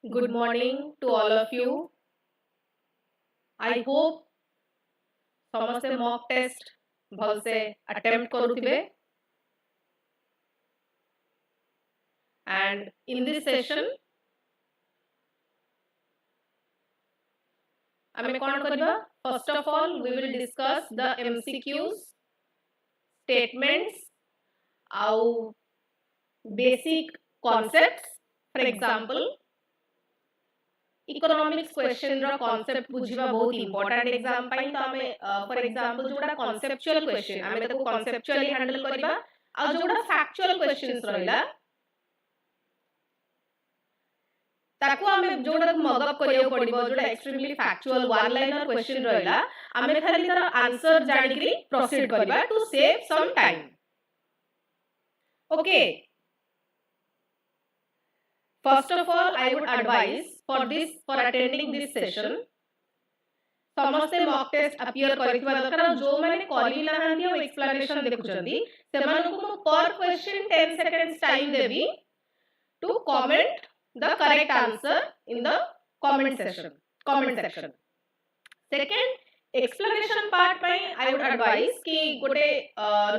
Good morning to all of you. I hope ସମସ୍ତେ mock test भलसे attempt करुथिबे. And in this session आमे कोन करबा? First of all, we will discuss the MCQs, statements, ଆଉ basic concepts. For example, economics question रो concept बुझिबा बहुत important exam पई तो हमें फॉर एग्जांपल जोडा कांसेप्चुअल क्वेश्चन हमें ताको कांसेप्चुअली हैंडल करबा आ जोडा फैक्चुअल क्वेश्चंस रहला ताको हमें जोडा मगअप करियो पड़िबो जोडा extremely factual one liner question रहला हमें खाली तार आंसर जानिकरी प्रोसीड करबा to save some time. Okay. First of all, I would advise for attending this session, समस्ते mock test appear करिथिबा दरकार जो माने करि नाहंती ओ explanation देखुचंदी सेमानकु मो per question 10 seconds time Devi to comment the correct answer in the comment section. Second, explanation part में I would advise कि गोटे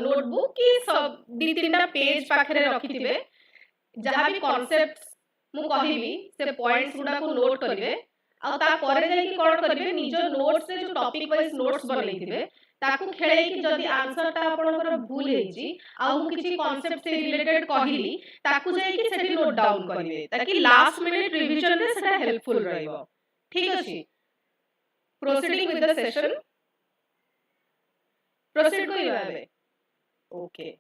notebook की सब दी तीनटा पेज पाखरे रखिथिबे जहां भी concepts मु कहिबी से पॉइंट्स गुडा को नोट करिवे आ ता परे जाई कि कोन करिवे निजो नोट्स से जो टॉपिक वाइज नोट्स बनैथिबे ताकू खेलै कि जदी आंसर ता आपनकर भूल हेची आ मु किछि कांसेप्ट से रिलेटेड कहिली ताकू जाई कि सेठी नोट डाउन करिवे ताकि लास्ट मिनिट रिवीजन रे सेटा हेल्पफुल रहइबो. ठीक अछि. Proceeding with the session. Proceed करिबाबे. ओके.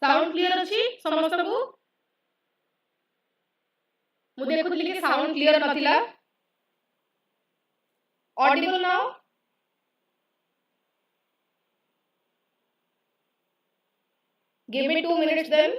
साउंड क्लियर अछि समस्त को? मु देखुतली कि साउंड क्लियर नथिला. Audible now? Give me 2 minutes then.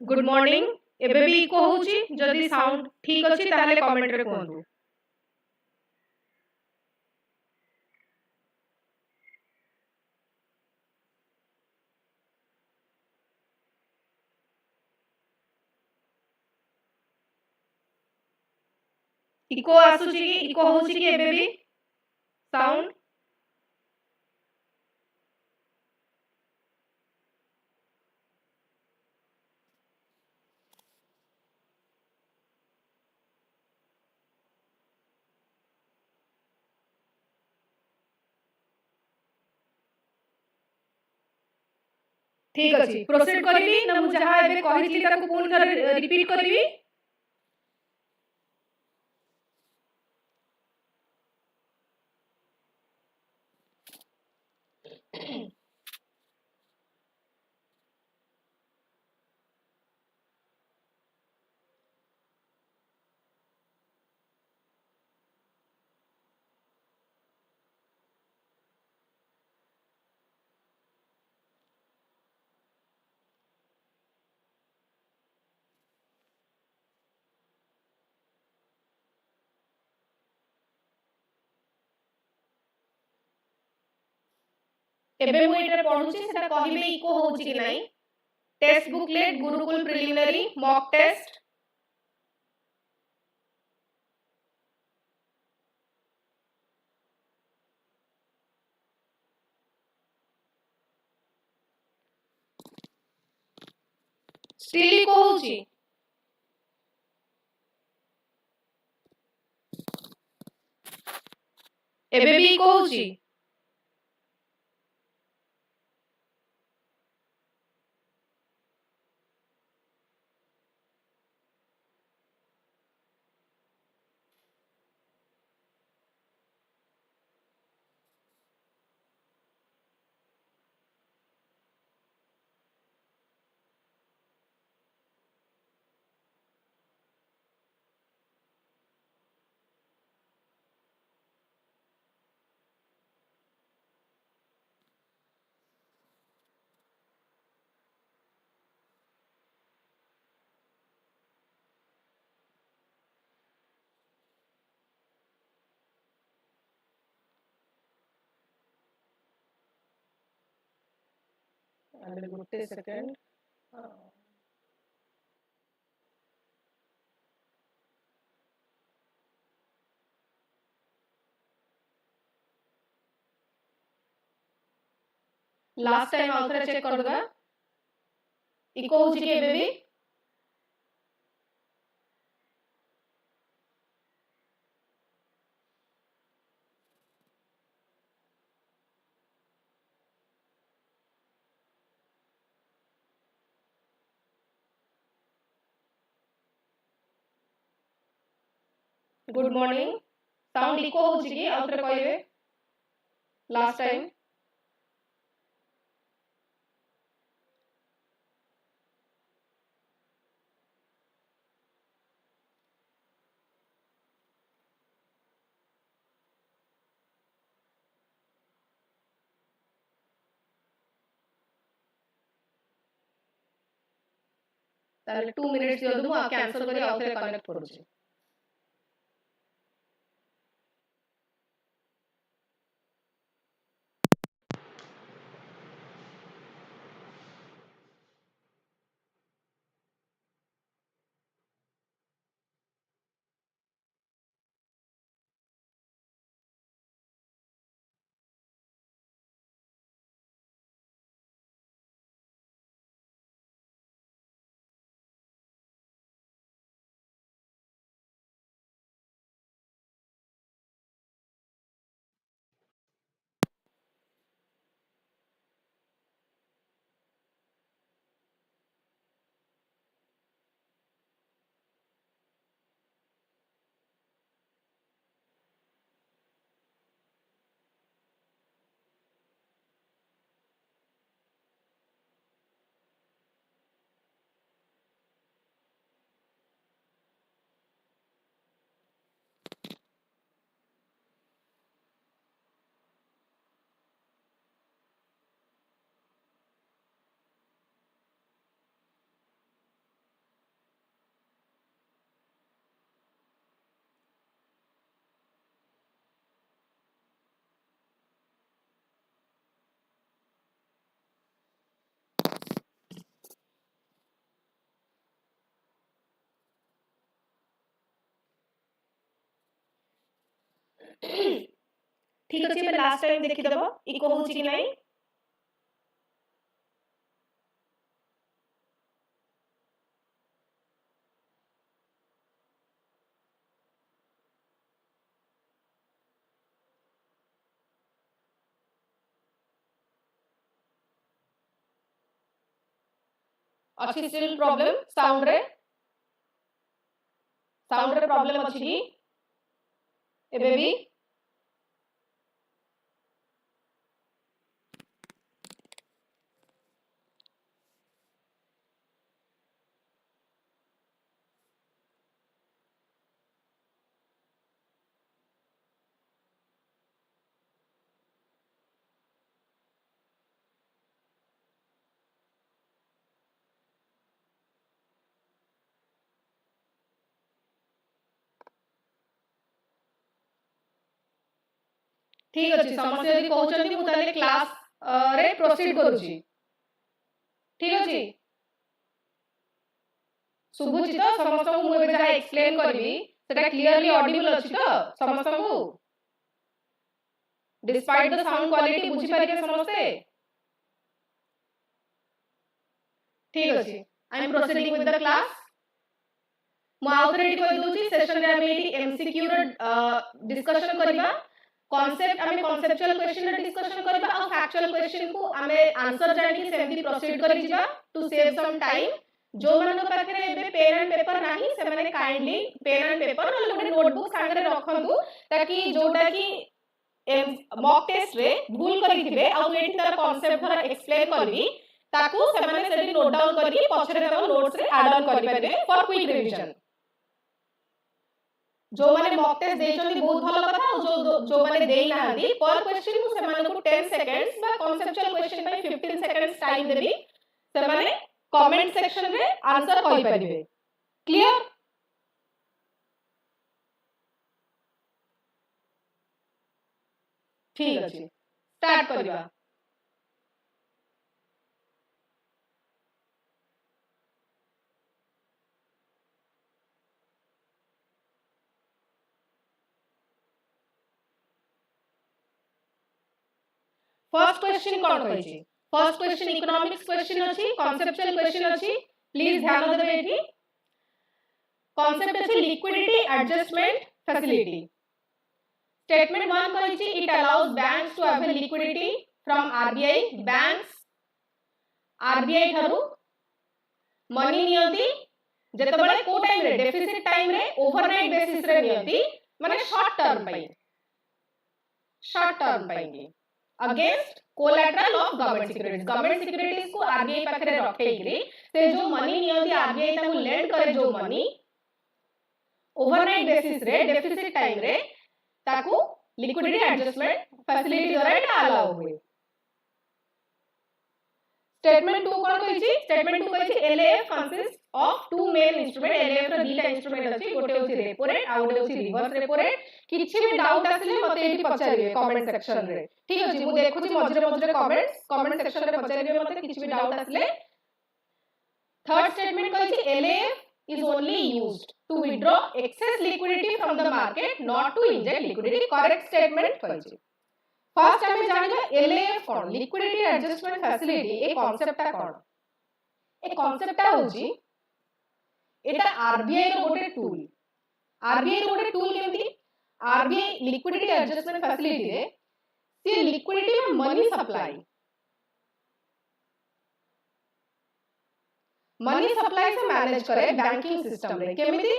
Good morning एबे भी इको होउची जदी साउंड ठीक अछि ताले कमेंट रे कोंदु इको आसुची कि इको होउची कि एबे भी साउंड ठीक अछि प्रोसीड करबी ना मु जहां एबे कहितली ताको पुन थरे रिपीट करबी एबे मु इटर पढुची सेटा कहिबे इको होउची कि नाही test booklet Gurukul preliminary mock test still इको होउची एबे भी इको होउची आले गुटे सेकंड लास्ट टाइम आउथरे चेक कर दबा इको होउची कि एबे भी गुड मॉर्निंग साउंड इको होउची कि आउथरे कहबे लास्ट टाइम ताले 2 मिनिट्स दियदु मु कैंसिल करी आउथरे कनेक्ट करूची ठीक अछि बे लास्ट टाइम देखि देबो इको होछि कि नै अछि स्टिल प्रॉब्लम साउंड रे प्रॉब्लम अछि कि एबे भी ठीक अछि समस्या यदि कहउछन्ती मु ताले क्लास रे प्रोसीड करूची ठीक अछि सुबुची तो समस्त को मु एबे जहा एक्सप्लेन करबी सेटा क्लियरली ऑडिबल अछि तो समस्त को डिस्पाइट द साउंड क्वालिटी बुझी परिबे समस्ते ठीक अछि I am proceeding with the class मु आउथरे एटी कहि दोची सेशन रे आमे एटी एमसीक्यू रे डिस्कशन करबा कॉन्सेप्ट आमे कॉन्सेप्चुअल क्वेश्चन रे डिस्कशन करबा और फैक्चुअल क्वेश्चन को आमे आंसर जानि कि सेमती प्रोसीड करि जिबा टू सेव सम टाइम जो मन पाखरे एबे पेन एंड पेपर नाही से माने काइंडली पेन एंड पेपर और गोटे नोटबुक संगे रखंतु ताकि जोटा कि मॉक टेस्ट रे भूल करि थिबे आ एठी तार कांसेप्ट धरा एक्सप्लेन करबी ताकू से माने सेठी नोट डाउन करके पछरे ताको नोट्स रे ऐड ऑन करि परिबे फॉर क्विक रिवीजन जो माने मॉक टेस्ट देइछन्ती बहुत भलो कथा जो माने देइ नाहंती पर क्वेश्चन को से माने को 10 सेकंड्स बा कांसेप्चुअल क्वेश्चन पे 15 सेकंड्स टाइम देबी से माने कमेंट सेक्शन रे आंसर कहि परिबे क्लियर ठीक अछि स्टार्ट करिबा फर्स्ट क्वेश्चन कोन कहै फर्स्ट क्वेश्चन इकोनॉमिक्स क्वेश्चन अछि कांसेप्चुअल क्वेश्चन अछि प्लीज ध्यान देबे एठी कांसेप्ट अछि लिक्विडिटी एडजस्टमेंट फैसिलिटी स्टेटमेंट 1 कहै it allows banks to have liquidity from RBI banks RBI थारु मनी नियंती जेतबेले को टाइम रे डेफिसिट टाइम रे ओवरनाइट बेसिस रे नियंती माने शॉर्ट टर्म पाएंगे against collateral of government securities को आरबीआई पाखरे रखेइकरी से जो मनी नियंती आरबीआई ताको लेंड करे जो मनी ओवरनाइट बेसिस रे डेफिसिट टाइम रे ताको लिक्विडिटी एडजस्टमेंट फैसिलिटी द्वारा एटा अलाउ हुए स्टेटमेंट 2 कोन कहै स्टेटमेंट 2 कहै LAF consist of two main instrument LAF रो दीटा इंस्ट्रूमेंट अछि गोटे होछि रेपो रेट आ गोटे होछि रिवर्स रेपो रेट किछि भी डाउट आसले मते एठी पचारिबे कमेंट सेक्शन रे ठीक अछि मु देखुछि मझरे कमेंट सेक्शन रे पचारिबे मते किछि भी डाउट आसले थर्ड स्टेटमेंट कहै LAF is only used to withdraw excess liquidity from the market not to inject liquidity correct statement कहै फर्स्ट हमें जानिबा एलएएफ कोन लिक्विडिटी एडजस्टमेंट फैसिलिटी ए कांसेप्ट कोन ए कांसेप्ट होची एटा आरबीआई रो गोटे टूल केमती आरबीआई लिक्विडिटी एडजस्टमेंट फैसिलिटी रे से liquidity में money supply से manage करे बैंकिंग सिस्टम रे केमिति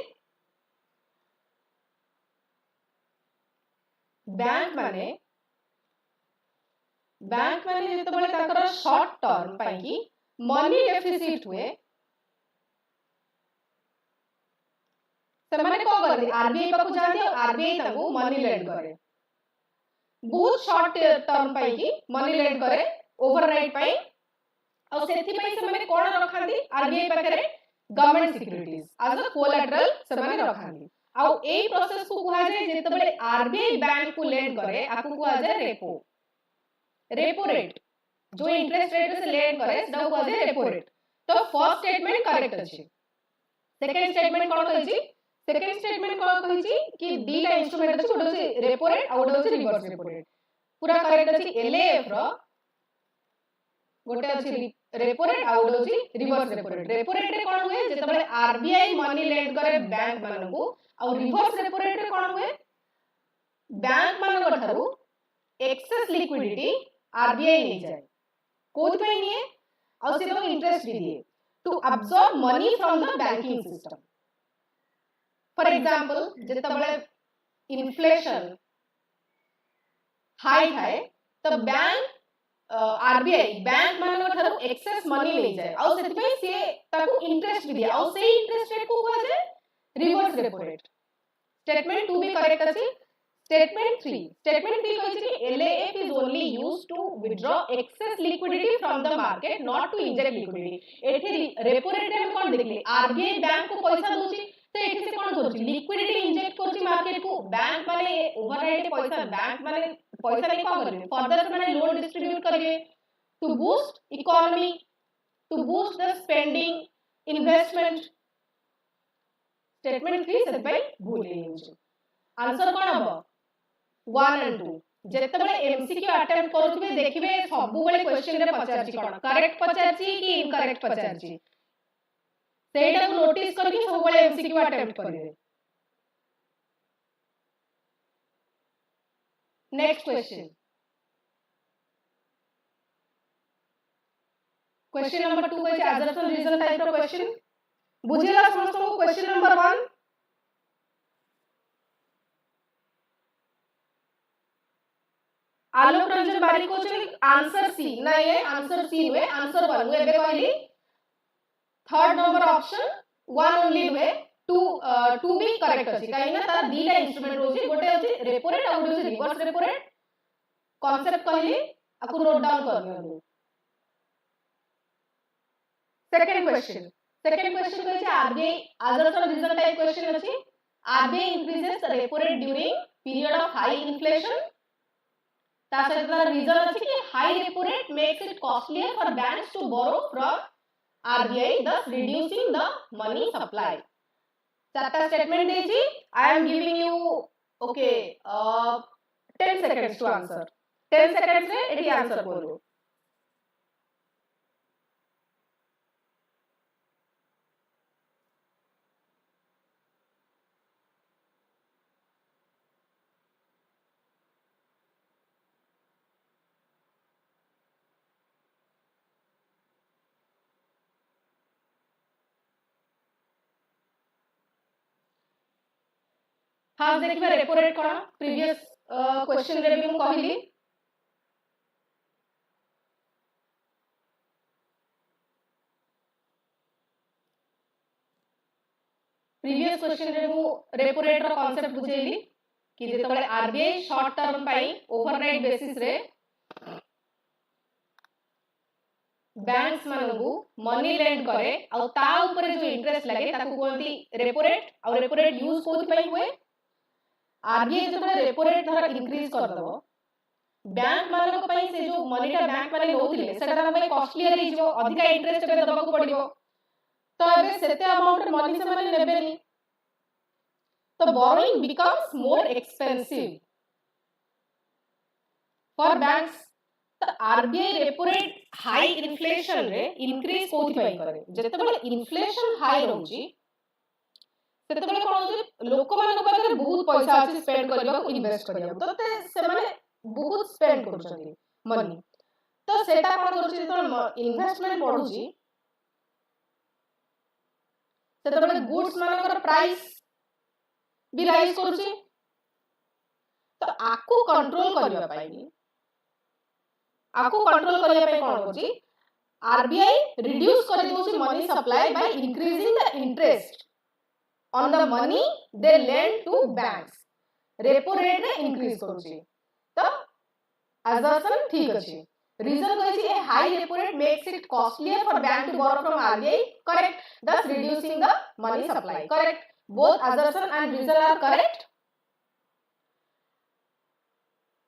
बैंक माने जेतबेले ताकर शॉर्ट टर्म पाई मनी डेफिसिट हुए से माने को करदी आरबीआई पाकु जांदी आरबीआई ताकू मनी लेंड करे बहुत शॉर्ट टर्म पाई मनी लेंड करे ओवरनाइट पाई और सेथि पाई से माने कोन रखांदी आरबीआई पाकरे government securities as a collateral से माने रखांदी आ ए प्रोसेस को कुहा जाय जेतबेले आरबीआई बैंक को लेंड करे आकु कुहा जाय रेपो रेट जो इंटरेस्ट रेट से लेंड करे सेटा कुहा जाय रेपो रेट तो फर्स्ट स्टेटमेंट करेक्ट अछि सेकंड स्टेटमेंट कोन कहै छी सेकंड स्टेटमेंट कोन कहिछि कि दीटा इंस्ट्रूमेंट अछि गोटे अछि रेपो रेट आ गोटे अछि रिवर्स रेपो रेट पूरा करेक्ट अछि एलएएफ रो गोटे अछि रेपो रेट आ गोटे अछि रिवर्स रेपो रेट रे कोन हुए जेतबे आरबीआई मनी लेंड करे बैंक मानकू आ रिवर्स रेपो रेट रे कोन हुए बैंक मानक ठारू एक्सेस लिक्विडिटी आरबीआई ले जाए कोथ पे निए और से लोग इंटरेस्ट भी दिए to absorb money from the banking system for example जेतबे इन्फ्लेशन हाई थाए तो बैंक आरबीआई बैंक मानक ठारू एक्सेस मनी ले जाए और सेति पे से ताकू इंटरेस्ट भी दिए और से इंटरेस्ट रेट को कह जाए रिवर्स रेपो रेट स्टेटमेंट 2 भी करेक्ट अछि Statement 3 कहै छै कि LAF is only used to withdraw excess liquidity from the market not to inject liquidity एठी रेपो रेट हम कोन देखले RBI बैंक को पैसा दोची तो एठी से कोन करछि लिक्विडिटी इंजेक्ट करछि मार्केट को बैंक माने ओवरराइड पैसा बैंक माने पैसा नै कोन करबे फर्दर माने लोन डिस्ट्रीब्यूट करिवे to boost economy to boost the spending investment statement 3 से भाई भूल गेलियो आंसर कोन हबो 1 and 2 जेतबे एमसीक्यू अटेम्प्ट करूथबे देखिबे सबु बेले क्वेश्चन रे पचारची कोन करेक्ट पचारची कि इनकरेक्ट पचारची सेटा को नोटिस करके सब बेले एमसीक्यू अटेम्प्ट करिवे नेक्स्ट क्वेश्चन नंबर 2 कहै छै assertion reason टाइप रो क्वेश्चन बुझिला समस्त को क्वेश्चन नंबर 1 आलोक रंजन बारिक को आंसर सी ना ये आंसर सी हुए आंसर 1 हुए एबे कहली थर्ड नंबर ऑप्शन 1 ओनली हुए 2 भी करेक्ट अछि काहे ना तार दीटा इंस्ट्रूमेंट होछि गोटे अछि रेपो रेट आ गोटे अछि रिवर्स रेपो रेट कांसेप्ट कहली आकु नोट डाउन कर लियो सेकंड क्वेश्चन कहै छै RBI assertion reason type question अछि RBI increases the repo rate during period of high inflation the reason अछि कि high repo rate makes it costlier for banks to borrow from RBI thus reducing the money supply चारटा statement देछि I am giving you okay 10 seconds to answer 10 seconds रे एठी answer बोलो fast देखिबे repo rate कोन previous question रे भी हम कहली previous question रे हम रेपो रेट रो कांसेप्ट बुझेली कि जेतबे आरबीआई शॉर्ट टर्म पाई ओवरराइड बेसिस रे बैंक्स मानगु मनी लेंड करे आ ता ऊपर जो इंटरेस्ट लगे ताकू कोंती रेपो रेट और रेपो रेट यूज कोथि पई हुए आरबीआई जेतबे रेपो रेट धर इंक्रीज कर दबो बैंक मानक पई से जो मनीटा बैंक माने नोथिले सेटा भाई कॉस्टली रे जो अधिका इंटरेस्ट बे दबाकू पड़िबो तो एबे सेते अमाउंट मनी से माने नेबेनी तो borrowing becomes more expensive for banks तो RBI repo rate high inflation रे इंक्रीज कोथि पई करे जेतबे इन्फ्लेशन हाई रहउची सेतबे कोन होची लोक मानक पाखरे बहुत पैसा अछि स्पेंड करबा इन्वेस्ट करबा तो से माने बहुत स्पेंड करछथि मनी तो सेटा कोन करछि तो इन्वेस्टमेंट बढ़ुची सेतबे गुड्स मानकर प्राइस भी राइज करछि तो आकु कंट्रोल करबा पाई कोन होची आरबीआई रिड्यूस कर दोसी money supply by increasing the interest on the money they lend to banks repo rate रे increase करूची तो assertion ठीक अछि reason कहै छै high repo rate makes it costlier for bank to borrow from RBI correct thus reducing the money supply correct both assertion and reason are correct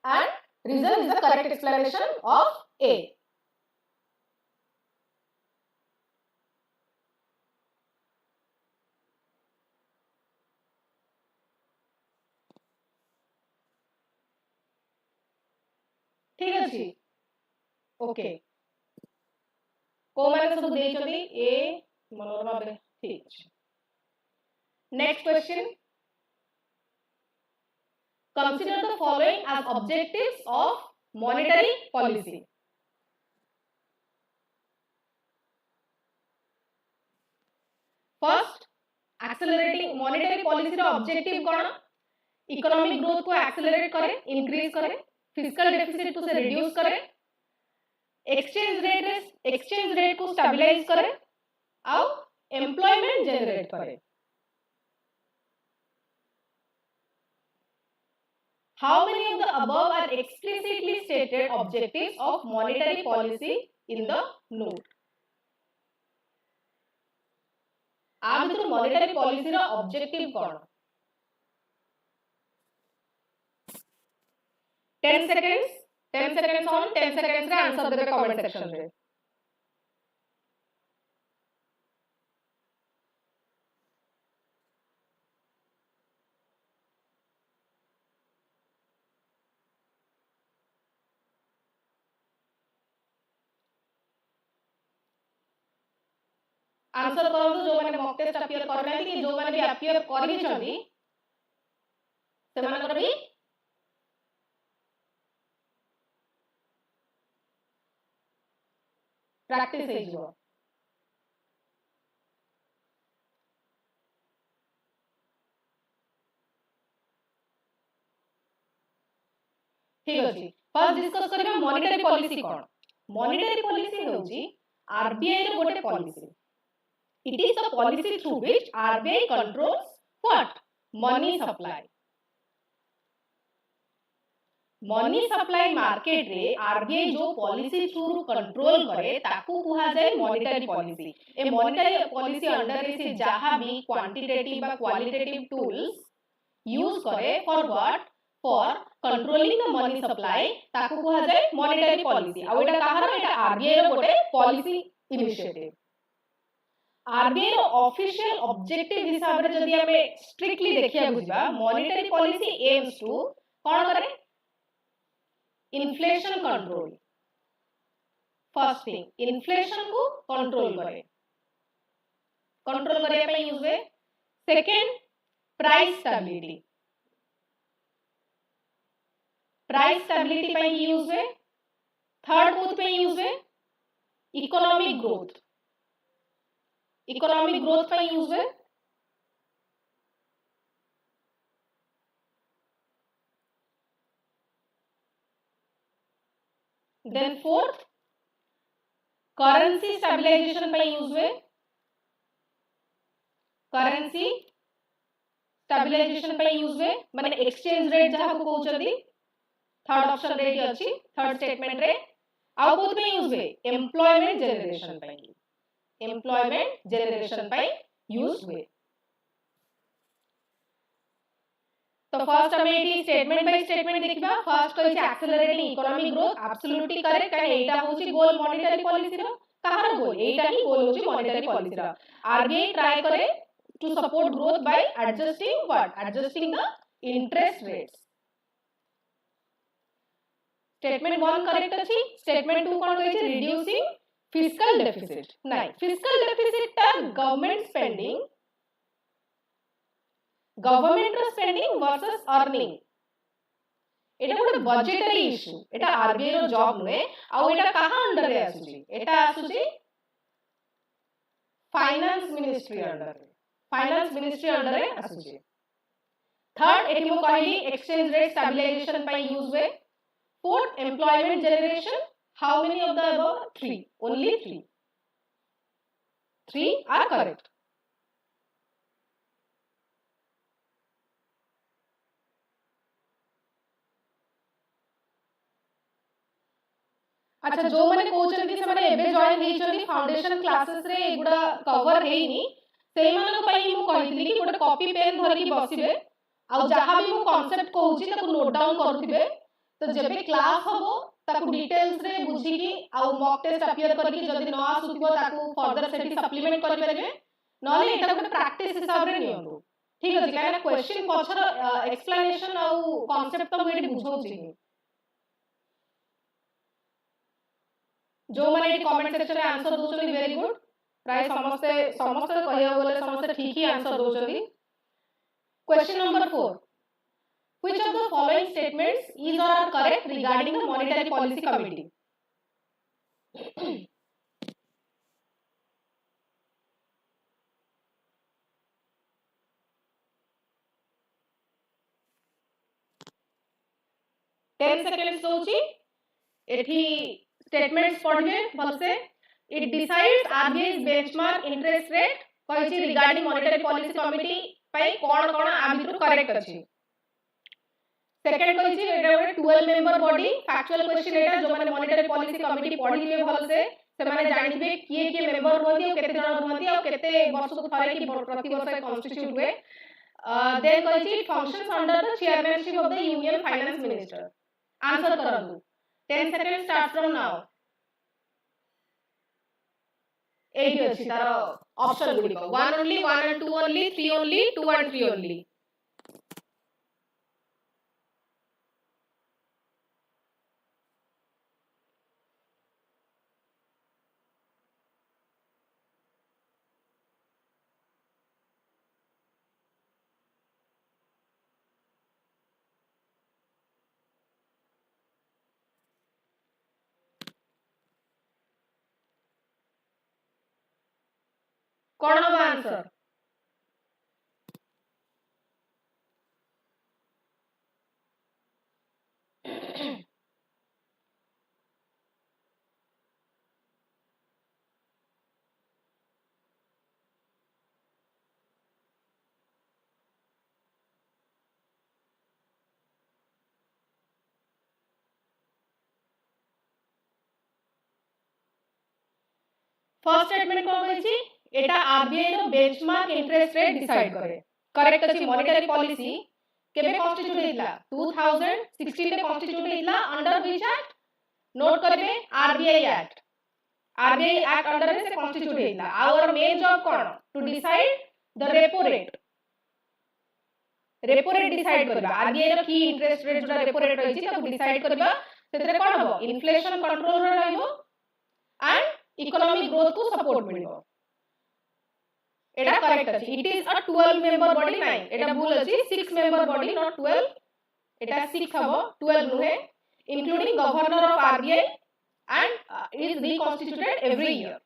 and reason is the correct explanation of A ठीक अछि okay को माने सब देइ छथि ए मनोरमा बे ठीक अछि next question consider the following as objectives of monetary policy first accelerating monetary policy रो objective कोन इकोनॉमिक ग्रोथ को एक्सेलरेट करे इंक्रीज करे फिस्कल डेफिसिट को से रिड्यूस करे एक्सचेंज रेट को स्टेबलाइज करे और एम्प्लॉयमेंट जनरेट करे how many of the above are explicitly stated objectives of monetary policy in the note आ भितर monetary policy रो objective कोन 10 seconds on 10 seconds रे आंसर देबे कमेंट सेक्शन रे आंसर करंतु जो माने मॉक टेस्ट अपियर करना कि जो माने भी अपियर करबी छथि से मानकर भी प्रैक्टिस हे जिवो ठीक अछि फर्स्ट डिस्कस करबा मॉनेटरी पॉलिसी कोन मॉनेटरी पॉलिसी होउची आरबीआई रो गोटे policy it is the policy through which RBI controls what money supply market रे RBI जो policy through control करे ताकू कुहा जाय monetary policy ए monetary policy under से जहां भी quantitative बा qualitative tools use करे for what for controlling the money supply ताकू कुहा जाय monetary policy आ एटा कहार एटा RBI रो गोटे policy initiative आरबीआई रो ऑफिशियल ऑब्जेक्टिव हिसाब रे जदी हमें स्ट्रिक्टली देखिया बुझबा मॉनेटरी पॉलिसी एम्स टू कोन करे inflation control first thing inflation को कंट्रोल करे पे यूज हुए सेकंड प्राइस स्टेबिलिटी पे यूज हुए थर्ड कोथ पे यूज हुए इकोनॉमिक ग्रोथ पे यूज है देन फोर्थ करेंसी स्टेबलाइजेशन पे यूज है माने एक्सचेंज रेट जहां को कहउछदी थर्ड ऑप्शन रेट अछि थर्ड स्टेटमेंट रे आउ कोथ पे यूज है एम्प्लॉयमेंट जनरेशन पे यूज हुए तो फर्स्ट हमें एटी स्टेटमेंट बाय स्टेटमेंट देखिबा फर्स्ट होय छै accelerating economic growth absolutely correct काहे एटा होछि गोल मॉनेटरी पॉलिसी रो कहार गोल एटा ही गोल होछि मॉनेटरी पॉलिसी रो आरबीआई ट्राई करे to support growth by adjusting the interest rates statement 1 correct अछि स्टेटमेंट 2 कोन होय छै रिड्यूसिंग फिस्कल डेफिसिट नहीं फिस्कल डेफिसिट ता गवर्नमेंट स्पेंडिंग वर्सेस अर्निंग एटा गोटे बजेटरी इश्यू एटा आरबीआई रो जॉब नुए आ एटा कहां अंडर रे आसुची एटा आसुची फाइनेंस मिनिस्ट्री अंडर रे आसुची थर्ड एटी मो कहली एक्सचेंज रेट स्टेबलाइजेशन पे यूज हुए fourth employment generation how many of the above 3 only 3 are correct अच्छा जो माने कहउछन कि से माने एबे जॉइन हेइछन फाउंडेशन क्लासेस रे एगुडा कवर हेइनी सेई मानक पई मु कहितली कि गोटे कॉपी पेन धरि कि बसिबे आ जहां भी मु कांसेप्ट कहउची ताको नोट डाउन करथिबे तो जेबे क्लास होबो ताकू डिटेल्स रे बुझी की आ मॉक टेस्ट अपियर करके जदी न आसुथिबो ताकू फर्दर सेठी सप्लीमेंट करि परबे नले एटा गोटे प्रैक्टिस हिसाब रे नियंतु ठीक अछि काहे ना क्वेश्चन पछर एक्सप्लेनेशन आ कांसेप्ट तो एठी बुझौची जो माने कमेंट सेक्शन रे आंसर दोछनी वेरी गुड प्राय समस्त समस्त कहया बोले समस्त ठीक ही आंसर दोछनी question number 4 which of the following statements is or are correct regarding the monetary policy committee 10 seconds दोची एठी स्टेटमेंट्स पढिबे भलसे it decides RBI's benchmark interest rate कहिछि regarding monetary policy committee पई कोन कोन आ भितर करेक्ट अछि सेकंड कहिछि एटा गोटे 12 मेंबर बॉडी फैक्चुअल क्वेश्चन एटा जो माने मॉनेटरी पॉलिसी कमिटी पढिले भलसे से माने जानिबे किए किए मेंबर रहथि और केते जण रहथि और केते वर्ष को थरे कि प्रति वर्ष कॉन्स्टिट्यूट हुए देन कहिछि it functions under the chairmanship of the union finance minister answer करंतु 10 सेकंड स्टार्ट फ्रॉम नाउ एटी अछि तार ऑप्शन गुडी 1 only 1 and 2 only 3 only 2 and 3 only कौन हम आंसर फर्स्ट स्टेटमेंट कोन कहछि एटा आरबीआई रो बेंचमार्क इंटरेस्ट रेट डिसाइड करे करेक्ट अछि मॉनेटरी पॉलिसी केबे कॉन्स्टिट्यूट हेतला 2016 रे कॉन्स्टिट्यूट हेतला अंडर व्हिच एक्ट नोट करबे आरबीआई एक्ट अंडर से कॉन्स्टिट्यूट हेतला आवर मेन जॉब कोन to decide the repo rate decide करबा आरबीआई रो की इंटरेस्ट रेट जो रेपो रेट रहिछि ताको डिसाइड करबा सेतरे कोन हबो इन्फ्लेशन कंट्रोल रे रहइबो एंड इकोनॉमिक ग्रोथ को सपोर्ट मिलिबो एटा करेक्ट अछि it is a 12 member body नाही एटा भूल अछि 6 मेंबर बॉडी नॉट 12 एटा 6 हबो 12 नुहे including governor of RBI and is reconstituted every year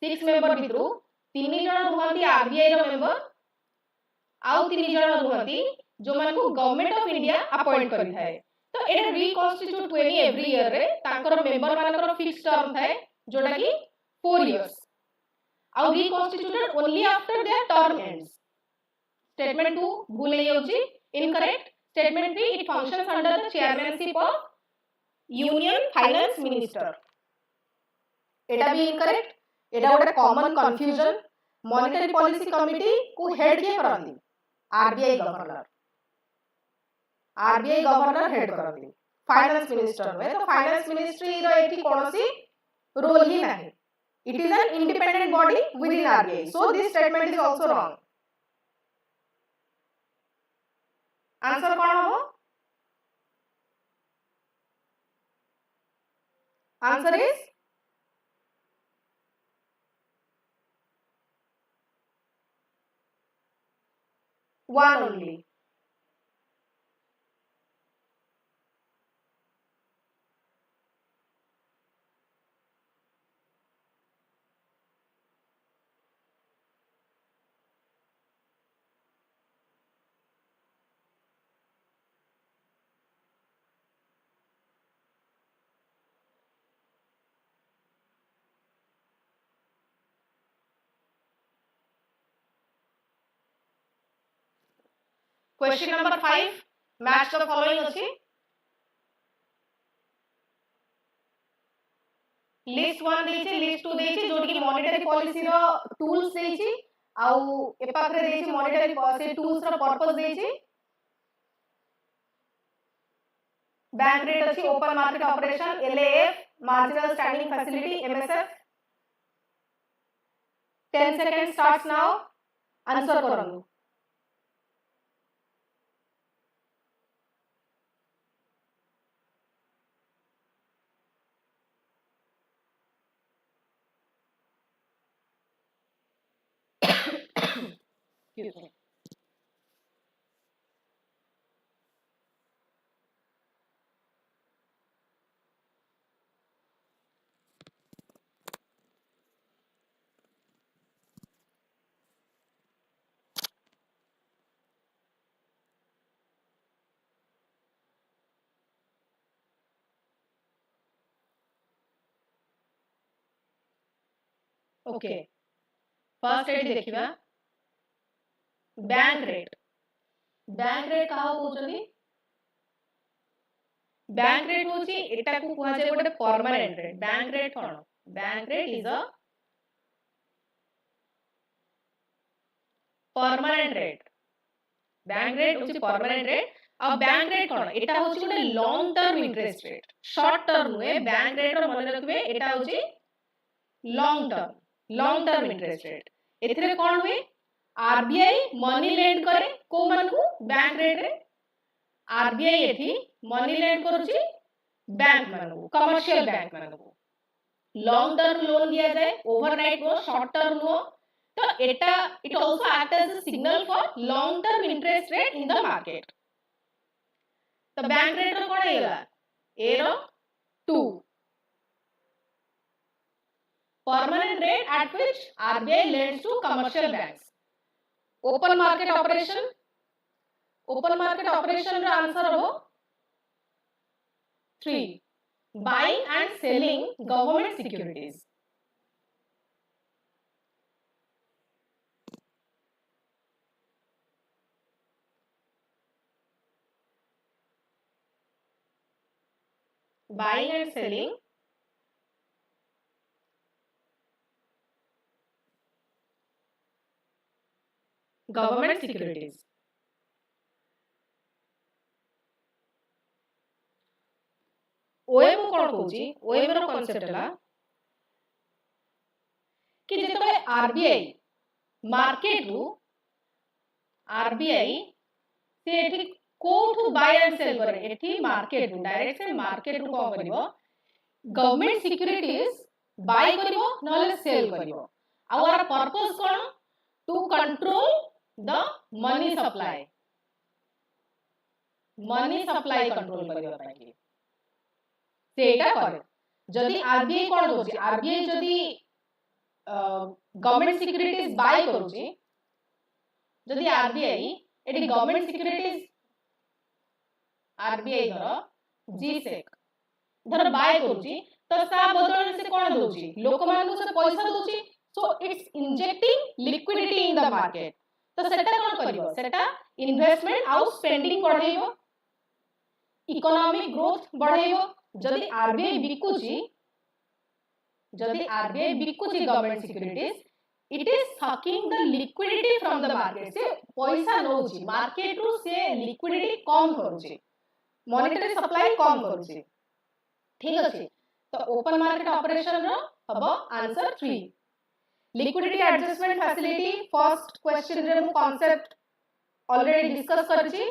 6 member भितरु 3 जण रुहंती आरबीआई रो मेंबर आउ 3 जण रुहंती जो मानको गवर्नमेंट ऑफ इंडिया अपॉइंट करि थाए तो एटा रिकॉन्स्टिट्यूट हुएनी एवरी ईयर रे तांकर मेंबर मानकर फिक्स टर्म थाए जोटा की 4 इयर्स आउ reconstituted only after their term ends statement 2 भूल नहीं होची incorrect statement 3 it functions under the chairmanship of union finance minister एटा भी इनकरेक्ट एटा गोटे common confusion monetary policy committee को हेड के करंती आरबीआई गवर्नर हेड करंती फाइनेंस मिनिस्टर हुए तो फाइनेंस मिनिस्ट्री रो एठी कोनोसी रोल ही नाही it is an independent body within RBI so this statement is also wrong answer कोन हो answer is one only question number 5 match the following अछि लिस्ट 1 देछि लिस्ट 2 देछि जोटी की मॉनेटरी पॉलिसी रो टूल्स देछि आउ ए पाखरे देछि मॉनेटरी पॉलिसी टूल्स रो पर्पस देछि बैंक रेट अछि open market operation LAF marginal standing facility MSF 10 second starts now answer करंतु Excuse me. Okay first eighty देखिबा बैंक रेट कहा कहउछनी बैंक रेट होची एटा को कुहा जाय गोटे परमानेंट रेट बैंक रेट कोन bank rate is a permanent rate bank rate होची परमानेंट रेट अब बैंक रेट कोन एटा होची गोटे long term interest rate short term नुए बैंक रेट रो मन रखबे एटा होची लॉन्ग टर्म इंटरेस्ट रेट एथिरे कोन हुए आरबीआई मनी लेंड करे को मन को बैंक रेट रे आरबीआई एथि मनी लेंड करूची बैंक मन को कमर्शियल बैंक मन को लॉन्ग टर्म लोन दिया जाए ओवरनाइट नो शॉर्ट टर्म नो तो एटा it also act as a signal for long term interest rate in the market तो बैंक रेट रो कोन हेला ए रो 2 permanent rate at which RBI lends to commercial banks. Open market operation row answer हो 3 buying and selling government securities. Buying and selling government securities. OM कोन कहूची OM रो कांसेप्ट हला कि जेतबे आरबीआई मार्केट रु आरबीआई से एठी कोठु बाय एंड सेल करे एठी मार्केट रु डायरेक्ट से मार्केट रु कोन करबो गवर्नमेंट सिक्युरिटीज बाय करबो नले सेल करबो आवर पर्पस कोन to control the money supply control करबा पई सेटा करे जदी आरबीआई कोन करछि आरबीआई जदी गवर्नमेंट सिक्युरिटीज बाय करूछि जदी RBI eighty government securities RBI धर जीसेक धर बाय करूछि तो सा बदल से कोन दोछि लोक मान को से पैसा दोछि so it's injecting liquidity in the market तो सेटा कोन करबो सेटा इन्वेस्टमेंट आउ स्पेंडिंग बढ़ाइबो इकोनॉमिक ग्रोथ बढ़ाइबो जदी आरबीआई बिकुची government securities it is sucking the liquidity from the market से पैसा नोची मार्केट रु से लिक्विडिटी कम करूची मॉनेटरी सप्लाई कम करूची ठीक अछि तो ओपन मार्केट ऑपरेशन रो हबो answer 3 liquidity adjustment facility first question रे मु कांसेप्ट ऑलरेडी डिस्कस करछि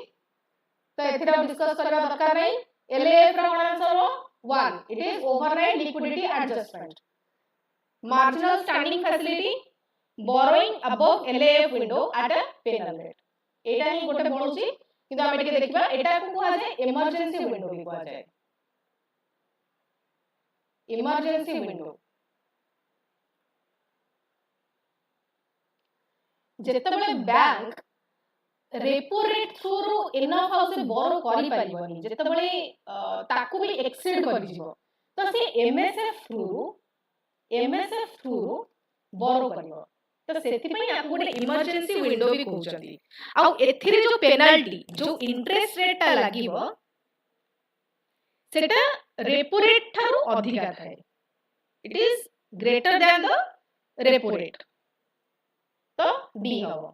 तो एथिरा डिस्कस करबा दरकार नै एलएएफ रो आंसर हो 1 it is overnight liquidity adjustment marginal standing facility borrowing above LAF window at a penal rate एटा ही गोटे बोलुची किंतु हम एटिके देखिबा एटा को कुआ जाय इमर्जेंसी विंडो भी कुआ जाय इमर्जेंसी विंडो जेतेबेले बैंक रेपो रेट थ्रू रो इनफ हाउस से बोरो करि परिबनी जेतेबेले ताकू भी एक्सीड करि जिवो तो से एमएसएफ थ्रू बोरो करिवो तो सेति पई आपको गोटे इमर्जेंसी विंडो भी कहउचंती आ एथिरे जो पेनल्टी जो इंटरेस्ट रेट ता लागिवो सेटा रेपो रेट थारु अधिका थाए it is greater than the repo rate तो डी हबो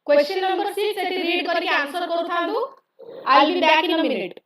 क्वेश्चन नंबर 6 एटी रीड करके आंसर करथांदु I will be back in a minute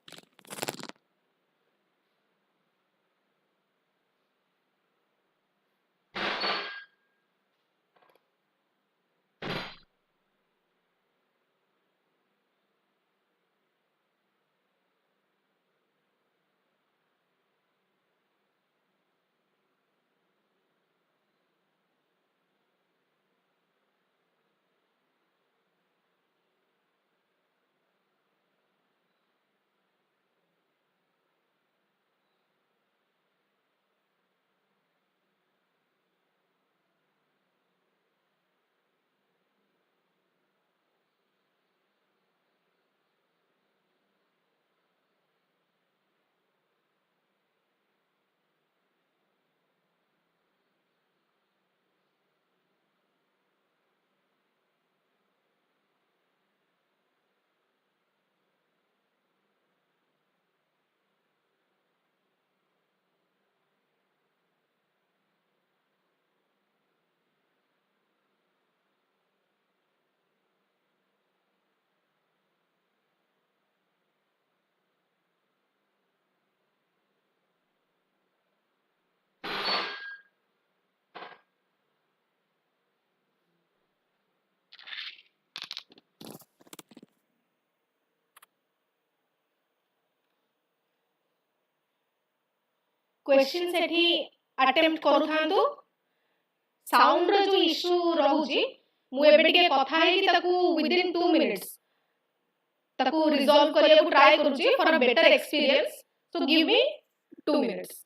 question सेठी अटेम्प्ट करू थांतु साउंड रो जो इशू रहउची मु एबे टिके कथा हे कि ताकू विदिन 2 मिनिट्स ताकू रिजॉल्व करिया को ट्राई करूची for a better experience so give me 2 minutes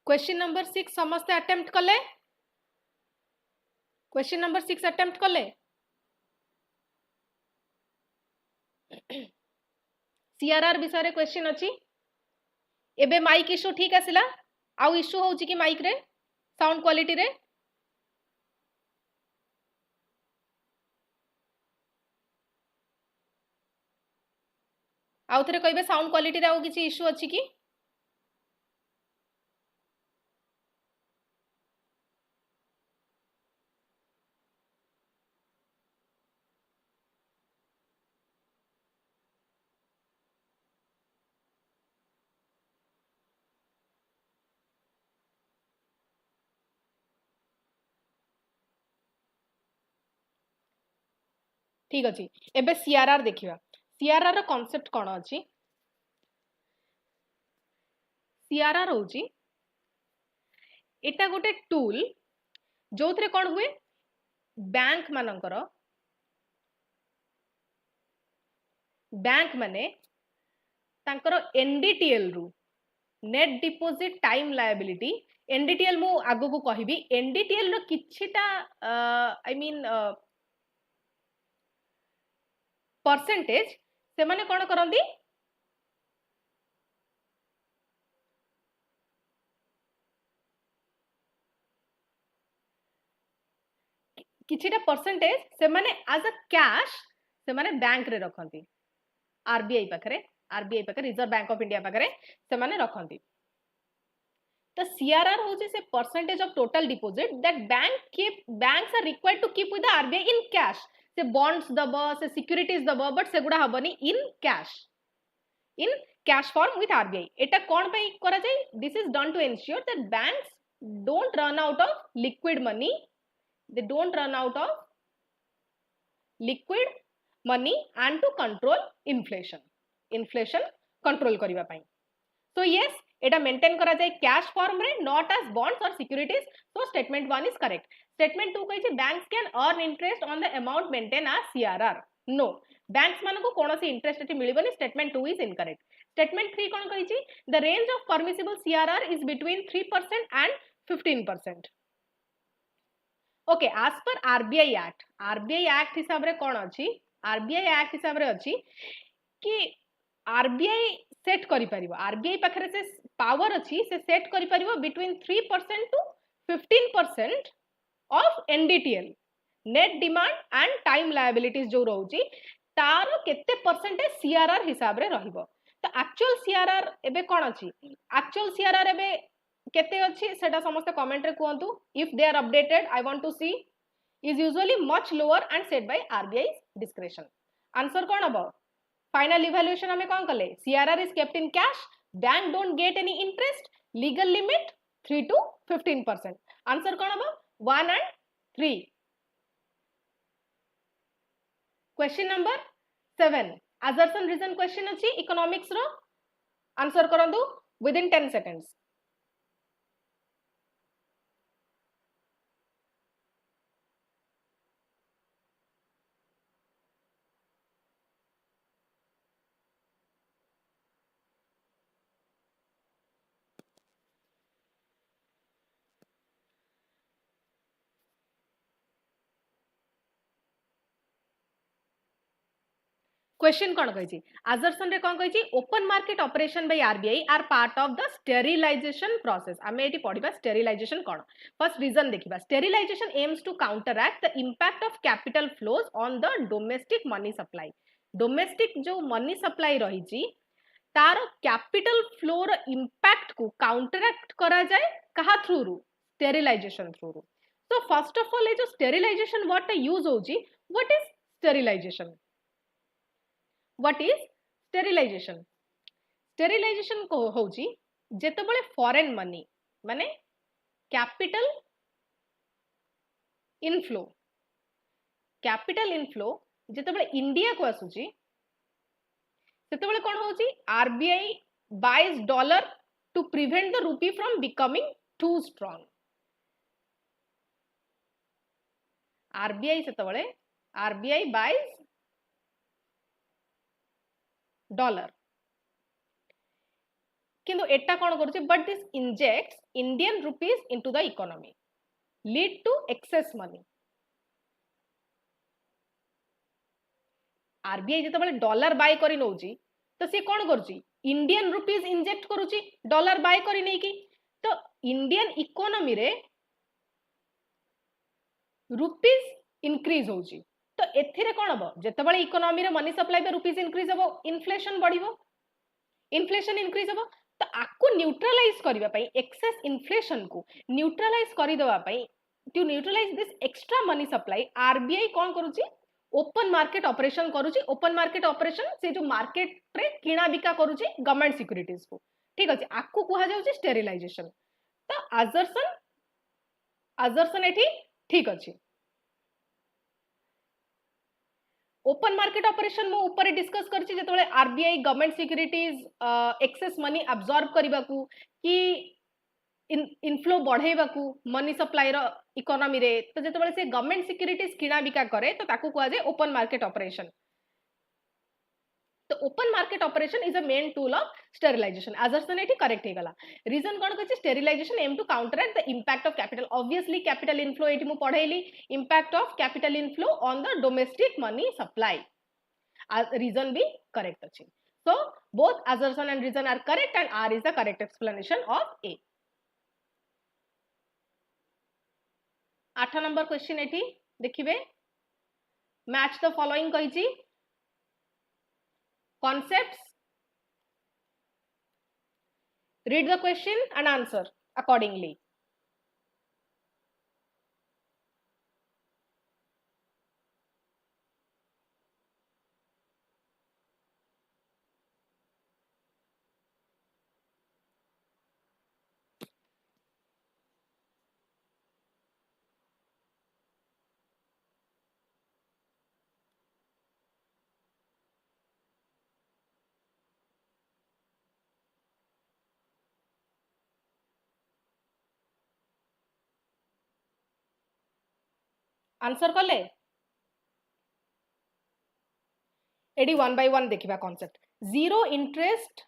question number 6 समस्त अटेम्प्ट कले क्वेश्चन नंबर 6 अटेम्प्ट कले सीआरआर विषय रे क्वेश्चन अछि एबे माइक इशू ठीक आसिला आउ इशू होउची कि माइक रे साउंड क्वालिटी रे आउ थरे कहबे साउंड क्वालिटी रे आउ किछि इशू अछि कि ठीक अछि एबे सीआरआर देखिबा सीआरआर रो कांसेप्ट कोन अछि सीआरआर होउची एटा गोटे टूल जो थरे कोन हुए बैंक माने तांकर एनडीटीएल रु net deposit time liability NDTL मु आगो को कहिबी एनडीटीएल रो किछिटा आई मीन परसेंटेज से माने कोन करंदी किछिटा परसेंटेज से माने एज अ कैश से माने बैंक रे रखंती आरबीआई पाखरे रिजर्व बैंक ऑफ इंडिया पाखरे से माने रखंती तो सीआरआर होची से percentage of total deposit that banks are required to keep with the RBI in cash से bonds दबो से सिक्योरिटीज दबो बट से गुडा हबनी in cash form with RBI एटा कोन पे करा जाय this is done to ensure that banks don't run out of liquid money and to control inflation control करिवा पई so yes एटा maintain करा जाय कैश फॉर्म रे नॉट एज बॉन्ड्स और securities so statement 1 is correct statement 2 कहि छै banks can earn interest on the amount maintain as CRR no banks मानको को कोनोसी इंटरेस्ट एटी मिलिबनी स्टेटमेंट 2 इज इनकरेक्ट स्टेटमेंट 3 कोन कहि छै the range of permissible CRR is between 3% and 15% okay as per RBI act हिसाब रे कोन अछि आरबीआई एक्ट हिसाब रे अछि कि आरबीआई सेट करि परिबो आरबीआई पाखरे से पावर अछि से सेट करि परिबो between 3% to 15% of NDTL net demand and time liabilities जो रहउची तार केते परसेंटेज सीआरआर हिसाब रे रहइबो तो एक्चुअल सीआरआर एबे कोन अछि एक्चुअल सीआरआर एबे केते अछि सेटा समस्त कमेंट रे कहंतु if they are updated I want to see is usually much lower and set by RBI description answer कोन हबो फाइनल इवैल्यूएशन हमें कौन कले CRR is kept in cash bank don't get any interest legal limit 3 to 15% answer कौन हबो 1 and 3 question number 7 assertion reason question अछि economics रो answer करंदु विदिन 10 seconds क्वेश्चन कौन कही assertion रे कौन कही open market operation by RBI are part of the sterilisation process आमे एटी पढिबा स्टेरिलाइजेशन कौन फर्स्ट रीजन देखिबा sterilisation aims to counteract the impact of capital flows on the domestic money supply domestic जो मनी सप्लाई रही छी तार capital flow रो इंपैक्ट को काउंटरैक्ट करा जाए कहा थ्रू रु स्टेरिलाइजेशन थ्रू रु तो फर्स्ट ऑफ ऑल ए जो स्टेरिलाइजेशन वर्ड यूज होची what is sterilisation what is sterilisation? Sterilisation को होची जेतेबेले फॉरेन मनी माने कैपिटल इनफ्लो जेतेबेले इंडिया को आसुची सेतेबेले कोन होची RBI buys dollar to prevent the rupee from becoming too strong. RBI buys dollar किंतु एटा कोन करूची but this injects Indian rupees into the economy lead to excess money. RBI जेतेबेले डॉलर बाय करी नउची तो सी कोन करूची इंडियन रुपीस इंजेक्ट करूची डॉलर बाय करी नै की तो इंडियन इकोनॉमी रे रुपीस इंक्रीज होची तो एथिरे कोन हबो जेतेबेले इकोनॉमी रे मनी सप्लाई पे रुपीस इंक्रीज हबो इन्फ्लेशन बढ़िबो इन्फ्लेशन इंक्रीज हबो तो आकु न्यूट्रलाइज करबा पई एक्सेस इन्फ्लेशन को न्यूट्रलाइज करि देबा पई to neutralise this extra money supply RBI कोन करूची ओपन मार्केट ऑपरेशन करूची। ओपन मार्केट ऑपरेशन से जो मार्केट रे किना बिका करूची गवर्नमेंट सिक्युरिटीज को ठीक अछि आकु कुहा जाउची स्टेरिलाइजेशन। तो अजर्सन एठी ठीक अछि। ओपन मार्केट ऑपरेशन मो ऊपर डिस्कस करछि जेतबेले RBI government securities excess money absorb करबा को कि इनफ्लो बढ़ेबाकू मनी सप्लाई रो इकोनॉमी रे तो जेतबेले से गवर्नमेंट सिक्युरिटीज किना बिका करे तो ताकू कुआ जाय ओपन मार्केट ऑपरेशन। तो open market operation is a main tool of sterilisation. Assertion एठी करेक्ट हे गला। रीजन कोन कहछि sterilisation aim to counteract the impact of capital. Obviously capital inflow एठी मु पढैली impact of capital inflow on the domestic money supply. Reason भी correct अछि। So both assertion and reason are correct and R is the correct explanation of A। 8 number question एठी देखिबे match the following कहिछि concepts, read the question and answer accordingly। Answer कले एडी one by one देखिबा concept. Zero interest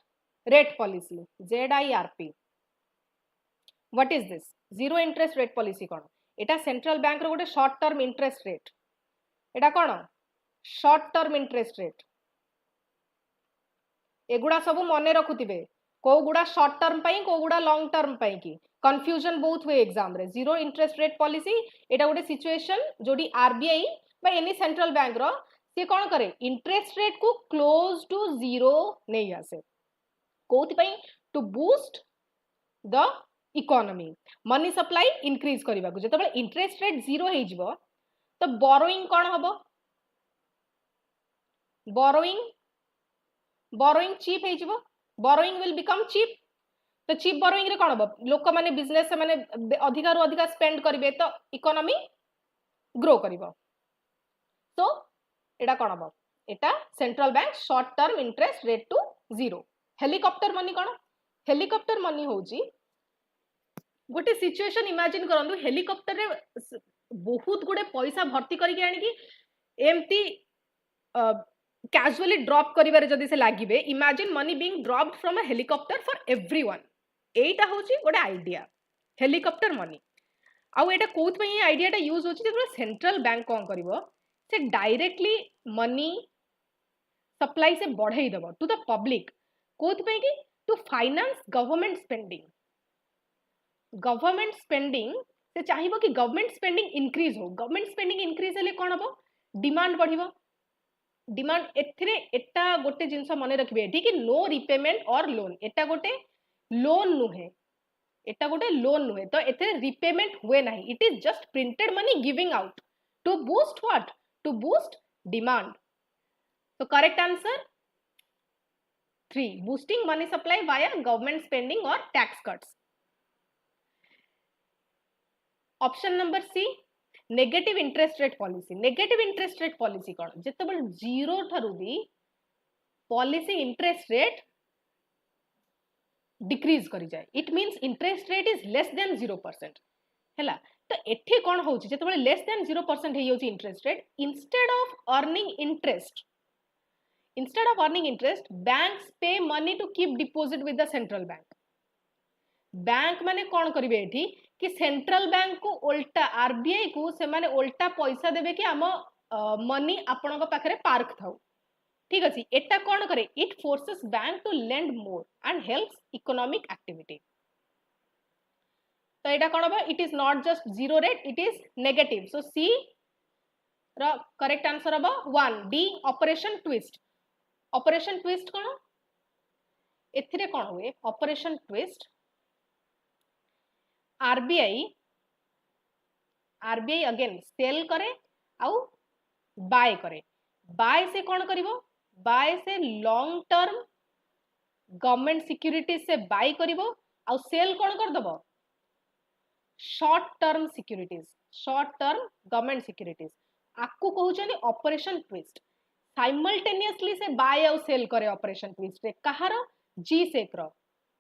rate policy ZIRP what is this? Zero interest rate policy कोन? एटा central bank रो गोटे short term interest rate. एटा कोन? Short term interest rate. एगुडा सब मने रखुतिबे को गुडा शॉर्ट टर्म पई को गुडा लॉन्ग टर्म पई की कंफ्यूजन बहुत हुए एग्जाम रे। जीरो इंटरेस्ट रेट पॉलिसी एटा गोटे सिचुएशन जोडी आरबीआई बा एनी सेंट्रल बैंक रो से कोन करे इंटरेस्ट रेट को क्लोज टू जीरो नहीं आसे कोथि पई to boost the economy money supply increase करबा को। जतबे इंटरेस्ट रेट जीरो हे जिवो तो बोरोइंग कोन हबो? बोरोइंग चीप हे जिवो। Borrowing will become cheap. तो चीप बोरोइंग रे कोन हबो? लोक माने बिजनेस माने अधिका रो अधिका स्पेंड करिवे तो इकोनॉमी ग्रो करिवो। तो एटा कोन हबो? एटा central bank short term interest rate to zero. Helicopter money कोन? हेलिकॉप्टर मनी होची गोटे सिचुएशन इमेजिन करंदु हेलिकॉप्टर रे बहुत गुडे पैसा भर्ती करके आनी की एमती कैजुअली ड्रॉप करिवारे जदी से लागिबे imagine money being dropped from a helicopter for everyone. एटा होची गोटे आइडिया हेलिकॉप्टर मनी। आउ एटा कोथ पई आइडिया टा यूज होची जे सेंट्रल बैंक कोन करिवो से डायरेक्टली मनी सप्लाई से बढ़ाई देबो टू द पब्लिक कोथ पई की to finance government spending. Government spending से चाहिबो कि गवर्नमेंट स्पेंडिंग इंक्रीज हो। गवर्नमेंट स्पेंडिंग इंक्रीज हेले कोन हबो? डिमांड बढ़िबो। डिमांड एथिरे एटा गोटे जिंस मने रखबे एठी कि नो रिपेमेंट और लोन। एटा गोटे लोन नुहे। एटा गोटे लोन नुहे तो एथिरे रिपेमेंट हुए नाही। It is just printed money giving out to boost what? To boost demand. तो correct answer 3. Boosting money supply via government spending or tax cuts. Option number C, negative interest rate policy. Negative interest rate policy कौन जितेबाला zero ठारू भी policy interest rate decrease करी जाए. It means interest rate is less than 0%. हैला तो एठी कौन होची जितेबाला less than 0% hey योची interest rate, instead of earning interest, banks pay money to keep deposit with the central bank. Bank माने कौन करिवे एठी कि सेंट्रल बैंक को उल्टा आरबीआई को से माने उल्टा पैसा देबे कि आम मनी आपन पाखरे पार्क थाउ. ठीक अछि. एटा कौन करे? It forces bank to lend more and helps economic activity. तो एटा कौन बा? It is not just zero rate, it is negative. So C रा करेक्ट आंसर हबो 1. D operation twist. Operation twist कौन? एथिरे कौन हुए? Operation twist RBI again sell करे आउ बाय करे. बाय से कौन करिवो? बाय से लॉन्ग टर्म गवर्नमेंट सिक्यूरिटीज से बाय करिवो आउ सेल कौन कर दबो? Short term securities, short term government securities. आकु कहउछनी ऑपरेशन ट्विस्ट. साइमल्टेनियसली से बाय आउ सेल करे ऑपरेशन ट्विस्ट रे कहार? जी सेक्र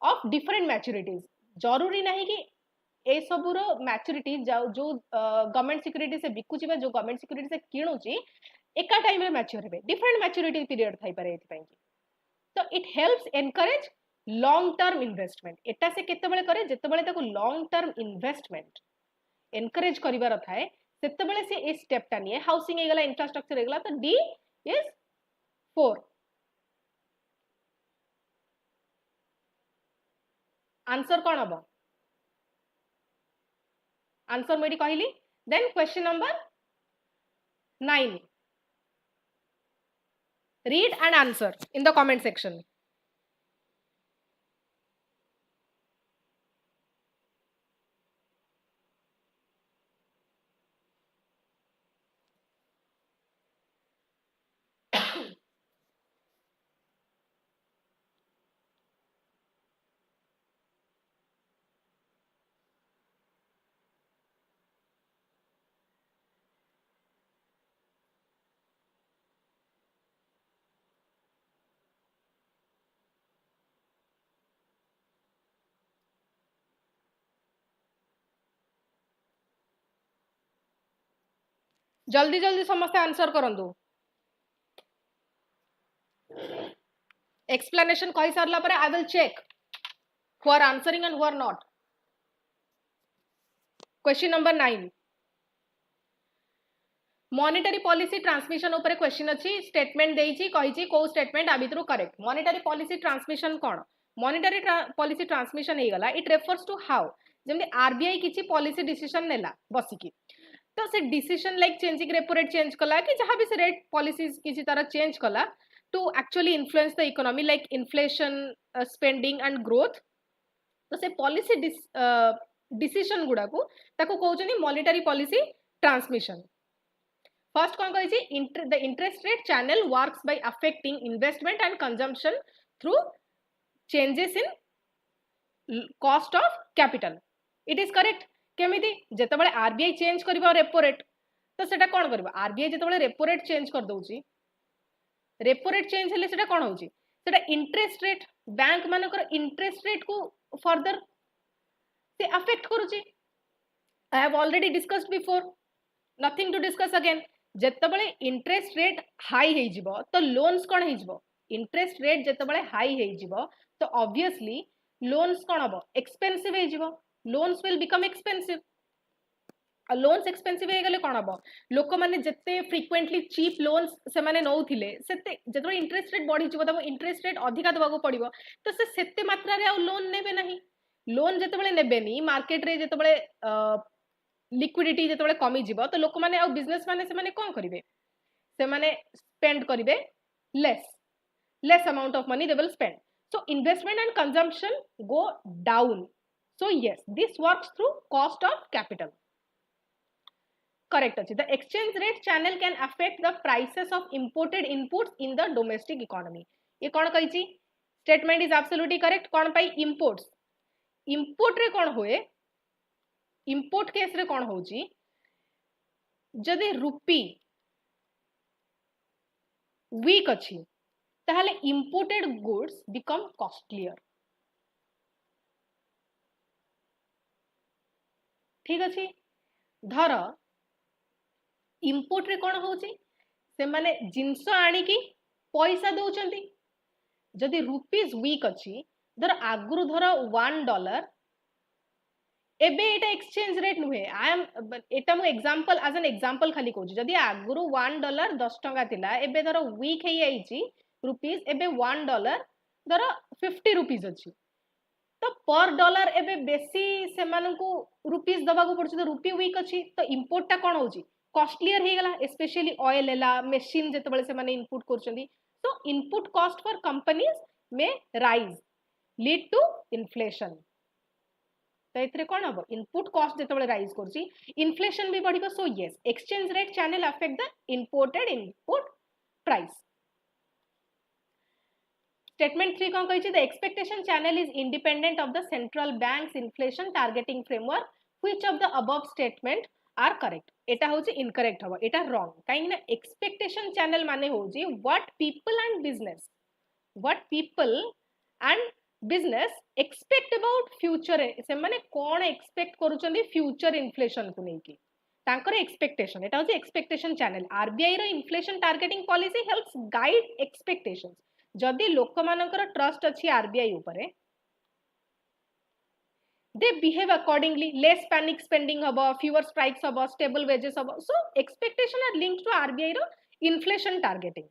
ऑफ डिफरेंट मैच्योरिटीज. जरूरी नहीं कि ए सबुरो मैच्योरिटी जो गवर्नमेंट सिक्यूरिटी से बिकुची बा जो गवर्नमेंट सिक्यूरिटी से किणुची एका टाइम रे मैच्योर हेबे. डिफरेंट मैच्योरिटी पीरियड थाई पारे एथि पई. तो it helps encourage long term investment. एटा से केतेबेले करे? जेतेबेले ताको लॉन्ग टर्म इन्वेस्टमेंट एनकरेज करिवार थाए सेतेबेले से ए स्टेपटा निए. Housing हेगला, infrastructure हेगला. तो डी इज 4. आंसर कौन हबो? आंसर मुझे कहली. Then question number 9. Read and answer in the comment section. जल्दी जल्दी समस्त आंसर करंतु. एक्सप्लेनेशन कहि सारला परे I will check who are answering and who are not. Question number 9. Monetary policy transmission ऊपर क्वेश्चन अच्छी. स्टेटमेंट देइछि कहिछि को स्टेटमेंट आ भितरु करेक्ट. मॉनिटरी पॉलिसी ट्रांसमिशन कोन? मॉनिटरी पॉलिसी ट्रांसमिशन हे गला. इट रेफर्स टू हाउ जेमि आरबीआई किछि पॉलिसी डिसीजन नेला बसिकी. तो से decision like changing repo rate change कला कि जहां भी से रेट पॉलिसीज किसी तरह चेंज कला to actually influence the economy like inflation, spending and growth. तो से पॉलिसी डिसीजन गुडा को ताको कहउछनी मॉनिटरी पॉलिसी ट्रांसमिशन. फर्स्ट कौन कही? The interest rate channel works by affecting investment and consumption through changes in cost of capital. It is correct. केमिति? जेतेबेले आरबीआई चेंज करबो रेपो रेट तो सेटा कोन करबो? आरबीआई जेतेबेले रेपो रेट चेंज कर दउची, रेपो रेट चेंज हेले सेटा कोन होउची? सेटा इंटरेस्ट रेट, बैंक मानकर इंटरेस्ट रेट को फर्दर से अफेक्ट करूची. I have already discussed before, nothing to discuss again. जेतेबेले इंटरेस्ट रेट हाई हे जिवो तो लोन्स कोन हे जिवो? इंटरेस्ट रेट जेतेबेले हाई हे जिवो तो ऑब्वियसली लोन्स कोन हबो? एक्सपेंसिव हे जिवो. Loans will become expensive. Loans expensive हे गले कोन हबो? लोक माने जत्ते फ्रीक्वेंटली चीप लोन्स से माने नउथिले सेते जेतेबेले इंटरेस्ट रेट बढ़ी जिवो तब इंटरेस्ट रेट अधिका दबाको पड़िबो. तो से सेते मात्रा रे आ लोन नेबे नाही. लोन जेतेबेले नेबेनी मार्केट रे जेतेबेले लिक्विडिटी जेतेबेले कमी जिवो तो लोक माने आ बिजनेस माने से माने कोन करिवे? से माने स्पेंड करिवे less amount of money they will spend. So investment and consumption go down. So yes, this works through cost of capital. Correct. The exchange rate channel can affect the prices of imported inputs in the domestic economy. ये कौन कही? Statement is absolutely correct. कौन पाई imports, import रे कौन हुए, import case रे कौन होची, जदि रुपी वीक अच्छी ताहले इंपोर्टेड गुड्स बिकम कॉस्टलियर। ठीक अच्छे, धर इंपोर्ट रे कौन होची, से माने जिनस आनिकी पैसा दौचंती, जदि रुपीज वीक अच्छी, धर आगुरु धर $1, एबे एटा एक्सचेंज रेट नुहे, आई एम एटा मु एग्जांपल एज एन एग्जांपल खाली कहूची, जदि आगुरु $1 10 टंका थिला, एबे धर वीक हे आईची रुपीज, एबे $1 धर 50 रुपीज अच्छी, तो पर डॉलर एबे बेसी से मानकु रुपीज दबा को पड़छ, तो रुपी वीक अच्छी तो इंपोर्ट टा कोन होची कॉस्टलियर हे गला, स्पेशली ऑयल हेला मशीन जते बळे से माने इनपुट करछंदी, तो इनपुट कॉस्ट फॉर कंपनीज में राइज लीड टू इन्फ्लेशन। तो एथरे कोन हबो, इनपुट कॉस्ट जते बळे राइज करछि इन्फ्लेशन भी बढ़िबो। So yes, exchange rate channel affect the imported input price. Statement 3 कौन कही, the expectation channel is independent of the central bank's inflation targeting framework. Which of the above statement are correct? एटा होची incorrect हबो, एटा wrong। काहे ना expectation channel माने होची what people and business expect about future, से माने कोन expect करूचंदी future inflation को नेकी तांकर expectation, एटा होची expectation channel। RBI रो inflation targeting policy helps guide expectations। जदि लोक मानकर ट्रस्ट अच्छी आरबीआई उपरे, they behave accordingly, less panic spending हबो, फ्यूअर स्ट्राइक्स हबो, स्टेबल वेजेस हबो। So expectation are linked to RBI रो इन्फ्लेशन टारगेटिंग।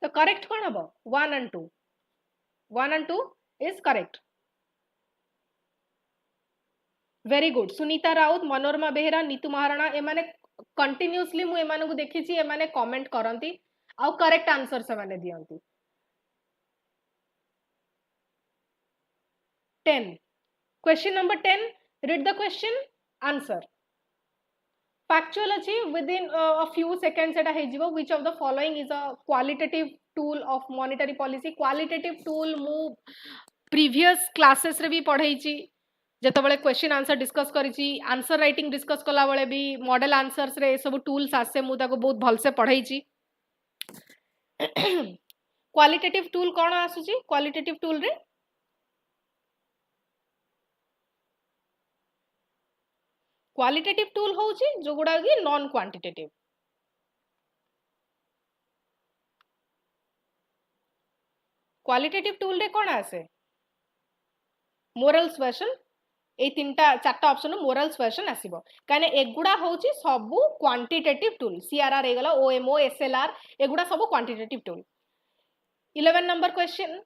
तो करेक्ट कोन हबो 1 and 2, 1 and 2 is correct. Very good, Sunita Raut, Manorama Behera, Nitu Maharana, ए माने कंटिन्यूअसली मु ए माने को देखि छी, ए माने कमेंट करंती आउ करेक्ट आंसर से माने दियंती। 10 question number 10, read the question answer. Factual अछि, विदिन अ फ्यू सेकंड्स एटा हे जिवो। Which of the following is a qualitative tool of monetary policy. Qualitative tool मु प्रीवियस क्लासेस रे भी पढ़ाई छी, जते बळे क्वेश्चन आंसर डिस्कस करी छी, आंसर राइटिंग डिस्कस कला बळे भी मॉडल आंसर्स रे सब टूल्स आसे, मु ताको बहुत भल से पढ़ाई छी। क्वालिटेटिव टूल कौन आसुची, क्वालिटेटिव टूल रे क्वालिटेटिव टूल होची जो गुडा की नॉन क्वांटिटेटिव। क्वालिटेटिव टूल रे कौन आसे, मोरल सुएशन, ए तीनटा चारटा ऑप्शन मोरल सुएशन आसीबो, काने एगुडा होची सबु क्वांटिटेटिव टूल। सीआरआर हे गला, ओएमओ, एसएलआर, एगुडा सबु quantitative tool. 11 number question,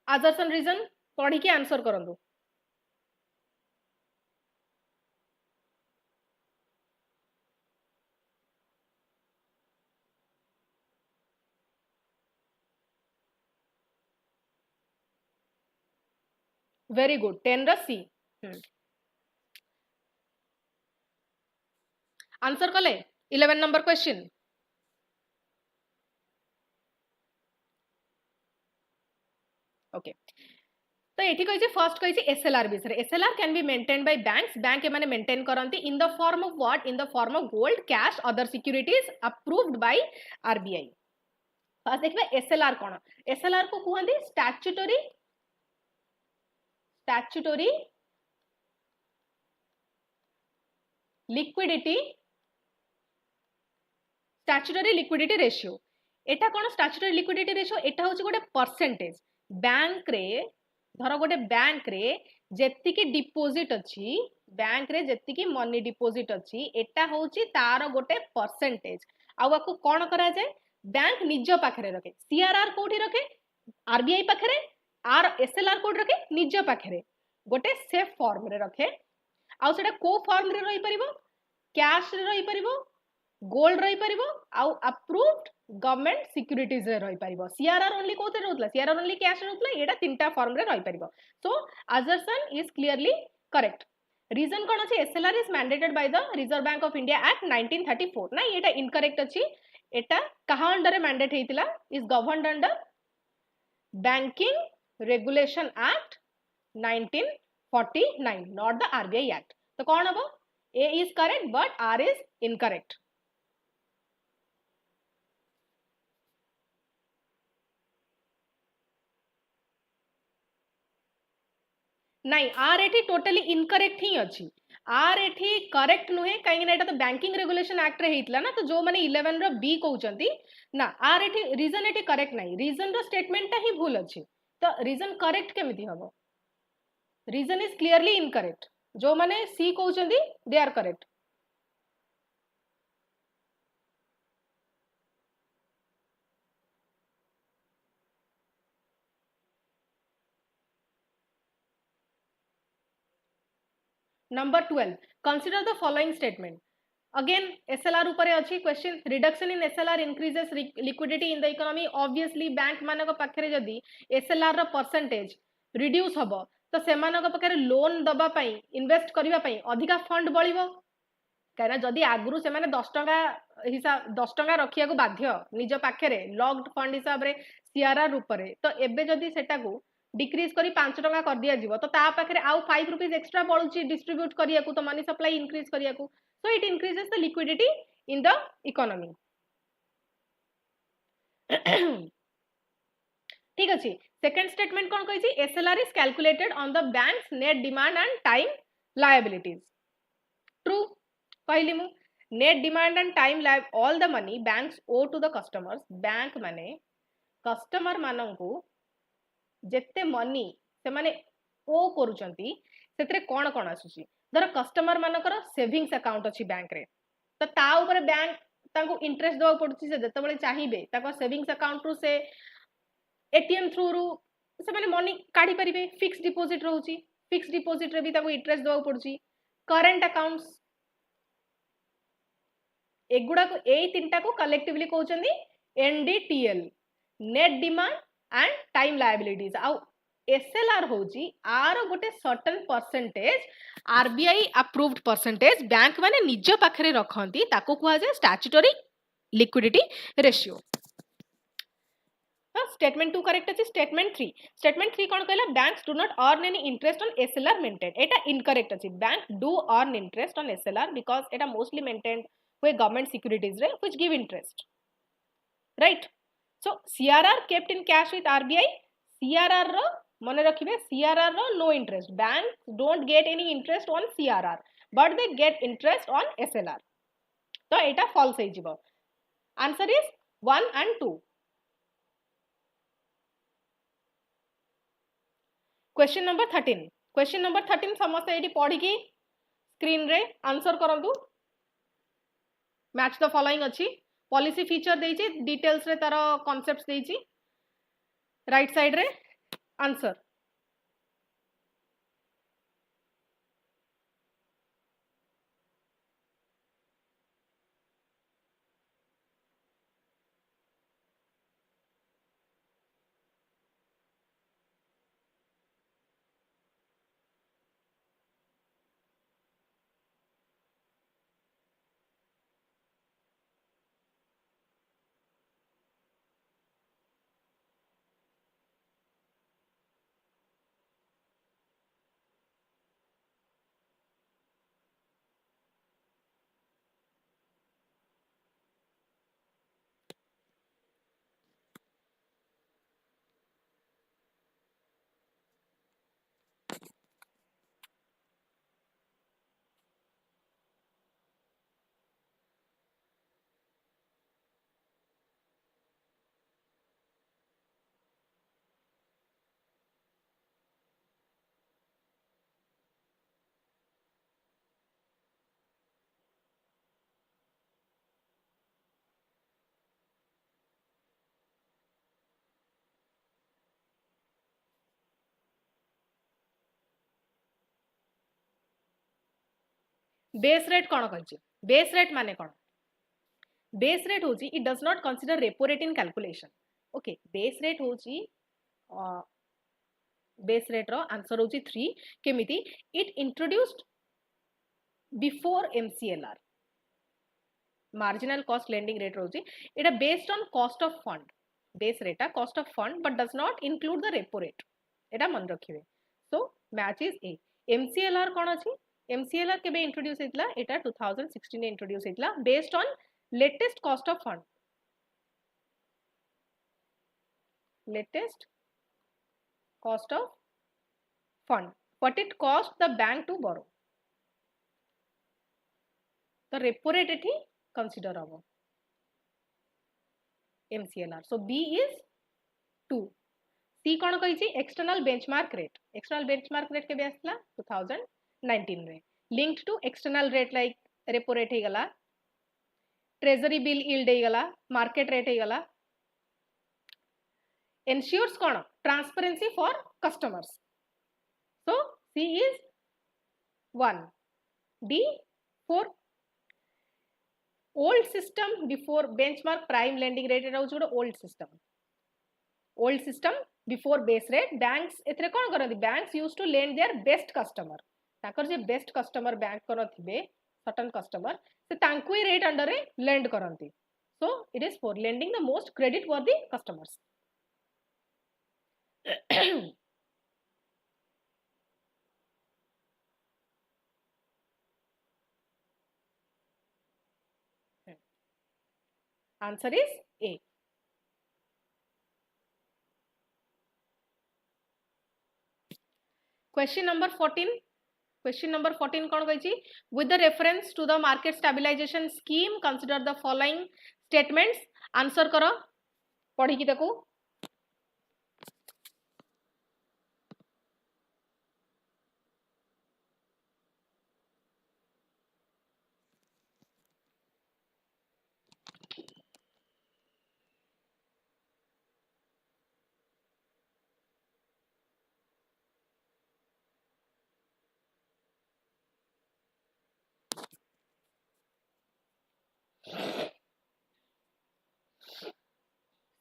assertion reason पढ़ी के आंसर करंदु। वेरी गुड, 10 रा सी आंसर कले। 11 नंबर क्वेश्चन, ओके। तो एठी कहिजे फर्स्ट कहिजे एसएलआर विषय। SLR can be maintained by banks, bank माने मेंटेन करंती in the form of what, in the form of gold, cash, other securities approved by RBI. First देखबे SLR कोन, SLR को कहंदी स्टैट्यूटरी लिक्विडिटी रेशियो। एटा कोन statutory liquidity ratio, एटा होची गोटे percentage bank रे, धर गोटे बैंक रे जेतिकी डिपोजिट अछि, बैंक रे जेतिकी मनी डिपोजिट अछि, एटा होची तार गोटे परसेंटेज। आउ कोन करा जाय, बैंक निज पाखरे रखे। सीआरआर कोठी रखे, आरबीआई पाखरे, आर एसएलआर कोड रखे निज पाखरे, गोटे सेफ फॉर्म रे रखे। आउ सेटा को फॉर्म रे रही परिबो, कैश रे रही परिबो, गोल्ड रही परिबो, आउ अप्रूव्ड गवर्नमेंट सिक्योरिटीज रे रही परिबो। सीआरआर ओनली कोते रहउतला, सीआरआर ओनली कैश रहउतला, एटा तीनटा फॉर्म रे रही परिबो। So assertion is clearly correct. Reason कौन अच्छी SLR is mandated by the Reserve Bank of India act 1934 ना ये इनकरेक्ट अच्छी एटा कहा अंडर मैंडेट हेतिला is governed under banking regulation act 1949 not the RBI act तो कौन हम A is correct but R is incorrect नहीं आर एठी टोटली इनकरेक्ट ही अच्छी आर एठी करेक्ट नुहे कहीं ना तो बैंकिंग रेगुलेशन एक्ट रे हेतला ना तो जो माने 11 रो बी कहउचंती ना आर एठी रीजन एठी करेक्ट नहीं रीजन रो स्टेटमेंट ता ही भूल अच्छी तो रीजन करेक्ट केमिति हबो रीजन इज क्लियरली इनकरेक्ट जो माने सी कहउचंती they are correct number 12 consider the following statement again SLR ऊपर अच्छी question reduction in SLR increases liquidity in the economy obviously bank मानक पाखरे जदी एसएलआर रो परसेंटेज रिड्यूस हबो तो सेमानक पाखरे लोन दबा पई इन्वेस्ट करिवा पई अधिका फंड बळिबो कहना जदी आगुरु से माने 10 टका हिसाब 10 टका रखिया को बाध्य निज पाखरे लॉक्ड फंड हिसाब रे सीआरआर ऊपर तो एबे जदी सेटा को डिक्रीज करी 5 टका कर दिया जीवो तो ता पाखरे आउ 5 रुपीस एक्स्ट्रा बळुची डिस्ट्रीब्यूट करिया को तो मनी सप्लाई इंक्रीज करिया को so it increases the liquidity in the economy ठीक अछि सेकंड स्टेटमेंट कोन कहै छी SLR is calculated on the banks net demand and time liabilities true कहली मु net demand and time all the money banks owe to the customers bank माने customer माननकु जेते मनी से माने ओ करूचंती सेतरे कोन कोन आसुची धर कस्टमर मानकर सेविंग्स अकाउंट अच्छी बैंक रे तो ता ऊपर बैंक तांको इंटरेस्ट देवा पड़ुची से जते बळे चाहिबे ताको सेविंग्स अकाउंट रु से एटीएम थ्रू रु से माने मनी काढी परिबे फिक्स डिपॉजिट रहउची फिक्स डिपॉजिट रे भी ताको इंटरेस्ट देवा पड़ुची करंट अकाउंट्स एगुडा को ए तीनटा को कलेक्टिवली कहउचंदी NDTL net demand and time liabilities आउ एसएलआर होची आर गोटे certain percentage RBI approved percentage bank माने निज पाखरे रखंती ताको कुहा जाय statutory liquidity ratio statement 2 correct अछि स्टेटमेंट 3 कोन कहला banks do not earn any interest on SLR maintain एटा इनकरेक्ट अछि bank do earn interest on SLR because एटा मोस्टली मेंटेन हुए गवर्नमेंट सिक्युरिटीज रे which give interest right so CRR kept in cash with RBI CRR रो मन रखिबे CRR रो no interest bank don't get any interest on CRR but they get interest on SLR तो एटा false हे जिवो answer is 1 and 2 question number 13 समस्त एटी पढ़ी की स्क्रीन रे आंसर करंतु मैच द फॉलोइंग अच्छी पॉलिसी फीचर देइछि डिटेल्स रे तार कांसेप्ट्स देइछि राइट साइड रे आंसर बेस रेट कौन कहि बेस रेट माने कौन बेस रेट होची it does not consider repo rate in calculation okay base rate होची बेस रेट रो आंसर होची 3 केमिति it introduced before MCLR marginal cost lending rate रोची इटा based on cost of fund base rate cost of fund but does not include the repo rate इटा मन रखिबे so match is A MCLR कोन अछि MCLR केबे introduce हेतला इटा 2016 ने introduce हेतला based on latest cost of fund latest cost of fund what it cost the bank to borrow the repo rate ethi consider habo MCLR so B is 2 C कोन कहि छि external benchmark rate केबे आसला 2019 रे linked to external rate like repo rate हे गला treasury bill yield हे गला market rate हे गला ensures cone transparency for customers so C is 1 D 4 old system before benchmark prime lending rate Etah होछ old system before base rate banks एथरे कोन करथि banks used to lend their best customer Takar J best customer bank करथिबे certain customer से तांकु ही rate under रे lend करथि so it is for lending the most credit worthy customers answer is A question number 14 कोन कहि छि with the reference to the market stabilization scheme consider the following statements answer करो पढी कि देखो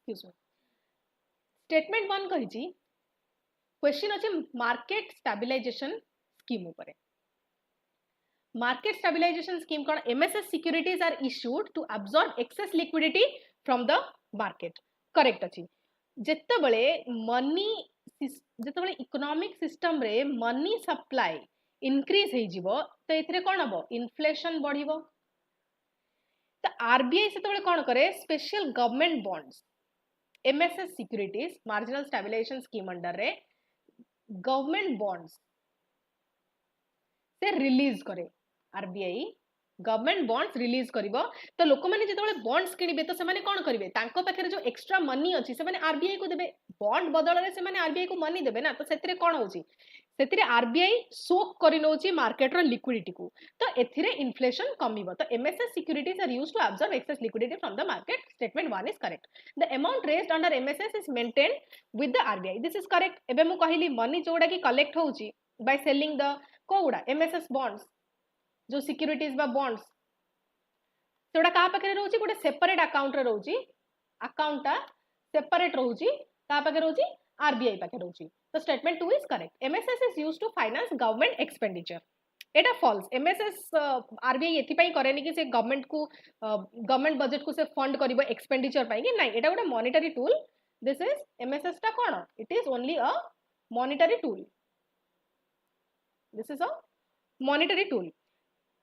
statement 1 कहि छि क्वेश्चन अछि मार्केट स्टेबलाइजेशन स्कीम ऊपर market stabilization scheme cone MSS securities are issued to absorb excess liquidity from the market correct अछि जत्ते बळे मनी जत्ते बळे इकोनॉमिक सिस्टम रे मनी सप्लाई इंक्रीज हे जिवो त एथरे कोन हबो इन्फ्लेशन बढ़िबो त RBI सेते बळे कोन करे special government bonds MSS securities marginal stabilization scheme under रे गवर्नमेंट बॉन्ड्स से रिलीज करे RBI गवर्नमेंट बॉन्ड्स रिलीज करिवो तो लोक माने जेते बळे बॉन्ड्स किनिबे तो से माने कोन करिवे तांको पाखरे जो एक्स्ट्रा मनी अछि से माने RBI को देबे बॉन्ड बदल रे से माने RBI को मनी देबे ना तो सेतिरे कोन होची सेतिरे RBI सोक करि नोची मार्केट रो लिक्विडिटी को तो एथिरे इन्फ्लेशन कमिवो तो MSS securities are used to absorb excess liquidity from the market statement 1 is correct the amount raised under MSS is maintained with the RBI this is correct एबे मु कहिली money जोडा की collect होची by selling the कोउडा MSS bonds जो securities बा bonds सेटा का पाखरे रहउची गोटे सेपरेट अकाउंट रे रहउची अकाउंटटा सेपरेट रहउची का पाखरे रहउची RBI पाखरे रहउची तो statement 2 is correct MSS is used to finance government expenditure एटा फॉल्स MSS RBI एथि पई करेनी कि से गवर्नमेंट को गवर्नमेंट बजट को से फंड करिवो एक्सपेंडिचर पई कि नै एटा गोटे monetary tool this is MSS टा कोन it is only a monetary tool this is a monetary tool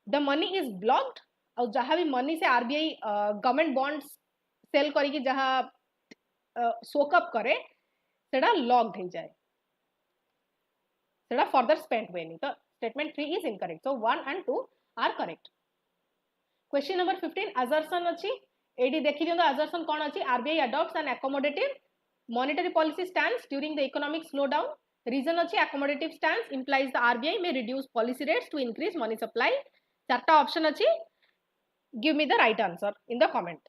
the money is blocked और जहाँ भी मनी से RBI गवर्नमेंट बॉन्ड्स सेल करी कि जहाँ सोक अप करे सेटा लॉक्ड हो जाए सेटा फर्दर स्पेंड हुएनी तो statement 3 is incorrect so 1 and 2 are correct question number 15 assertion अछि एडी देखि दियौ assertion कोन अछि RBI adopts an accommodative monetary policy stance during the economic slowdown reason अछि accommodative stance implies the RBI may reduce policy rates to increase money supply चारटा option अछि give me the right answer in the comment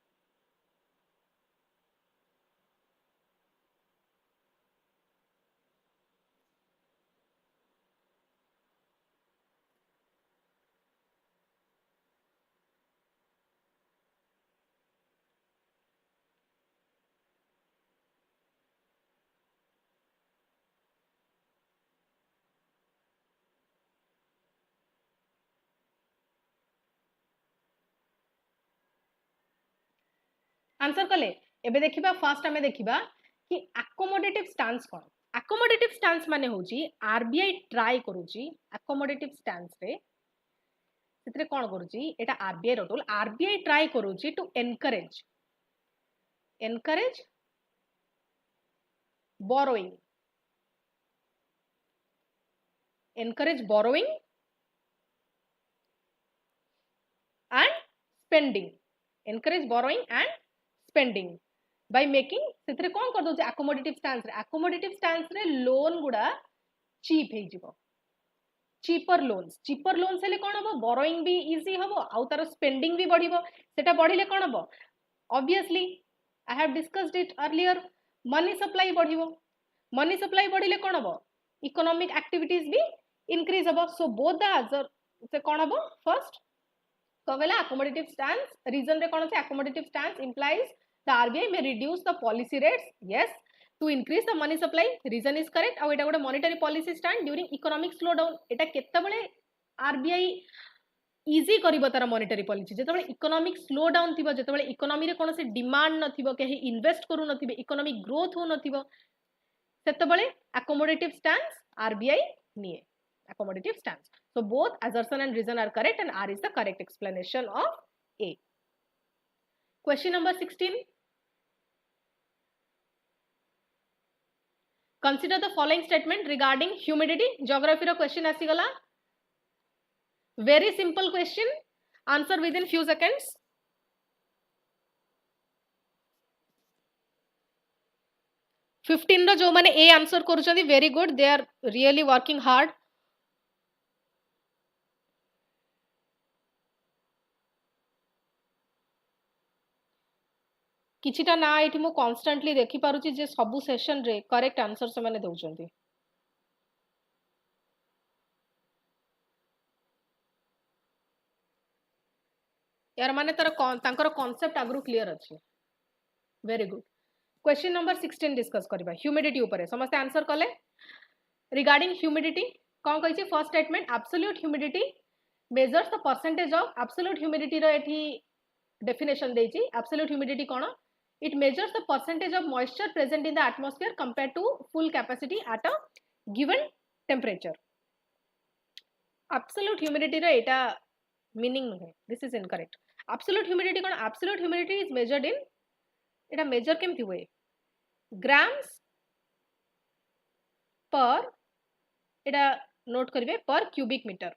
answer कले एबे देखिबा first हमें देखिबा कि accommodative stance कोन अकोमोडेटिव स्टांस माने होची आरबीआई ट्राई करूची अकोमोडेटिव स्टांस रे सेतरे कोन करूची एटा आरबीआई रो टूल आरबीआई ट्राई करूची to encourage borrowing encourage borrowing and spending encourage borrowing and spending by making सेतरे कोन कर दो accommodative stance रे लोन गुडा चीप हे जिवो cheaper loans हेले कोन हबो borrowing भी easy हबो आउ तार spending भी बढ़िबो सेटा बढ़िले कोन हबो obviously I have discussed it earlier money supply बढ़िले कोन हबो इकोनॉमिक एक्टिविटीज भी इंक्रीज हबो सो बोथ द आंसर से कोन हबो फर्स्ट कहला accommodative stance रीजन रे कोन छै accommodative stance implies the RBI may reduce the policy rates yes to increase the money supply reason is correct आ एटा गोटे monetary policy stand during economic slowdown एटा केत्ता बेले RBI easy करिबो तार monetary policy जेते बेले economic slow down थिबो जेते बेले economy रे कोनोसे डिमांड नथिबो केही इन्वेस्ट करू नथिबे इकोनॉमिक ग्रोथ हो नथिबो सेते बेले accommodative stance RBI निये accommodative stance so both assertion and reason are correct and R is the correct explanation of A. Question number 16. Consider the following statement regarding humidity. Geography ro question asigala. Very simple question. Answer within few seconds. रो जो माने A answer करूछंदी very good. They are really working hard. किछिटा ना एठी मो constantly देखि पारुची जे सबु session रे करेक्ट आंसर से माने दउचंती यार माने तांकर कांसेप्ट आगरु क्लियर अछि very good question number 16 discuss करबा ह्यूमिडिटी ऊपर समस्त आंसर कले रिगार्डिंग ह्यूमिडिटी कोन कहै छी first statement absolute humidity measures the percentage of absolute humidity रो एठी डेफिनेशन देछि एब्सोल्यूट ह्यूमिडिटी कोन it measures the percentage of moisture present in the atmosphere compared to full capacity at a given temperature absolute humidity ro eta meaning no this is incorrect absolute humidity kon absolute humidity is measured in eta measure kemti hoye grams per eta note karibe per cubic meter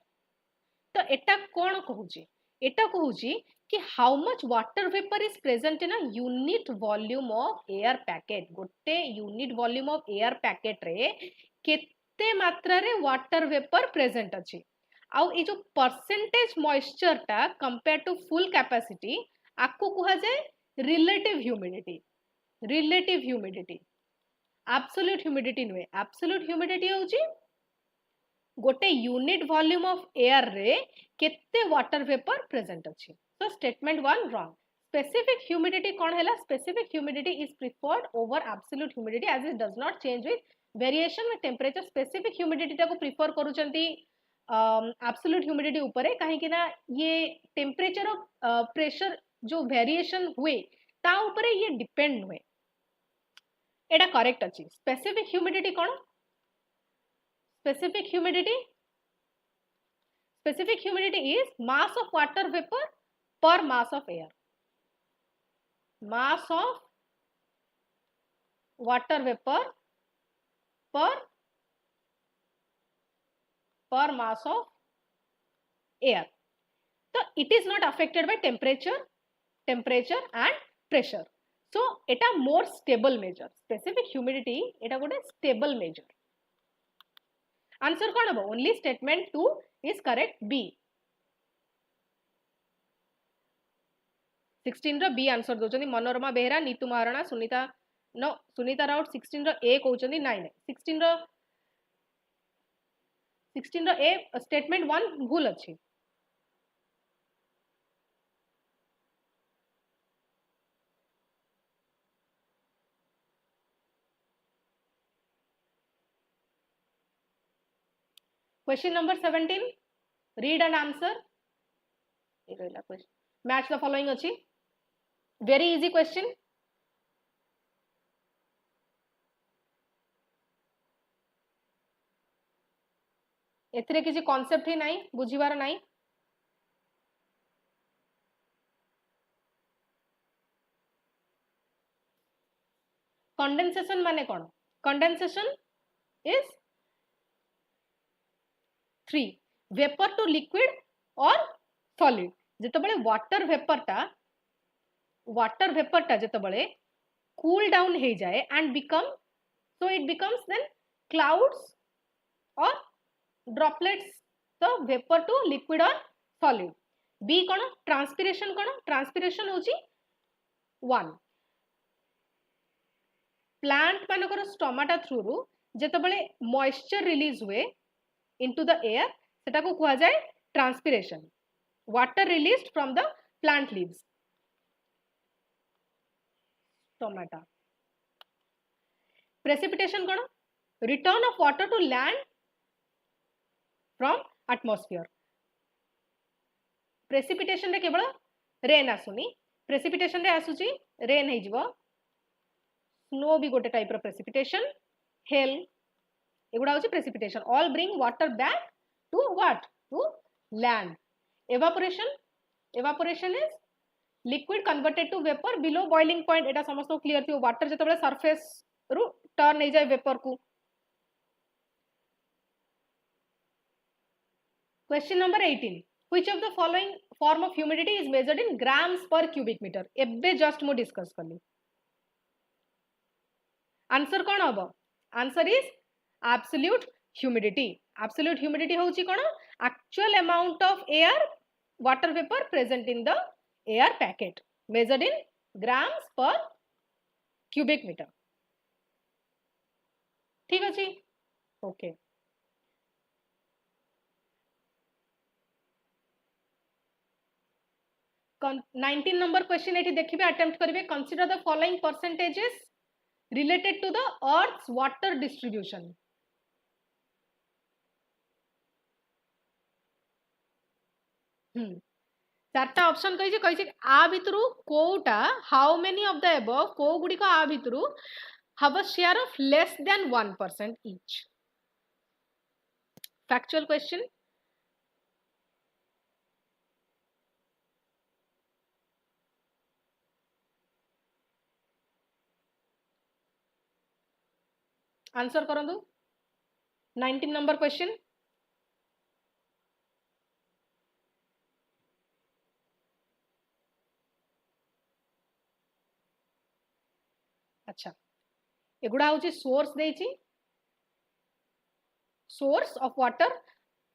to eta kon कहूची eta कहूची कि how much water vapor is present in a unit volume of air packet गोटे unit volume of air packet रे केते मात्रा रे water vapor present अछि आउ ए जो percentage moisture टा compared to full capacity आकु कुहा जाय relative humidity absolute humidity नुए absolute humidity होची गोटे यूनिट वॉल्यूम ऑफ एयर रे केते वाटर वेपर प्रेजेंट अछि so statement 1 wrong specific humidity कोन हैला specific humidity is preferred over absolute humidity as it does not change with variation with temperature specific humidity टा को prefer करूचंती absolute humidity ऊपर काहे कि ना ये टेम्परेचर ऑफ प्रेशर जो वेरिएशन हुए ता ऊपर ये डिपेंड हुए एटा करेक्ट अछि specific humidity cone specific humidity is mass of water vapor per mass of air mass of water vapor per mass of air so it is not affected by temperature and pressure so eta more stable measure specific humidity eta gote stable measure answer कोन हबो only statement 2 is correct B 16 रो B answer दोचंदी मनोरमा बेहरा नीतू महाराणा सुनीता राउत 16 रो ए कहउचंदी नाइ 16 रो ए statement 1 भूल अछि Question number 17. Read and answer. Match the following achi. Very easy question. एथिरे किसी कॉन्सेप्ट ही नहीं बुझीबार नहीं. कंडेंसेशन माने कौन? Condensation is 3 vapour to liquid और सॉलिड. जेतबेले वाटर वेपर टा जेतबेले कूल डाउन हो जाए and become, so it becomes then clouds और ड्रॉपलेट्स. तो वेपर टू लिक्विड और सॉलिड. बी कौन? ट्रांसपिरेशन. कौन? ट्रांसपिरेशन होची 1. प्लांट मानकर स्टोमाटा थ्रू रु जेतबेले मॉइस्चर रिलीज हुए इनटू द एयर सेटा को कहा जाए transpiration. Water released from the plant leaves. Stomata. Precipitation कौन? Return of water to land from atmosphere. Precipitation रे केवल रेन आसुनी. प्रेसिपिटेशन रे आसुची रेन हे जिवो. स्नो भी गोटे टाइप रो प्रेसिपिटेशन. हेल एगुडा होची precipitation. All bring water back to what? To land. Evaporation is liquid converted to vapour below boiling point. एटा समस्त क्लियर थी. वाटर जेतबेले सरफेस रु टर्न हो जाए वेपर को. Question number 18. Which of the following form of humidity is measured in grams per cubic meter? एबे just मु डिस्कस करली. आंसर कौन हम? Answer is absolute humidity. Absolute humidity होची कौन? Actual amount of air water vapour present in the air packet measured in grams per cubic metre. ठीक अछि. Okay. 19 number question एठी देखिबे, अटेम्प्ट करिवे. Consider the following percentages related to the earth's water distribution. चारटा option कही आ भितरु कोटा how many of the above को गुडी को आ भितरु have a share of less than 1% each. Factual question. Answer करंदु. 19 नंबर क्वेश्चन. अच्छा, एगुडा होची सोर्स देची. Source of water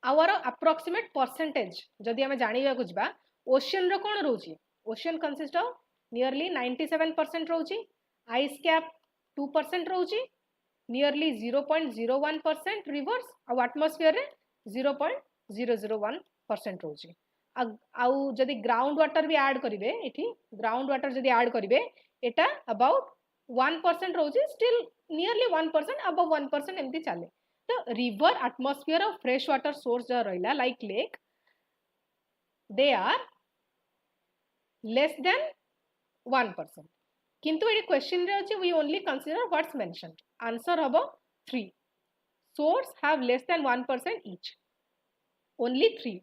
our approximate percentage जदि हमें जानिबा को जिबा. ओशियन रो कोन रहउची? ओशियन कंसिस्ट ऑफ नियरली 97% रहउची. आइस कैप 2% रहउची. नियरली 0.01% रिवर्स और एटमॉस्फेयर रे 0.001% रहउची. आउ जदि ग्राउंड वाटर भी ऐड करिवे, एठी ग्राउंड वाटर जदि ऐड करिवे एटा अबाउट 1% रहउची. स्टिल नियरली 1% अबव 1% एमती चले. तो river atmosphere of fresh water source जो रहिला like lake, they are less than 1%. किंतु ये क्वेश्चन रे अछि we only consider what's mentioned. Answer हबो 3. Source have less than 1% each. Only 3.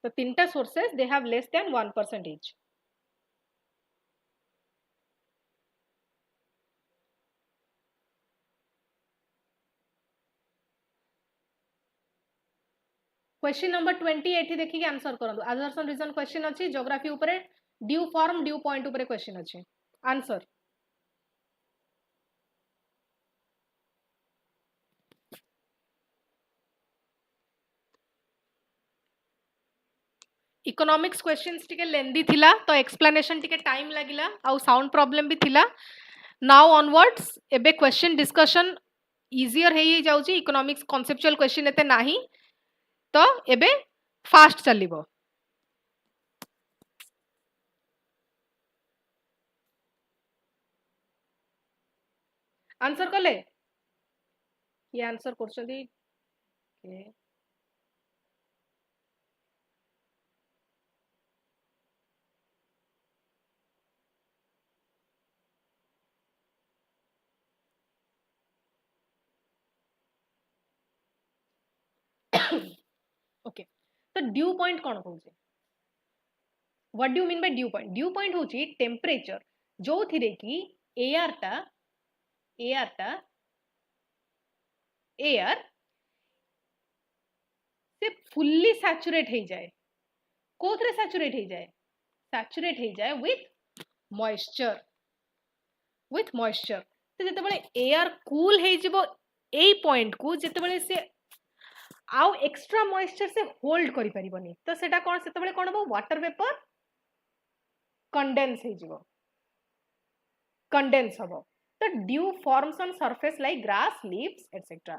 तो तीनटा sources they have less than 1% each. Question number 20 एठी देखिके आंसर करंदु. असर्शन रीजन क्वेश्चन अछि. ज्योग्राफी ऊपर ड्यू फॉर्म ड्यू पॉइंट ऊपर क्वेश्चन अछि. आंसर इकोनॉमिक्स क्वेश्चंस टिके लेंदी थिला तो एक्सप्लेनेशन टिके टाइम लागिला आउ साउंड प्रॉब्लम भी थिला. नाउ ऑनवर्ड्स एबे क्वेश्चन डिस्कशन इजियर हे जाउची. इकोनॉमिक्स कॉन्सेप्चुअल क्वेश्चन एते नाही तो एबे फास्ट चलिबो. आंसर कले ये आंसर करछंदी के ओके तो ड्यू पॉइंट कोन कहउछे what do you mean by dew point होची टेम्परेचर जो थिरे की एयर से फुल्ली सैचुरेट हो जाए कोथरे सैचुरेट हो जाए विथ मॉइस्चर तो जते बळे एयर कूल हे जिवो एई पॉइंट को जते बळे से आउ एक्स्ट्रा मॉइस्चर से होल्ड करि परिबनी तो सेटा कोन सेते बळे कोन हो वाटर वेपर कंडेंस हबो तो dew forms on surface like grass leaves etcetera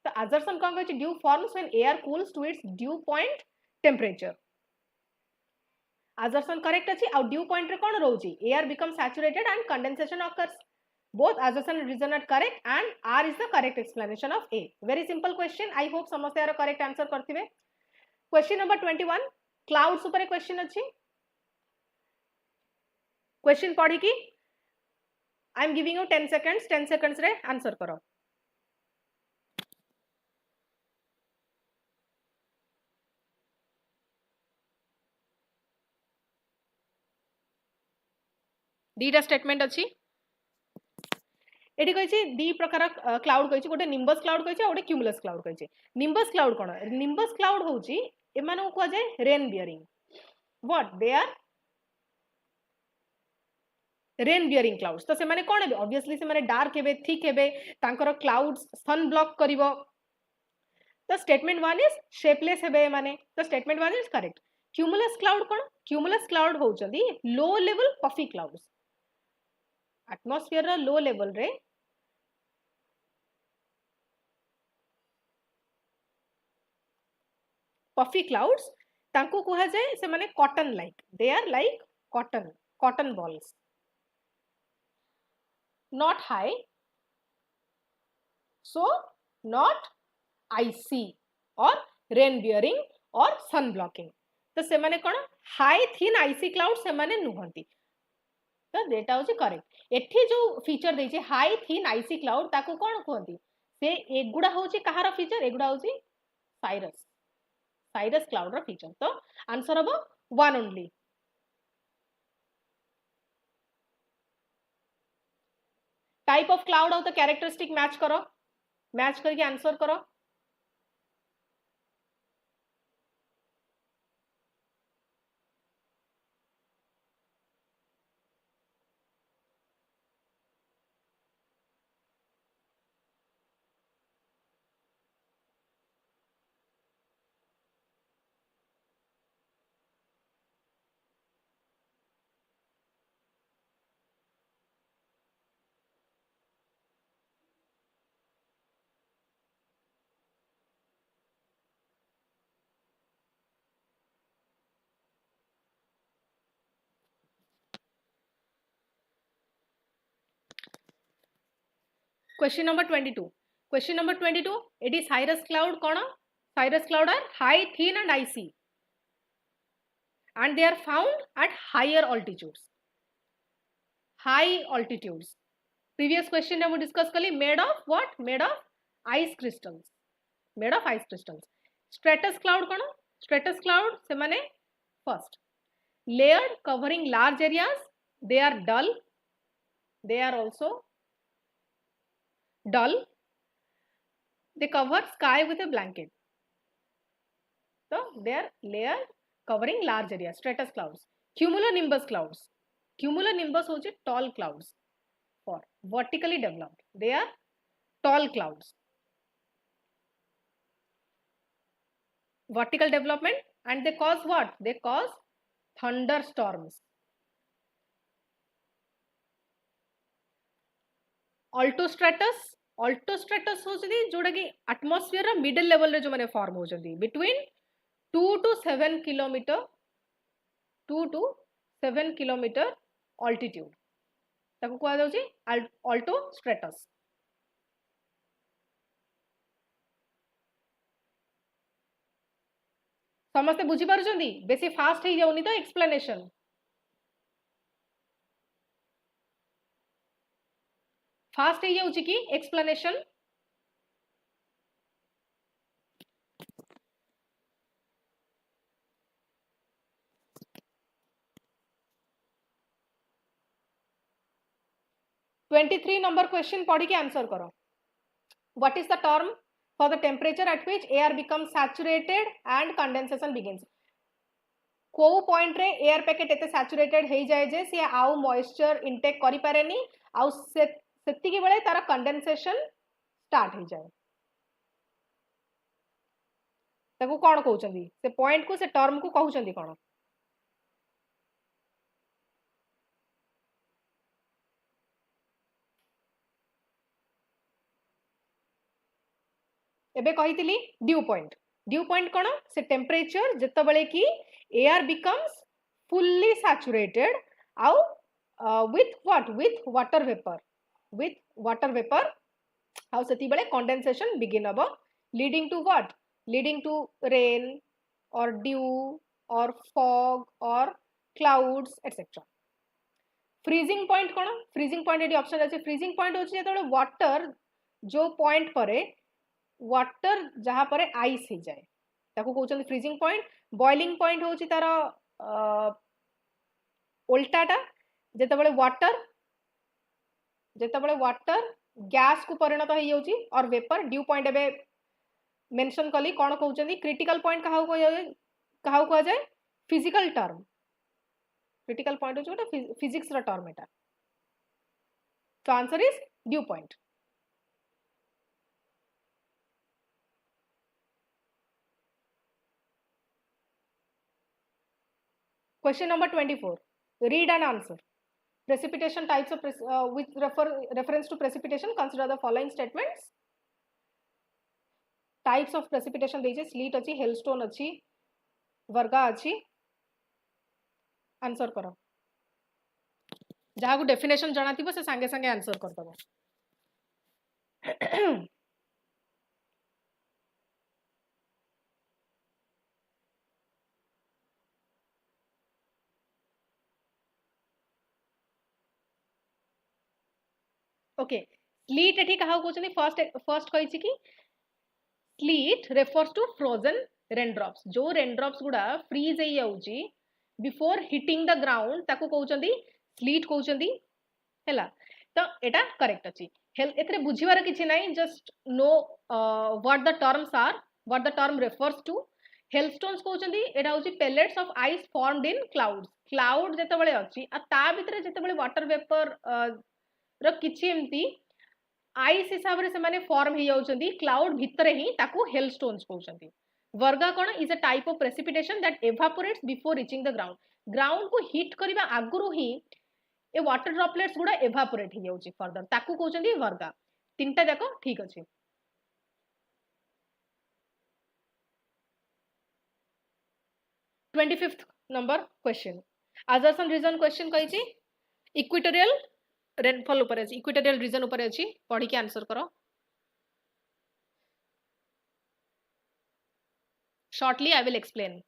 तो assertion कोन कहै dew forms when air cools to its dew point temperature assertion correct अछि आ ड्यू पॉइंट रे कोन रहउची air become saturated and condensation occurs both assertion and reason are correct and R is the correct explanation of A. Very simple question. I hope समस्ते आरो correct answer करथिबे. Question number 21 clouds ऊपर एक question अछि. Question पढ़ी की I am giving you 10 seconds रे answer करो. दीटा statement अछि एठी कहै दी प्रकार क्लाउड कहै गोटे निम्बस क्लाउड कहै गोटे क्यूमुलस क्लाउड कहै निम्बस क्लाउड कोन निम्बस क्लाउड होउची एमानो को जाय rain bearing what they are rain bearing clouds तो से माने कोन हेबे ऑब्वियसली से माने डार्क हेबे थिक हेबे तांकर क्लाउड्स सन ब्लॉक करिवो तो स्टेटमेंट 1 इज शेपलेस हेबे माने तो statement 1 is correct cumulus cloud कोन क्यूमुलस क्लाउड होउचंदी low level puffy clouds atmosphere रो लो लेवल रे puffy clouds तांको कुहा जाए से माने cotton like they are like cotton balls not high so not icy or rain bearing or sun blocking तो से माने कोन high thin icy cloud से माने नुहंती तो डेटा होची करेक्ट एठी जो फीचर देछि हाई थिन आईसी क्लाउड ताको कोन कहंती से एगुडा होची कहार फीचर एगुडा होची साइरस क्लाउड रो फीचर तो आंसर हबो 1 ओनली टाइप ऑफ क्लाउड और तो कैरेक्टरिस्टिक मैच करके आंसर करो Question number 22. Question number 22. It is cirrus cloud. Kona? Cirrus cloud are high, thin, and icy, and they are found at higher altitudes. High altitudes. Previous question we discussed kali made of what? Made of ice crystals. Made of ice crystals. Stratus cloud. Kona? Stratus cloud. Se mane first layered, covering large areas. They are dull. They are also dull. They cover sky with a blanket. So they are layered covering large areas. Stratus clouds. Cumulonimbus clouds. Cumulonimbus होची tall clouds for vertically developed. They are tall clouds. Vertical development and they cause what? They cause thunderstorms. Altostratus होचदी जोड़ा कि atmosphere रा middle level रे जो माने form होचदी between 2 to 7 kilometre 2 to 7 kilometre altitude ताको कुआ जाउची अल्टोस्ट्रेटस समस्ते बुझी पारुछंदी बेसी फास्ट हे जाउनी तो एक्सप्लेनेशन फास्ट हे जाउची की एक्सप्लेनेशन ट्वेंटी नंबर क्वेश्चन पढ़ी के आंसर करो what is the term for the temperature at which air becomes saturated and condensation begins को पॉइंट रे एयर पैकेट एते सैचुरेटेड हे जाय जे से आउ मॉइस्चर इनटेक करि पारेनी आउ सेतिकी बेले तार कंडेंसेशन स्टार्ट हे जाय ताको कोन कहउचंदी से पॉइंट को से टर्म को कहउचंदी कोन एबे कहितली ड्यू पॉइंट कोन से टेम्परेचर जत्ते बेले की एयर बिकम्स फुल्ली सैचुरेटेड आउ with what with water vapour आउ सेति बेले कंडेंसेशन बिगिन हबो leading to what leading to rain और ड्यू और फॉग और क्लाउड्स एटसेट्रा फ्रीजिंग पॉइंट कोन फ्रीजिंग पॉइंट एडी ऑप्शन अछि फ्रीजिंग पॉइंट होछि जेतबेले वाटर जो पॉइंट परे वाटर जहाँ पर आइस हो जाए ताको कहउछन फ्रीजिंग पॉइंट बॉइलिंग पॉइंट होछि तार उल्टाटा जेतबेले वाटर गैस को परिणत हो जाउची और वेपर ड्यू पॉइंट एबे मेंशन कली कोन कहउछन क्रिटिकल पॉइंट कहा को जाए फिजिकल टर्म क्रिटिकल पॉइंट होछि गोटे फिजिक्स रा टर्म एटा तो answer is due point Question number 24. Read and answer. Precipitation types of with reference to precipitation, consider the following statements. Types of precipitation देइछे sleet अछि, hailstone अछि, virga अछि. Answer करो. जहाँ को डेफिनेशन जाना थी से संगे संगे आंसर कर दबो. ओके स्लीट एठी कहा कहउछनी फर्स्ट कहिछि कि sleet refers to frozen rain drops जो रेन ड्रॉप्स गुडा फ्रीज हे जाउची बिफोर हिटिंग द ग्राउंड ताको कहउछंदी स्लीट कहउछंदी हैला तो एटा करेक्ट अछि एतरे बुझिवार किछि नै just know what the terms are what the term refers to hailstones कहउछंदी एटा होची pellets of ice formed in cloud जेतबेले अछि आ ता भितरे जेतबेले वाटर वेपर रो किछि एमती आइस हिसाब रे से माने फॉर्म हे जाउछंदी क्लाउड भितरे ही ताकू हेलस्टोन्स कहउछंदी वर्गा कोन is a type of precipitation that evaporates before reaching the ground को हिट करबा आगुरु ही ए वाटर ड्रॉपलेट्स गुडा एवापोरेट हे जाउची फर्दर ताकू कहउछंदी वर्गा तीनटा जाको ठीक अछि 25th number question assertion reason question कहिछि इक्वेटोरियल रेनफॉल ऊपर अछि इक्वेटोरियल रीजन ऊपर अछि पढ़ी के आंसर करो shortly I will explain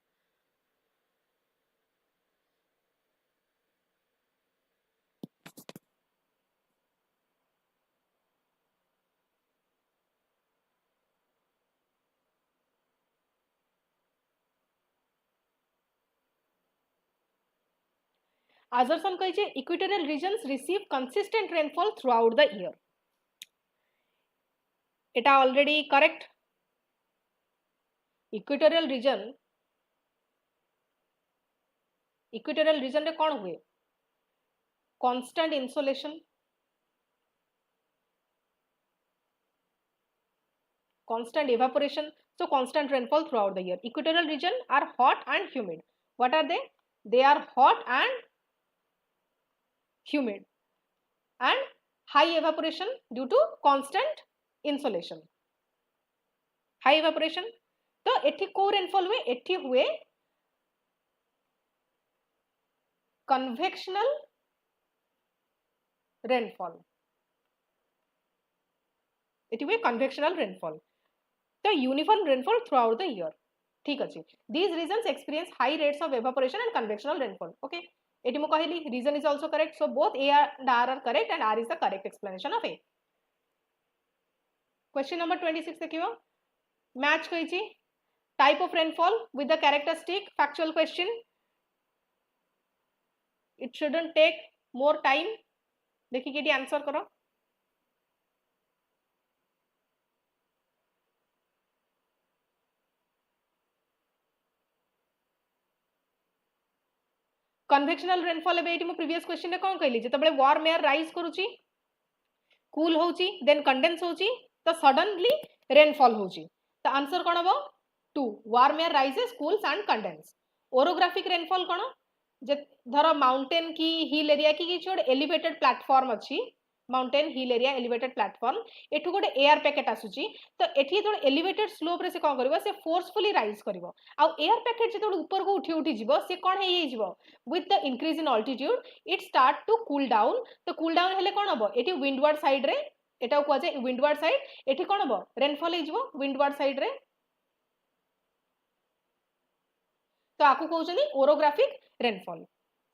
assertion कहिछि equatorial regions receive consistent rainfall throughout the year एटा ऑलरेडी करेक्ट इक्वेटोरियल रीजन रे कोन हुए constant insolation constant evaporation so constant rainfall throughout the year equatorial region are hot and humid what are they are hot and humid and high evaporation due to constant insolation high evaporation तो एठी को rainfall हुए एठी हुए convectional rainfall एठी हुए convectional rainfall तो uniform rainfall throughout the year ठीक अछि these regions experience high rates of evaporation and convectional rainfall okay eighty मु कहली reason is also correct so both A and R are correct and R is the correct explanation of A question number 26 देखियो match कहिछि type of rainfall with the characteristic factual question it shouldn't take more time देखि केटी answer करो convectional rainfall एबे eighty मु previous question रे कोन कहली जेतबेले warm air rise करूची cool होची then condense होची तो सडनली रेनफॉल होची तो आंसर कोन हबो 2 warm air rises cools and condense orographic rainfall कोन जे धरो माउंटेन की हिल एरिया की छोड़ एलिवेटेड प्लेटफॉर्म अछि mountain hill area elevated platform एठु गोटे एयर पैकेट आसुची तो एठी जो एलिवेटेड स्लोप रे से कोन करबो से फोर्सफुली राइज करबो आ एयर पैकेट जेतो ऊपर को उठी उठी जिवो से कोन हे जिवो with the increase in altitude it start to cool down तो कूल डाउन हेले कोन हबो एठी विंडवर्ड साइड रे एटा को जे विंडवर्ड साइड एठी कोन हबो रेनफॉल हे जिवो विंडवर्ड साइड रे तो आकु कहउछनी ओरोग्राफिक रेनफॉल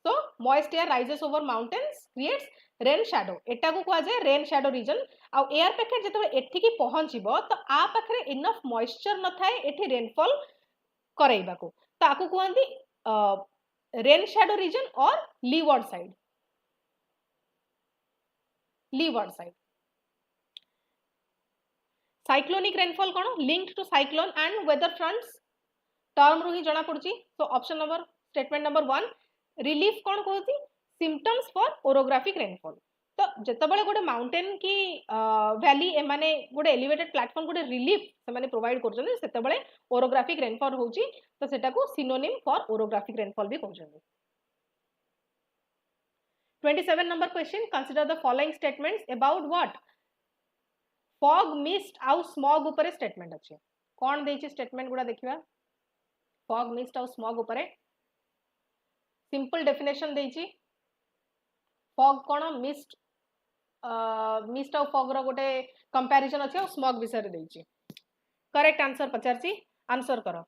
तो moist air rises over mountains creates rain shadow एटा को कहा जाए रेन शैडो रीजन आ एयर पैकेट जेतो एठी की पहुंचीबो तो आ पाखरे इनफ मॉइस्चर न थाए एठी रेनफॉल करैबा को तो आकु कहंती rain shadow region or leeward side cyclonic rainfall कोन linked to cyclone and weather fronts term रु ही जणा पड़ुची तो option number statement number 1 relief कोन कहउती सिम्पटम्स फॉर ओरोग्राफिक रेनफॉल तो जेतबेले गोटे माउंटेन की वैली ए माने गोटे एलिवेटेड प्लेटफॉर्म गोटे रिलीफ से माने प्रोवाइड करछन सेतबेले ओरोग्राफिक रेनफॉल होची तो सेटा को सिनोनिम फॉर ओरोग्राफिक रेनफॉल भी कहउछन 27 number question consider the following statements about what fog mist आउ स्मॉग ऊपर स्टेटमेंट अछि कोन देछि स्टेटमेंट गुडा देखिबा फॉग मिस्ट आउ स्मॉग ऊपर सिंपल डेफिनेशन देछि फॉग कोन मिस्ट मिस्ट आउ फॉग रो गोटे कंपैरिजन अछि और स्मॉग विषय रे देछि करेक्ट आंसर पचारछि आंसर करो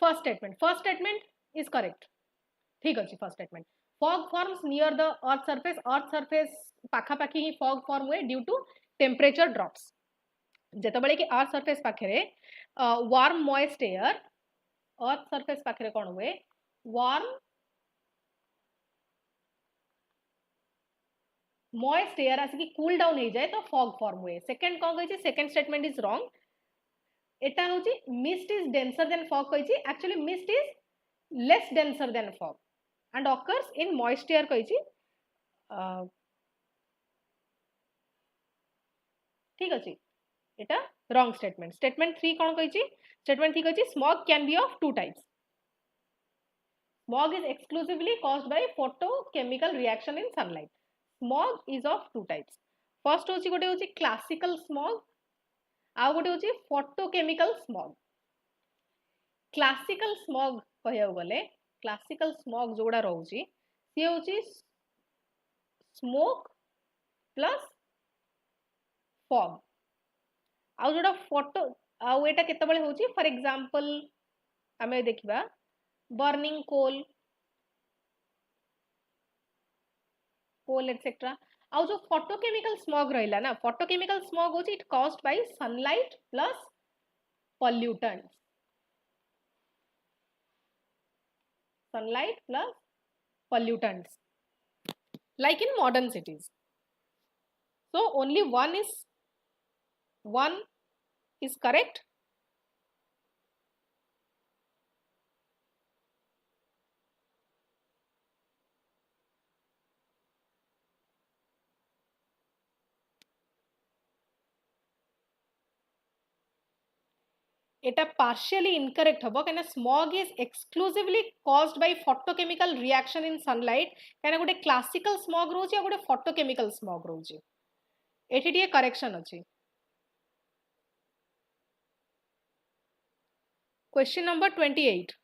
फर्स्ट स्टेटमेंट इज करेक्ट ठीक अछि first statement fog forms near the earth surface पाखा पाखी ही फॉग फॉर्म हुए ड्यू टू टेम्परेचर ड्रॉप्स जेतबेले कि अर्थ सरफेस पाखरे warm moist air earth surface पाखरे कोन हुए वार्म मॉइस्ट एयर आसी कूल डाउन हो जाए तो फॉग फॉर्म हुए सेकंड कोन कहै सेकंड स्टेटमेंट इज रॉन्ग एटा होची mist is denser than fog कहै actually mist is less denser than fog and occurs in moist air कहिछि ठीक अछि एटा रॉन्ग स्टेटमेंट स्टेटमेंट 3 कोन कहिछि स्टेटमेंट 3 कहिछि smog can be of two types smog is exclusively caused by photochemical reaction in sunlight smog is of two types first होछि गोटे होछि classical smog आ गोटे होछि photochemical smog classical smog कहया गले classical smog जोड़ा रहउची सी होची स्मोक प्लस फॉग आ जोड़ा photo आ एटा केतबेले होची फॉर एग्जांपल हमें देखिबा बर्निंग कोल एटसेट्रा आ जो फोटोकेमिकल स्मॉग रहिला ना फोटोकेमिकल स्मॉग होची it caused by sunlight plus pollutants sunlight plus pollutants like in modern cities so only one is correct Etah partially incorrect हबो कने smog is exclusively caused by photochemical reaction in sunlight कने गोटे classical smog रोची आ गोटे photochemical smog रोची एठी टिए correction अछि question number 28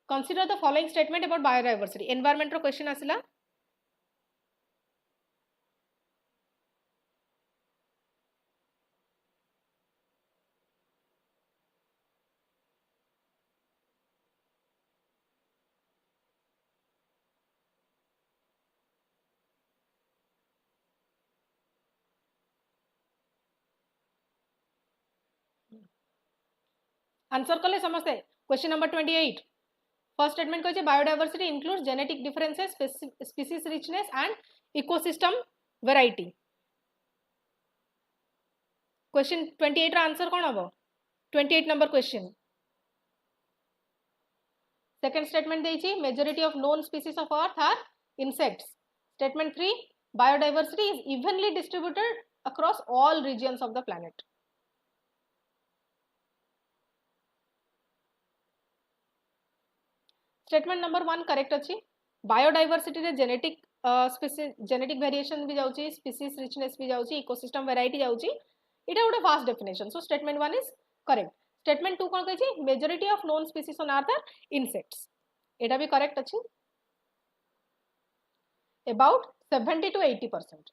consider the following statement about biodiversity environment रो क्वेश्चन आसिला आंसर कले समझते क्वेश्चन नंबर 28 फर्स्ट स्टेटमेंट कहै छै biodiversity includes genetic differences species richness and ecosystem variety question 28 रा आंसर कोन हबो 28 नंबर क्वेश्चन सेकंड स्टेटमेंट देइ छी majority of known species of earth are insects statement 3 biodiversity is evenly distributed across all regions of the planet statement number 1 correct अछि biodiversity रे genetic variation भी जाउची species richness भी जाउची ecosystem variety जाउची इटा गोटे first definition so statement 1 is correct statement 2 कोन कहै छी majority of known species on earth are insects एटा भी करेक्ट अछि अबाउट 70 to 80%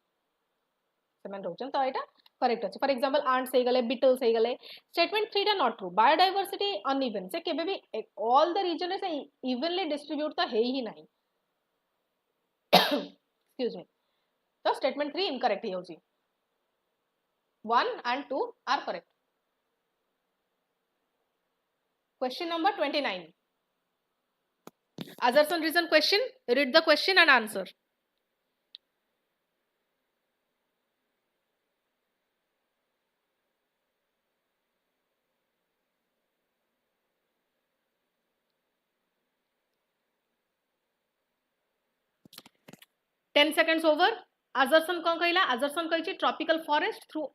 सेमन रोचन तो एटा करेक्ट अछि फॉर एग्जांपल आंट्स हे गले बीटल्स हे गले स्टेटमेंट 3 टा नॉट ट्रू बायोडायवर्सिटी अनइवन से केबे भी ऑल द रीजन से इवनली डिस्ट्रीब्यूट तो है ही नहीं एक्सक्यूज मी तो स्टेटमेंट 3 इनकरेक्ट ही होची 1 and 2 are correct question number 29 assertion reason question read the question and answer 10 seconds over assertion kon कहला assertion कहि tropical forest through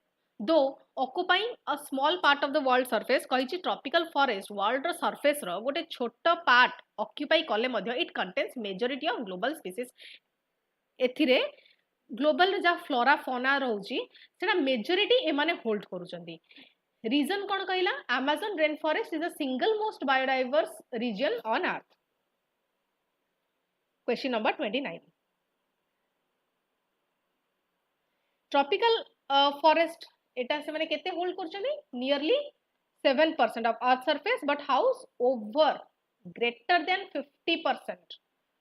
though occupying a small part of the world surface कहि tropical forest world रो surface रो गोटे छोट part occupy कले मध्य it contains majority of global species एथिरे global जा flora fauna रहउची सेटा मेजॉरिटी ए माने होल्ड करूचंदी रीजन कोन कहला amazon rainforest is the single most biodiverse region on earth question number 29 tropical forest एटा से माने केते होल्ड करछनी nearly 7% of earth surface but house over greater than 50%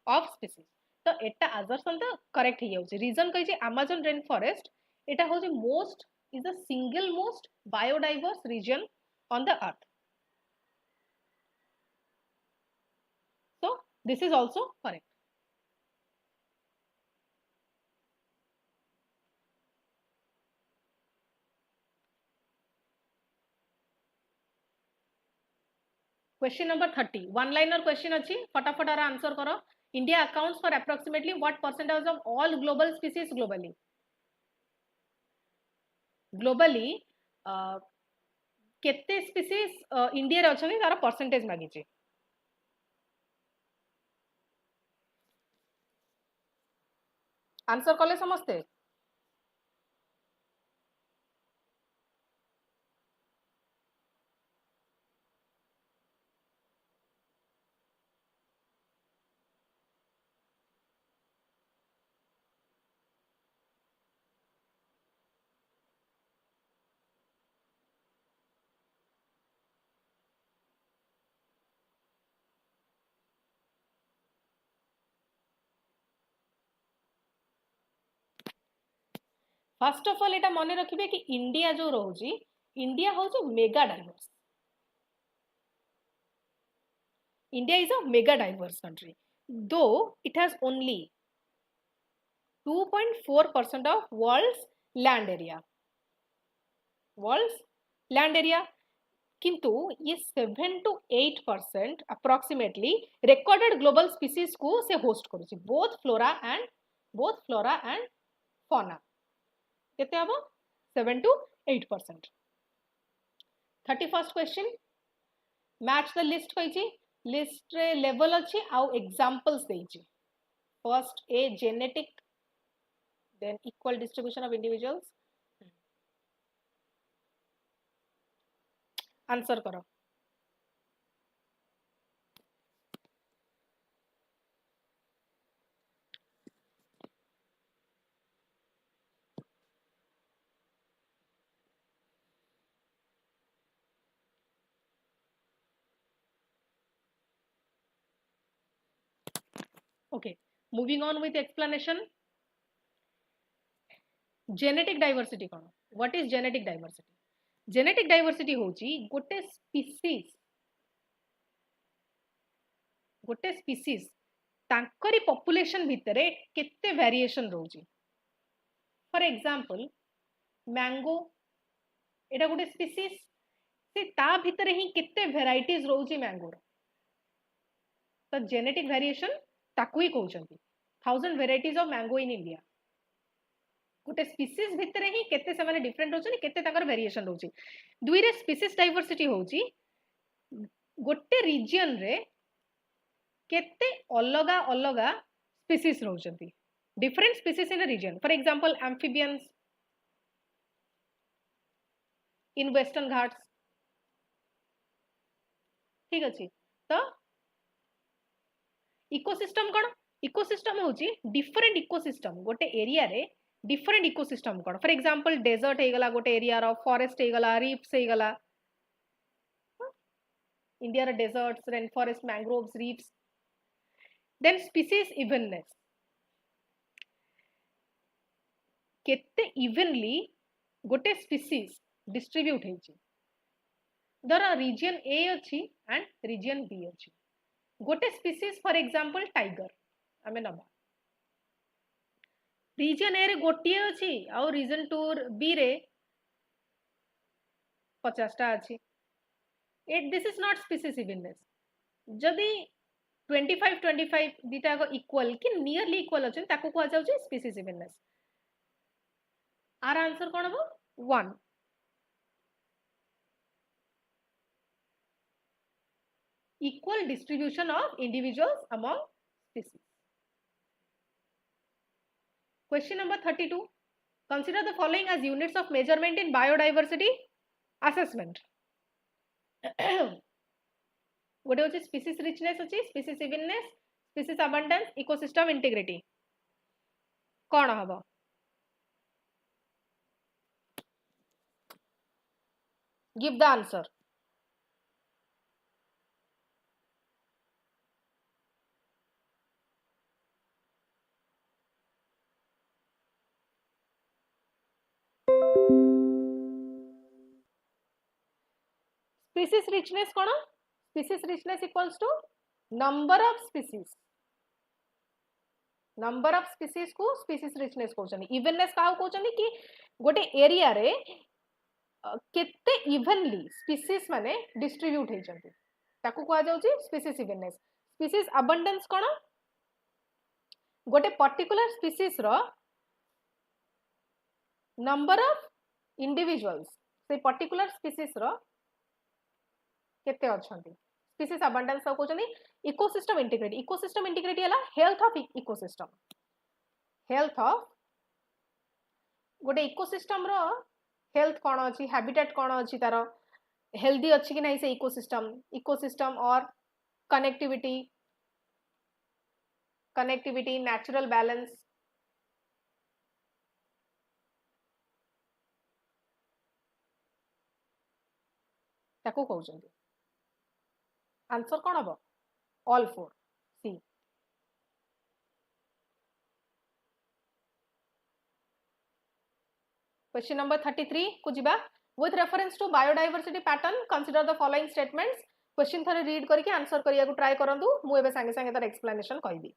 of species तो एटा असर्शन तो करेक्ट ही होउची रीजन कहि छै अमेज़न रेन फॉरेस्ट एटा होउची most is the single most biodiverse region on the earth so this is also correct question number 30 one liner question अच्छी फटाफट आंसर करो India accounts for approximately what percentage of all global species globally globally केते species India रे अछन तार percentage मागी छी answer कले समझते फर्स्ट ऑफ ऑल एटा मन रखिबे कि इंडिया जो रहउची इंडिया होउची mega diverse India is a mega diverse country though it has only 2.4% of world's land area किंतु ये 7 to 8% approximately recorded global species को से होस्ट करूची बोथ फ्लोरा एंड फौना केते हबो 7 to 8%. 31st question match the list कहिछि list रे level अछि आउ एग्जांपल्स देछि. First A genetic then equal distribution of individuals. Answer करो. Okay, moving on with explanation. Genetic diversity कौन? What is genetic diversity? Genetic diversity होची गोटे species तांकरी population भितरे केते variation रोची. For example, mango एटा गोटे species से ता भितरे ही केते varieties रोची mango. तो genetic variation ताकू ही कहउचंती. 1000 varieties of mango in India. गोटे स्पीसीज भितरे ही केते से माने डिफरेंट होचनी केते ताकर वेरिएशन होची. दुई रे स्पीसीज डाइवर्सिटी होची गोटे रीजन रे केते अलगा अलगा स्पीसीज रहउचंती. Different species in a region. For example amphibians in western Ghats. ठीक अछि. तो इकोसिस्टम कोन? इकोसिस्टम होची डिफरेंट इकोसिस्टम गोटे एरिया रे डिफरेंट इकोसिस्टम कोन. फॉर एग्जांपल डेजर्ट हे गला गोटे एरिया रो, फॉरेस्ट हे गला, रीफ्स हे गला. इंडिया रे deserts, rain forest, mangroves, reefs. Then species evenness केते इवनली गोटे स्पीसीज डिस्ट्रीब्यूट हेची. धर रीजन ए अछि एंड रीजन बी अछि. गोटे स्पीसीज फॉर एग्जांपल टाइगर आमे नबा. रीजन ए रे गोटिए अछि आ रीजन 2 बी रे 50 टा अछि. This is not species evenness. जदि 25 दीटा को इक्वल कि नियरली इक्वल अछि ताको कहआ जाउछि स्पीसीज इवननेस. आर आंसर कोन हबो 1. Equal distribution of individuals among species. Question number 32. Consider the following as units of measurement in biodiversity assessment. गोटे होची स्पीसीज रिचनेस अछि, species evenness, species abundance, ecosystem integrity. कोन हबो? Give the answer. Species richness कोन? Species richness equals to number of species. Number of species को species richness कहउछनी. Evenness काउ कहउछनी कि गोटे एरिया रे केते इवनली स्पीसीज माने डिस्ट्रीब्यूट हेचंती ताकू कहआ जाउची स्पीसीज इवननेस. स्पीसीज अबंडेंस कोन? गोटे पर्टिकुलर स्पीसीज रो नंबर ऑफ इंडिविजुअल्स से पर्टिकुलर स्पीसीज रो केते अछंती. स्पीसीज अबंडेंस सब कहउछनी. Ecosystem integrity. इकोसिस्टम इंटीग्रिटी हला health of ecosystem. Health of गोटे इकोसिस्टम रो हेल्थ कोन अछि, हैबिटेट कोन अछि, तारो हेल्दी अछि कि नै से इकोसिस्टम और कनेक्टिविटी नेचुरल बैलेंस. ताको कहउछंती. आंसर कोन हबो? ऑल 4. सी. Question number 33 को जिबा. With reference to biodiversity pattern, consider the following statements. Question थरे रीड करके आंसर करिया को ट्राई करंतु. मु एबे संगे संगे तार एक्सप्लेनेशन कहबी.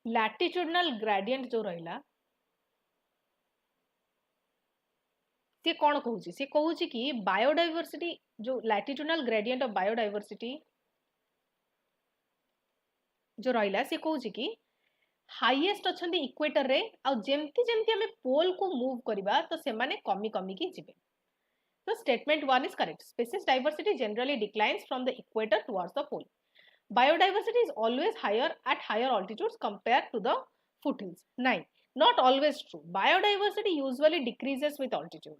लैटिट्यूडनल ग्रेडियंट जो रहिला से कौन कहूँ सी कहूँ कि बायोडाइवर्सिटी जो लैटिट्यूडनल ग्रेडियंट ऑफ बायोडाइवर्सिटी जो रहिला से कहूँ कि हाईएस्ट अछंती इक्वेटर रे आ जेमती जेमती हमें पोल को मूव करबा तो से माने कमी कमी की जिवे तो statement 1 is correct species diversity generally declines from the equator towards the pole biodiversity is always higher at higher altitudes compared to the foothills 9 not always true biodiversity usually decreases with altitude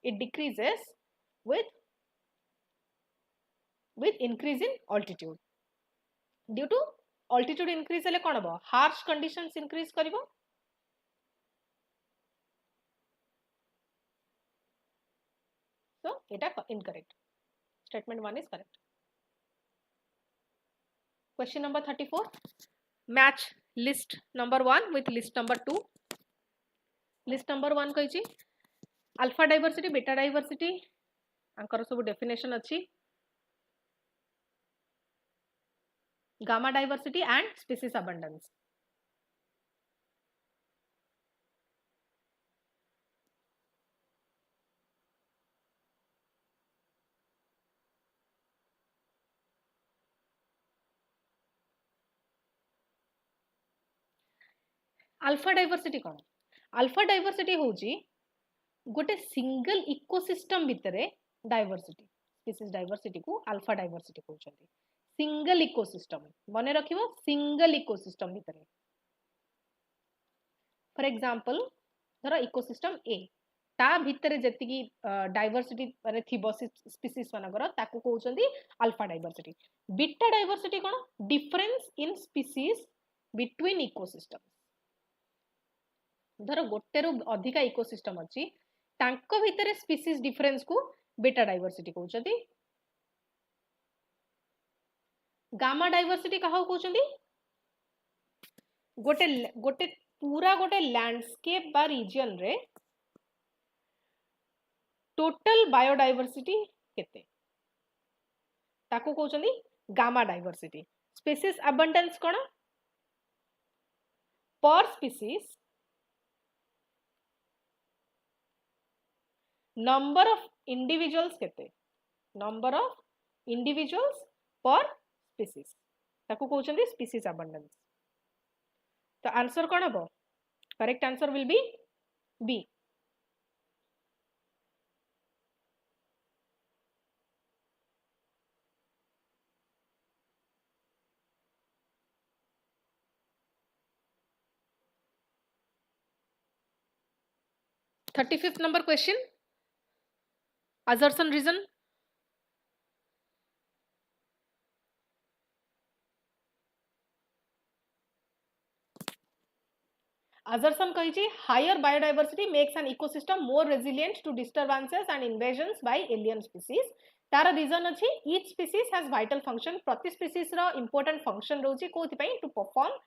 it decreases with increase in altitude due to altitude increase हेले कोन हबो harsh conditions increase करिवो so eta incorrect statement 1 is correct question number 34 match list number 1 with list number 2 list number 1 कहि छी alpha diversity beta diversity Anchor सब definition अछि gamma diversity and species abundance alpha diversity cone alpha diversity होची गोटे single ecosystem भितरे diversity species diversity को alpha diversity कहउछंती single ecosystem मने रखिबो single ecosystem भितरे फॉर एग्जांपल धर इकोसिस्टम ए ता भितरे जति की डाइवर्सिटी माने थिबो स्पीसीज मानकर ताको कहउछंती अल्फा डाइवर्सिटी बीटा डाइवर्सिटी कोन difference in species between ecosystem धर गोटे रु अधिका इकोसिस्टम अछि तांको भितरे स्पीसीज डिफरेंस को बीटा डाइवर्सिटी कहउछंती गामा डाइवर्सिटी कहा कहउछंती गोटे गोटे पूरा गोटे लैंडस्केप बा रीजन रे टोटल बायोडाइवर्सिटी केते ताको कहउछंती गामा डाइवर्सिटी स्पीसीज अबंडेंस कोन पर स्पीसीज number of individuals केते number of individuals per species ताको कहउछंती species abundance तो आंसर कोन हबो correct answer will be B $35th number question assertion reason assertion कहि छी higher biodiversity makes an ecosystem more resilient to disturbances and invasions by alien species तार reason अछि each species has vital function प्रति species रो important function रोची कोथि पई to perform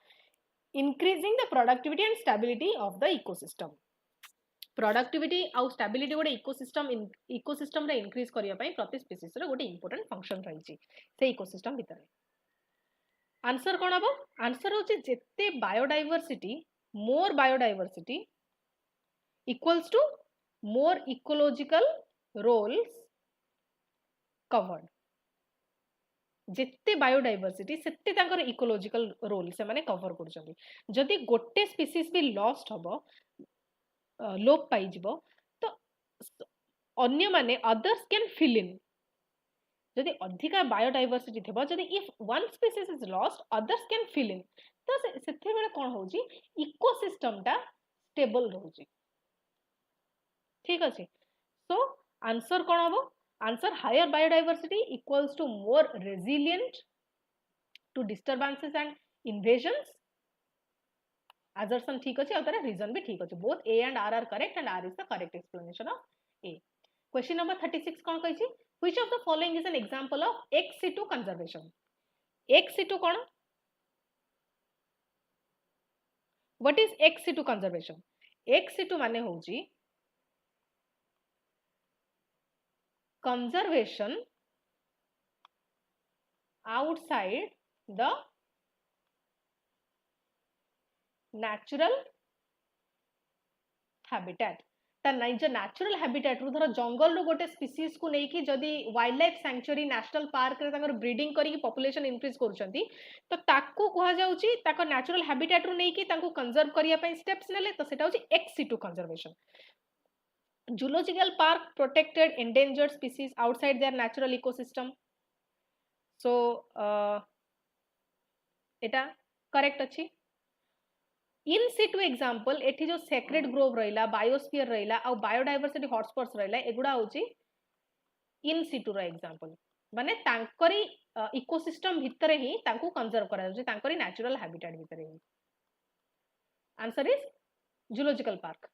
increasing the productivity and stability of the ecosystem productivity आउ stability गोटे ecosystem रे increase करिया पई प्रति स्पीसीज रे गोटे इंपोर्टेंट फंक्शन रही छी से इकोसिस्टम भितर आंसर कोन हबो आंसर होची जेते biodiversity more biodiversity equals to more ecological roles covered जेते बायोडाइवर्सिटी सेते तांकर इकोलॉजिकल रोल से माने कवर करछंती जदी गोटे स्पीसीज भी लॉस्ट हबो लोप पाई जिवो तो अन्य माने अदर्स कैन फिल इन जदि अधिका बायोडाइवर्सिटी थेबो जदि if one species is lost others can fill in तो सेथे बेले कोन होउची इकोसिस्टम ता स्टेबल रहउची ठीक अछि सो आंसर कोन हबो answer higher biodiversity equals to more resilient to disturbances and invasions assertion ठीक अछि और तारा रीजन भी ठीक अछि both A and R are correct and R is the correct explanation of A question number 36 कोन कहै छी which of the following is an example of ex situ conservation ex situ cone what is ex situ conservation ex situ माने होउची conservation outside the natural habitat ता निज natural habitat रु धर जंगल रु गोटे स्पीसीज को नेकी जदी wild life sanctuary national park रे ताकर ब्रीडिंग करी पॉपुलेशन इंक्रीज करूछंती तो ताकू कहा जाउची ताको नेचुरल हैबिटेट रु नेकी ताकू कंजर्व करिया पई स्टेप्स नेले तो सेटा होची x situ conservation zoological park protected endangered species outside their natural ecosystem so eta correct अछि इन सिटू एग्जांपल एठी जो सेक्रेड ग्रोव रहिला बायोस्फीयर रहिला आ बायोडायवर्सिटी हॉटस्पॉट्स रहिला एगुडा होची इन सिटू रो एग्जांपल माने तांकरी इकोसिस्टम भितरे ही तांकू कंजर्व करा जाउची तांकरी नेचुरल हैबिटेट भितरे ही answer is zoological park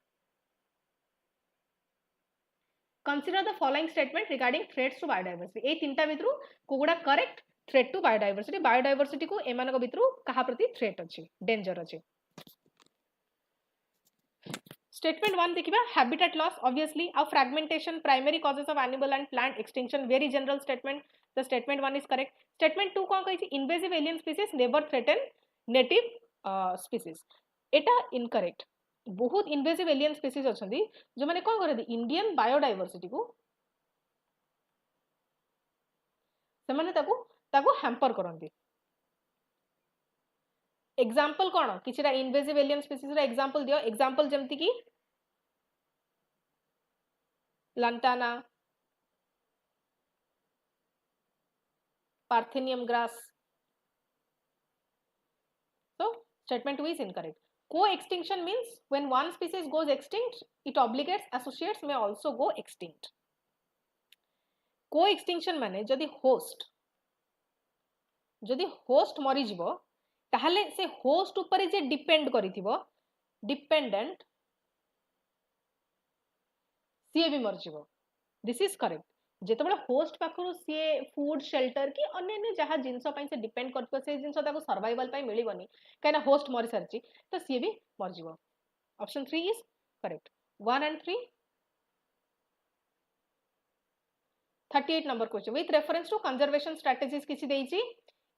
consider the following statement regarding threats to biodiversity ए तीनटा भितरु कोगुडा करेक्ट थ्रेट टू बायोडायवर्सिटी को एमानक भितरु कहा प्रति थ्रेट अछि डेंजर अछि Statement 1 देखिबा habitat loss obviously और fragmentation primary causes of animal and plant extinction very general statement the statement 1 is correct statement 2 कोन कहि invasive alien species never threaten native species एटा incorrect बहुत invasive alien species अछंदी जो माने कोन करे Indian biodiversity को से माने ताकू हैम्पर करंदी एग्जांपल कोन किछरा invasive alien species रा एग्जांपल दियो एग्जांपल जेमति की lantana parthenium grass so statement 2 is incorrect co-extinction means when one species goes extinct it obligates associates may also go extinct co-extinction माने जदि host मरि जिवो ताहले से होस्ट ऊपर जे डिपेंड करिथिबो डिपेंडेंट सी भी मर जिवो दिस इज करेक्ट जेतबेला होस्ट पाखरु सी फूड शेल्टर कि अन्य जहा जिंस पई से डिपेंड करथो से जिंस ताको सर्वाइवल पई मिलिबनी काना होस्ट मरि सरची तो सी भी मर जिवो option 3 is correct 1 and 3 38 number question with reference to conservation strategies किछि देइची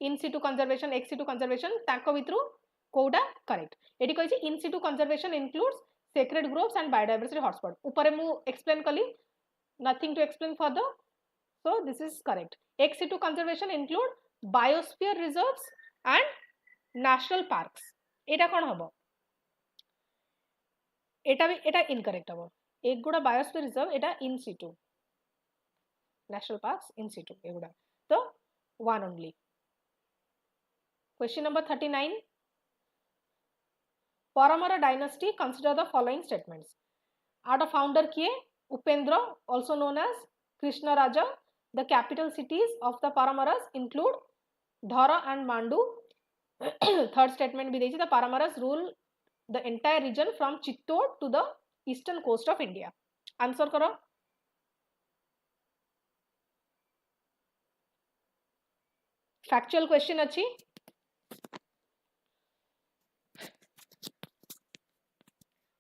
in situ conservation ex situ conservation ताको भितरु कोडा करेक्ट एटी कहिछि in situ conservation includes sacred groves and biodiversity hotspot ऊपर मु एक्सप्लेन कली nothing to explain further so this is correct ex situ conservation include biosphere reserves and national parks एटा कोन हबो एटा इनकरेक्ट हबो एक गुडा बायोस्फीयर रिजर्व एटा इन सिटू नेशनल पार्क्स इन सिटू एगुडा तो one only Question number 39. Paramara dynasty, consider the following statements. Our founder kiye? Upendra, also known as Krishna Raja. The capital cities of the Paramaras include Dhara and Mandu. Third statement bhi dechi, the Paramaras rule the entire region from Chittor to the eastern coast of India. Answer karo. Factual question achi.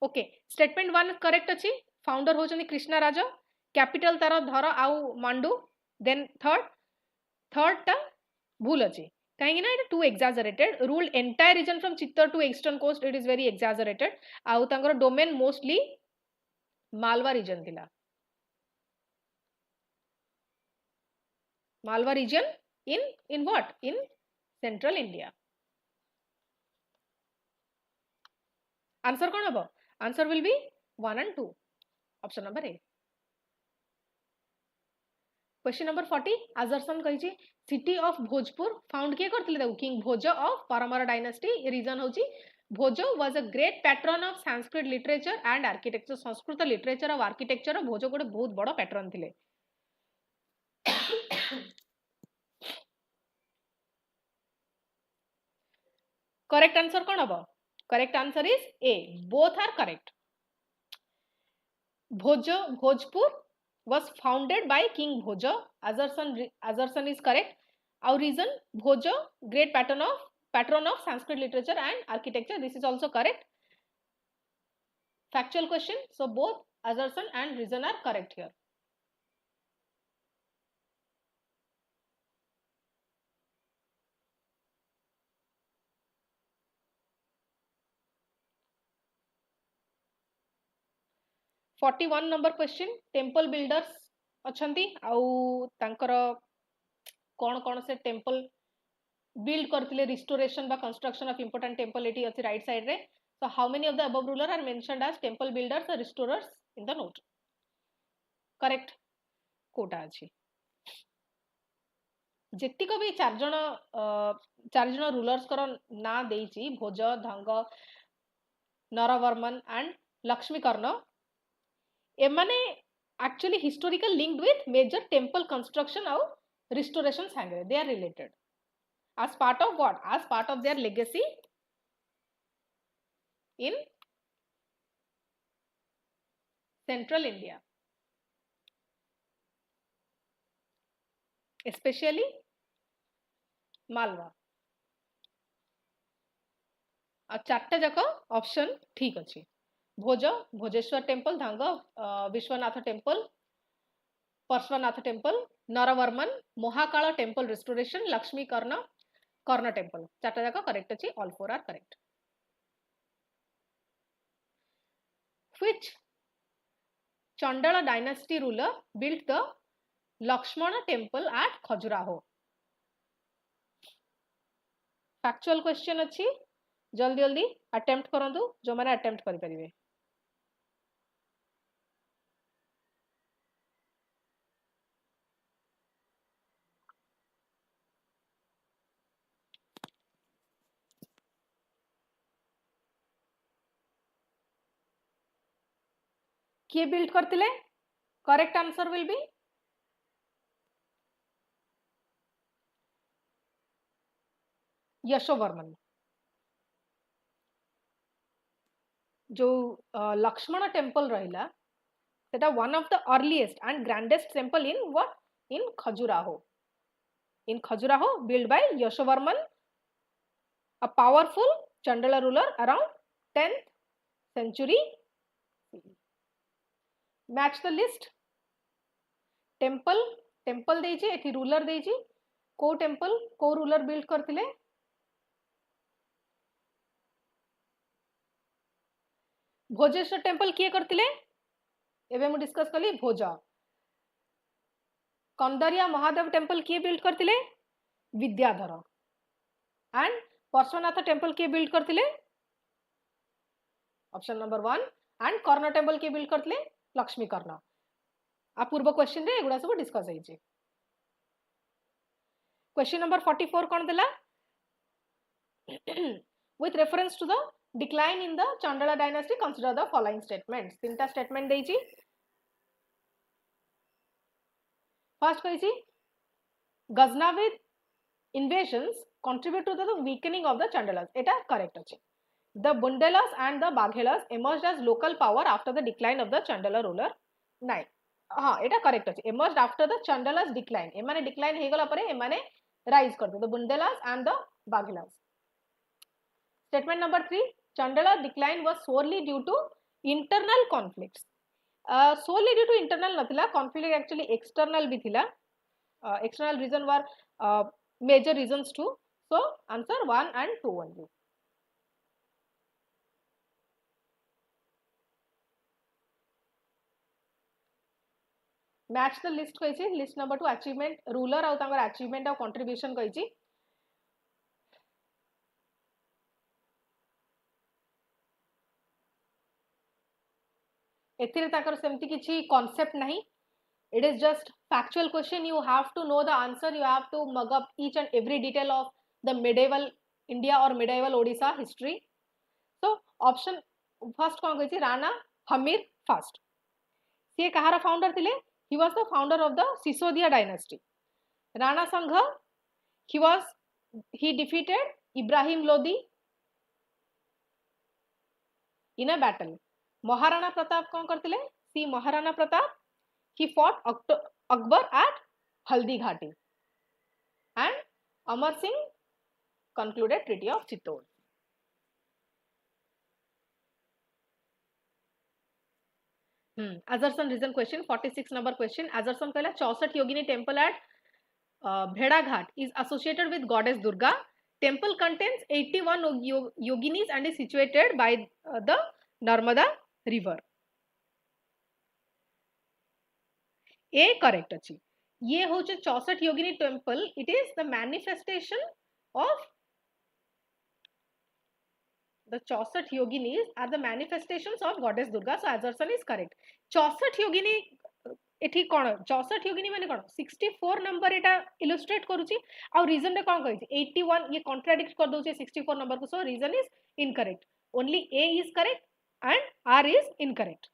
Okay statement 1 correct अछि founder होचनी Krishna राजा capital तार धर आउ Mandu then third ता भूल अछि काहे ना it too exaggerated rule entire region from Chittor to eastern coast it is very exaggerated आउ तांगर डोमेन मोस्टली मालवा रीजन थिला Malwa region in what in central India answer कोन हबो Answer will be 1 and 2. Option number A. Question number 40. Assertion कहिछि city of Bhojpur found किए करथिले ताऊ King Bhoja of Paramara dynasty. Reason होछि Bhoja was a great patron of Sanskrit literature and architecture. Sanskrit literature और architecture Bhoja गोटे बहुत बड़ pattern थिले. Correct answer कोन हबो Correct answer is A. Both are correct. Bhojpur was founded by King Bhoja. Assertion is correct. Our reason Bhoja, great patron of Sanskrit literature and architecture. This is also correct. Factual question. So both assertion and reason are correct here. 41 number question temple builders अछंती आउ तांकर कोन कोन से temple build करथिले restoration बा construction of important temple एटी अछि राइट साइड रे so how many of the above ruler are mentioned as temple builders or restorers in the note correct कोटा अछि जेतिक भी चार जन रूलर्स कर ना देइछि भोज धंग नरवर्मन एंड लक्ष्मीकर्ण एमाने actually historical linked with major temple construction or restoration sangre they are related as part of what as part of their legacy in central India especially Malwa आ चारटा जाक ऑप्शन ठीक अछि Bhoja Bhojeshwar temple Dhanga Vishwanath temple Parshvanath temple Naravarman Mahakal temple restoration Lakshmikarna temple चारटा जाक correct अछि all four are correct which Chandela dynasty ruler built the Lakshmana temple at Khajuraho factual question अछि जल्दी जल्दी attempt करंतु जो माने अटेम्प्ट करि परिबे किए बिल्ड करतिले correct answer will be Yashovarman जो लक्ष्मण टेम्पल रहिला सेटा one of the earliest and grandest temple in what in Khajuraho built by Yashovarman a powerful Chandala ruler around 10th century match the list temple देइछि एठी ruler देइछि को temple को ruler build करथिले Bhojeshwar temple किए करथिले एबे मु डिस्कस कली भोज कंदरिया महादेव टेम्पल किए बिल्ड करथिले विद्याधर एंड पार्श्वनाथ टेम्पल किए बिल्ड करथिले option number 1 and Karna temple किए बिल्ड करथिले लक्ष्मी कर्ण आ पूर्व क्वेश्चन रे एगुडा सब डिस्कस होइछि क्वेश्चन नंबर 44 कोन देला with reference to the decline in the Chandala dynasty consider the following statements तीनटा स्टेटमेंट देइछि फर्स्ट कहिछि Ghaznavid invasions contribute to the weakening of the Chandalas eta correct अछि the Bundelas and the Baghelas emerged as local power after the decline of the Chandala ruler नाइ हाँ एटा correct अछि emerged after the Chandala's decline एमाने decline हे गला परे एमाने rise करते the Bundelas and the Baghelas statement number 3 Chandala decline was solely due to internal conflicts solely due to internal नथिला conflict actually external भी थिला external reason were major reasons too so answer 1 and 2 only match the list कहिछि list number 2 achievement ruler आउ तांगर achievement आउ contribution कहिछि एथिरे ताकर सेमति किछि concept नहीं it is just factual question you have to know the answer you have to mug up each and every detail of the medieval India or medieval Odisha history so option first cone कहिछि Rana Hamir first से कहार founder थिले he was the founder of the Sisodia dynasty Rana Sangha he defeated Ibrahim Lodi in a battle Maharana Pratap कौन करथिले सी Maharana Pratap he fought Akbar at Haldi Ghati and Amar Singh concluded Treaty of Chittor Azarson reason question 46 number question Azarson कहला 64 योगिनी temple at Bheda Ghat is associated with goddess Durga temple contains 81 yoginis and is situated by the Narmada river A correct अछि ये होचे 64 Yogini temple it is the manifestation of the 64 yoginis are the manifestations of goddess Durga, so assertion is correct. 64 yogini एठी कोन 64 योगिनी माने कोन 64 number एटा illustrate करूची आ reason रे कोन कहै छी 81 ये कॉन्ट्राडिक्ट कर दोचे 64 नंबर को, so reason is incorrect, only A is correct and R is incorrect.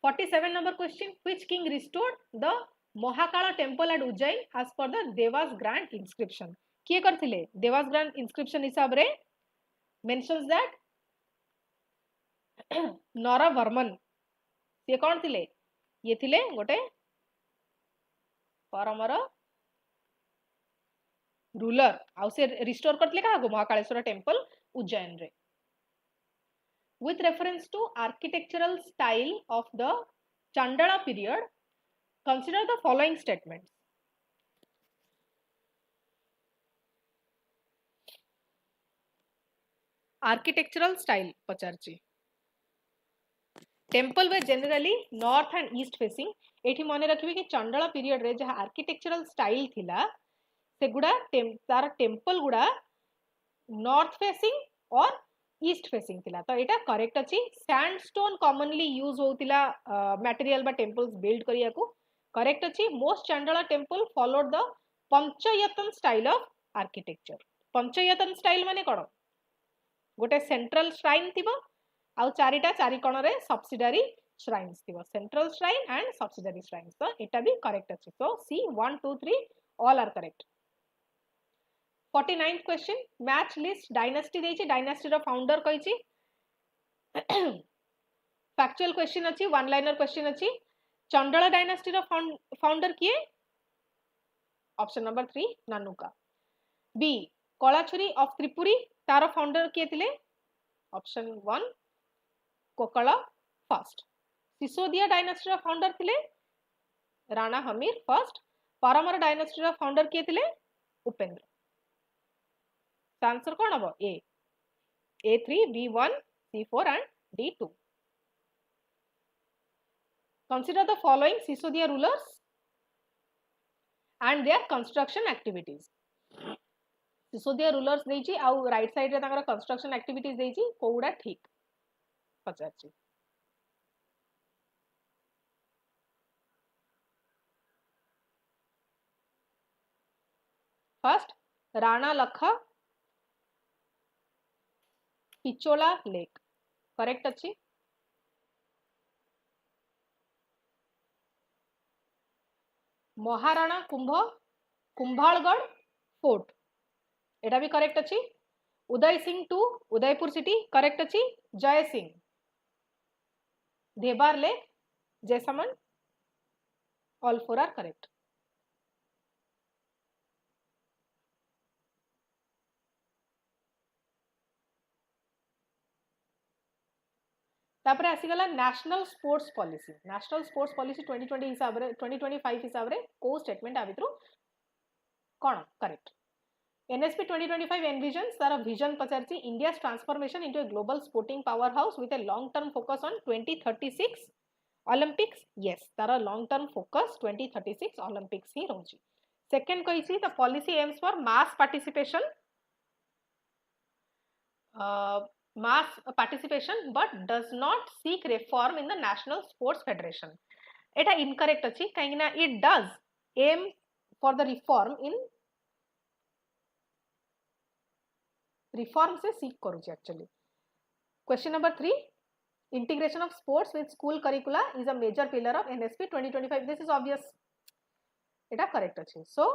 47 number question, which king restored the Mahakala temple at Ujjain as per the Devas grant inscription? किए करथिले Devas grant inscription हिसाब रे mentions that Naravarman ये कौन थिले, ये थिले गोटे परमर रूलर आउ से रिस्टोर करथिले का महाकालेश्वर टेम्पल उज्जैन रे. With reference to architectural style of the Chandala period, consider the following statements. Architectural style पचारची temple were generally north and east facing. एठी मने रखिबे कि चंडला पीरियड रे जहा आर्किटेक्चरल स्टाइल थिला से गुडा तार टेम्पल गुडा north facing or east facing थिला. तो एटा करेक्ट अछि. सैंडस्टोन कॉमनली यूज होतिला मटेरियल बा टेम्पल्स बिल्ड करिया को, करेक्ट अछि. Most Chandela temple followed the Panchayatana style of architecture. Panchayatana style माने कोन, गोटे सेंट्रल श्राइन थिबो आउ चारिटा चारि कोण रे सब्सिडियरी श्राइन्स थिबो, central shrine and subsidiary shrines. तो एटा भी करेक्ट अछि. So C 1 2 3 all are correct. 49th question, match list dynasty देछि, डायनास्टी रो फाउंडर कहिछि. फैक्चुअल क्वेश्चन अछि, वन लाइनर क्वेश्चन अछि. चंडला डायनास्टी रो फाउंडर किए? Option number 3 Nannuka. B Kalachuri of Tripuri तारो फाउंडर किए थिले? Option 1 Kokalla first. Sisodia dynasty रो फाउंडर थिले राणा हमीर फर्स्ट. परमर डायनास्टी रो फाउंडर किए थिले? उपेंद्र. आंसर कौन हम ए A3 B1 C4 and D2. Consider the following Sisodia rulers and their construction activities. Sisodia rulers देछि आउ राइट साइड रे ताकर कंस्ट्रक्शन एक्टिविटीज देछि, कोउडा ठीक पचाछि. फर्स्ट राणा लखा पिचोला लेक, करेक्ट अछि. महाराणा कुंभालगढ़ फोर्ट एटा भी करेक्ट अछि. Uday Singh two Udaipur city correct अछि. Jai Singh Debar lake Jaisamand all four are correct. तापर आसीगला national sports policy. National sports policy 2020 हिसाब रे 2025 हिसाब रे को स्टेटमेंट आबित्रो कोन करेक्ट. एनएसपी 2025 envisions तार विजन पचारची India's transformation into a global sporting powerhouse with a long term focus on 2036 Olympics. yes तार long term focus 2036 Olympics ही रहउची. सेकंड कहिसी the policy aims for mass participation but does not seek reform in the National Sports Federation. Etah incorrect अछि काहे ना it does aim for the reform से seek करूची actually. Question number 3, integration of sports with school curricula is a major pillar of NSP 2025. this is obvious, Etah correct अछि. so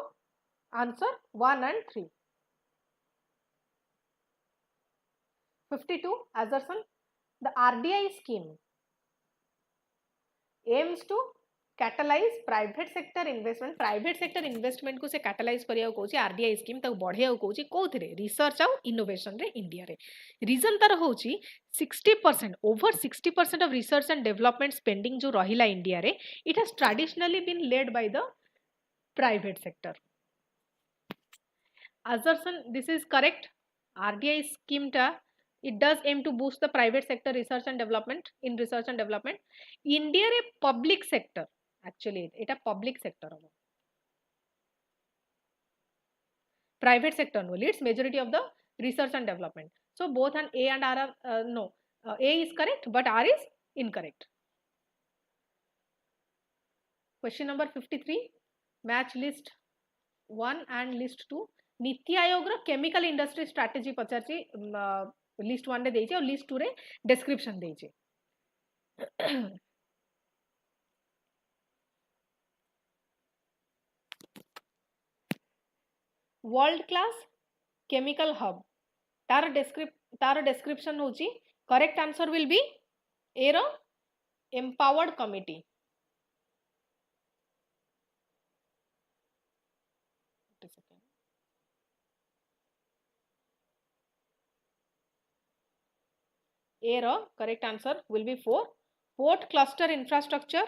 answer 1 and 3. 52 assertion, the RDI scheme aims to catalyze private sector investment. private sector investment को से catalyze करिया को RDI scheme तक बढ़िया को कोथिरे research आउ innovation रे इंडिया रे. रीजन तार होची 60% over 60% of research and development spending जो रहिला इंडिया रे, it has traditionally been led by the private sector. assertion this is correct. RDI scheme टा It does aim to boost the private sector research and development in research and development. India re public sector actually eta public sector hobo. Private sector no leads majority of the research and development. So both and A and R are no. A is correct but R is incorrect. Question number 53. Match list 1 and list 2. Niti Aayog रो chemical industry strategy पचारची list 1 रे देइचे और list 2 रे description देइचे. World class chemical hub तार description होची. Correct answer will be A रो एम्पावर्ड कमिटी. A रो correct answer will be 4. Port cluster infrastructure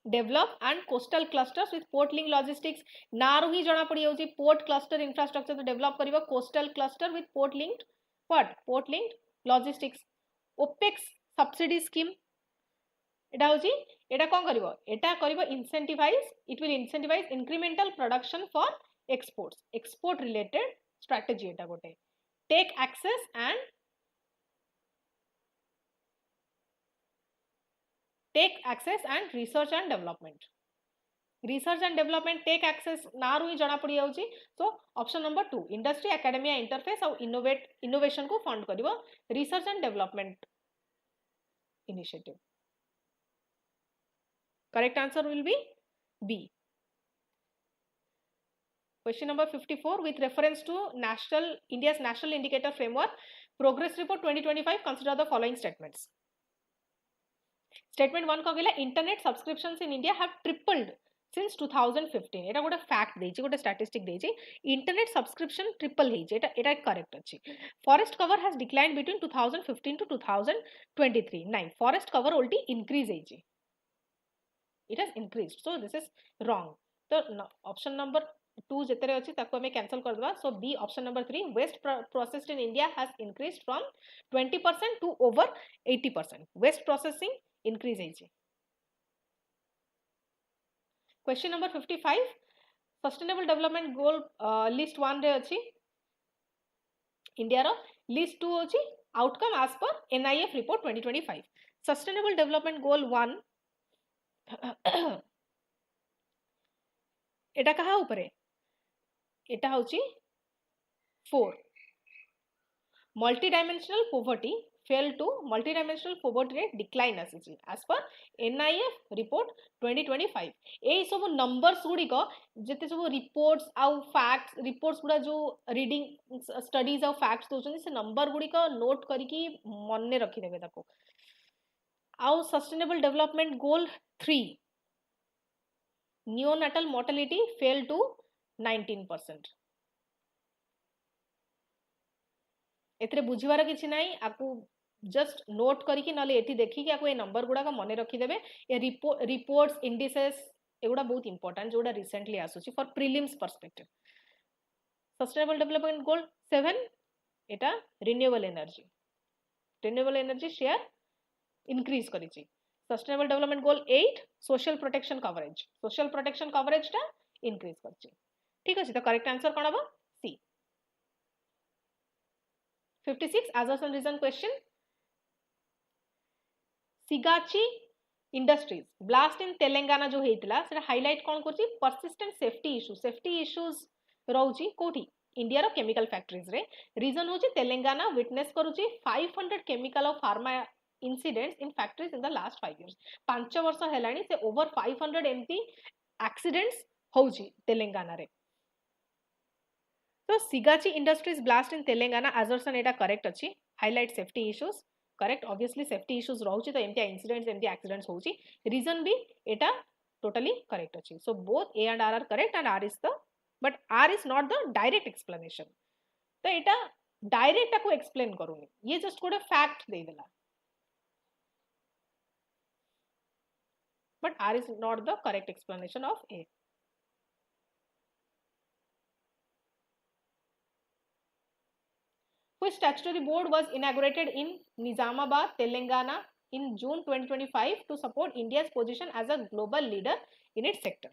develop and coastal clusters with port link logistics. नारू ही जଣା पड़ी होची port cluster infrastructure तो develop करिवो coastal cluster with port linked what port linked logistics. OPEX subsidy scheme एटा होची एटा कोन करिवो एटा करिवो incentivize, it will incentivize incremental production for exports, export related strategy एटा गोटे. Take access and research and development. Research and development take access नारू ही जଣା पड़ी जाउची. So option number 2 industry academia interface और innovation को fund करिवो research and development initiative. Correct answer will be B. Question number 54. With reference to India's national indicator framework progress report 2025, consider the following statements. Statement 1 कहला internet subscriptions in India have tripled since 2015. एटा गोटे fact देइछि, गोटे statistic देइछि. Internet subscription triple हेइछि. एटा correct अछि. Forest cover has declined between 2015 to 2023. नहीं, forest cover उल्टी increase हेइछि. It has increased. So this is wrong. तो option number 2 जेतरे अछि ताको हमें cancel कर देबा. So B option number 3 waste processed in India has increased from 20% to over 80%. Waste processing increase हेइछि. Question number 55. Sustainable development goal list 1 रे अछि. India रो list 2 अछि outcome as per NIF report 2025. Sustainable development goal 1 एटा कहा ऊपरे एटा होची 4 multidimensional poverty fell to multidimensional poverty rate decline आसीची as per NIF report 2025. एई सब numbers गुडी को जते सब रिपोर्ट्स आउ फैक्ट्स रिपोर्ट्स गुडा जो रीडिंग स्टडीज आउ फैक्ट्स दोचन से नंबर गुडी को नोट करिकी मनने रखि देबे ताको. आउ sustainable development goal 3 neonatal mortality fell to 19%. एतरे बुझिवार किछि नाही आकु जस्ट नोट करिकी नले एठी देखि कि आकु ए नंबर गुडा का मने रखि देबे. ए रिपोर्ट्स इंडिसेस एगुडा बहुत इंपोर्टेंट जोडा रिसेंटली आसुची for prelims perspective. Sustainable development goal 7 एटा रिन्यूएबल एनर्जी शेयर इंक्रीज करिछि. Sustainable development goal 8 social protection coverage टा increase करछि. ठीक अछि. तो करेक्ट आंसर कोन हबो C. 56 assertion reason question. Sigachi Industries blast in Telangana जो हेतिला सेटा हाइलाइट कोन करछि persistent safety issues रहउछि कोठी इंडिया रो केमिकल फैक्टरीज रे. रीजन होछि तेलंगाना विटनेस करूछि 500 chemical of pharma incidents in factories in the last 5 years. 5 वर्ष हेलानी से over 500 एमती accidents होउछि तेलंगाना रे. तो Sigachi industries blast in Telangana assertion एटा करेक्ट अछि. Highlight safety issues correct. Obviously safety issues रहउछि तो एमती इंसिडेंट्स एमती एक्सीडेंट्स होउछि. रीजन भी एटा टोटली करेक्ट अछि. So both A and R are correct and R is the but R is not the direct explanation. तो एटा direct को explain करूनी. ये just गोटे फैक्ट दे देला. But R is not the correct explanation of A. Which statutory board was inaugurated in Nizamabad, Telangana in June 2025 to support India's position as a global leader in its sector?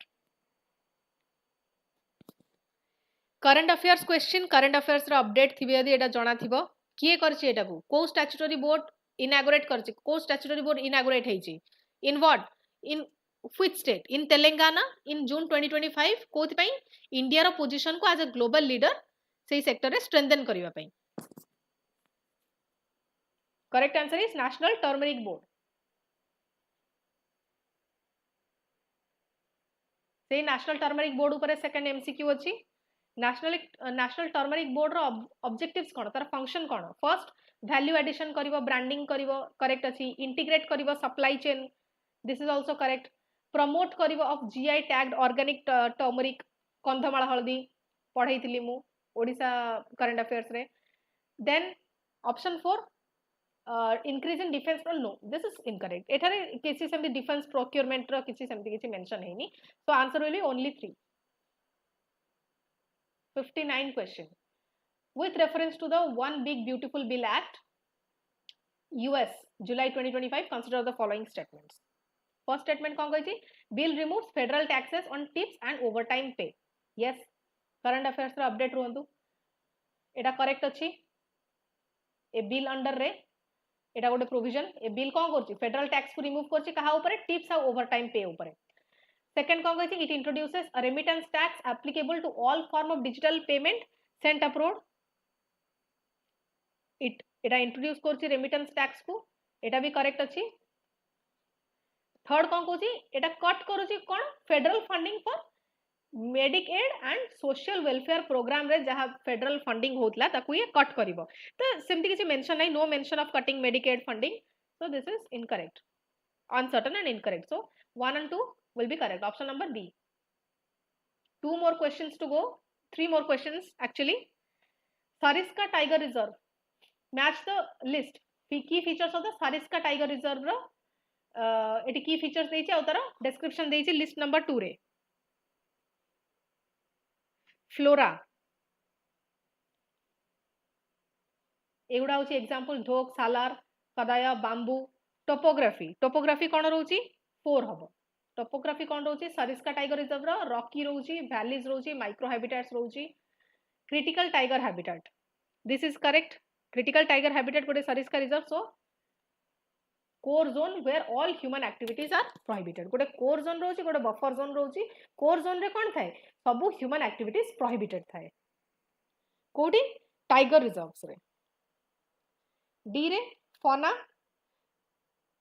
Current affairs question, current affairs row update थिबे यदि एटा जणा थिबो किए करछि एटा को statutory board inaugurate करछि को statutory board inaugurate हेछि in what in which state in Telangana in June 2025 कोथि पई India रो position को as a global leader सेही सेक्टर रे strengthen करिवा पई. Correct answer is National Turmeric Board. सेही National Turmeric Board ऊपर second MCQ अछि. National Turmeric Board रो objectives कोन तार function कोन first value addition करिवो branding करिवो correct अछि integrate करिवो supply chain this is also correct promote करिवो of GI tagged organic turmeric Kandhamal हळदी पढैतिली मु Odisha current affairs रे. Then option 4 increase in defense no this is incorrect एठारे किछि सेमति defense procurement रो किछि सेमति किछि mention हेनी so answer will be only 3. 59 question. With reference to the One Big Beautiful Bill Act, US, July 2025, consider the following statements. First statement कौन कही bill removes federal taxes on tips and overtime pay. Yes, current affairs row update रुहंतु. Etah correct अछि. ए bill under रे एटा गोटे provision. ए bill कौन करछि federal tax को remove करछि कहा ऊपर tips और overtime pay ऊपर. Second कौन कही it introduces a remittance tax applicable to all form of digital payment sent abroad. एटा इंट्रोड्यूस करछि रेमिटेंस टैक्स को एटा भी करेक्ट अछि. थर्ड कोन कोछि एटा कट करूछि कोन federal funding for Medicaid and social welfare programme रे जहा फेडरल फंडिंग होतला ताकू ये कट करिवो तो सेमति किछि मेंशन नै no mention of cutting Medicaid funding so this is incorrect uncertain and incorrect so 1 and 2 will be correct option number B. 2 more questions to go 3 more questions actually. Sariska Tiger Reserve match the list key features of the Sariska Tiger Reserve ro eighty key features देछि आ तार description देछि list number 2 रे. Flora एगुडा होछि example ढोक सालार कदाया बांबू. टोपोग्राफी कोन रहउछि 4 हबो. टोपोग्राफी कोन रहउछि सरिस्का टाइगर रिजर्व रो रॉकी रहउछि वैलीज रहउछि माइक्रो हैबिटेट्स रहउछि. Critical tiger habitat this is correct. Critical tiger habitat गोटे Sariska reserve so core zone where all human activities are prohibited. गोटे कोर जोन रहउछि गोटे बफर जोन रहउछि. कोर जोन रे कोन थाए सब ह्यूमन एक्टिविटीज प्रोहिबिटेड थाए कोडी टाइगर रिजर्व्स रे. डी रे फॉना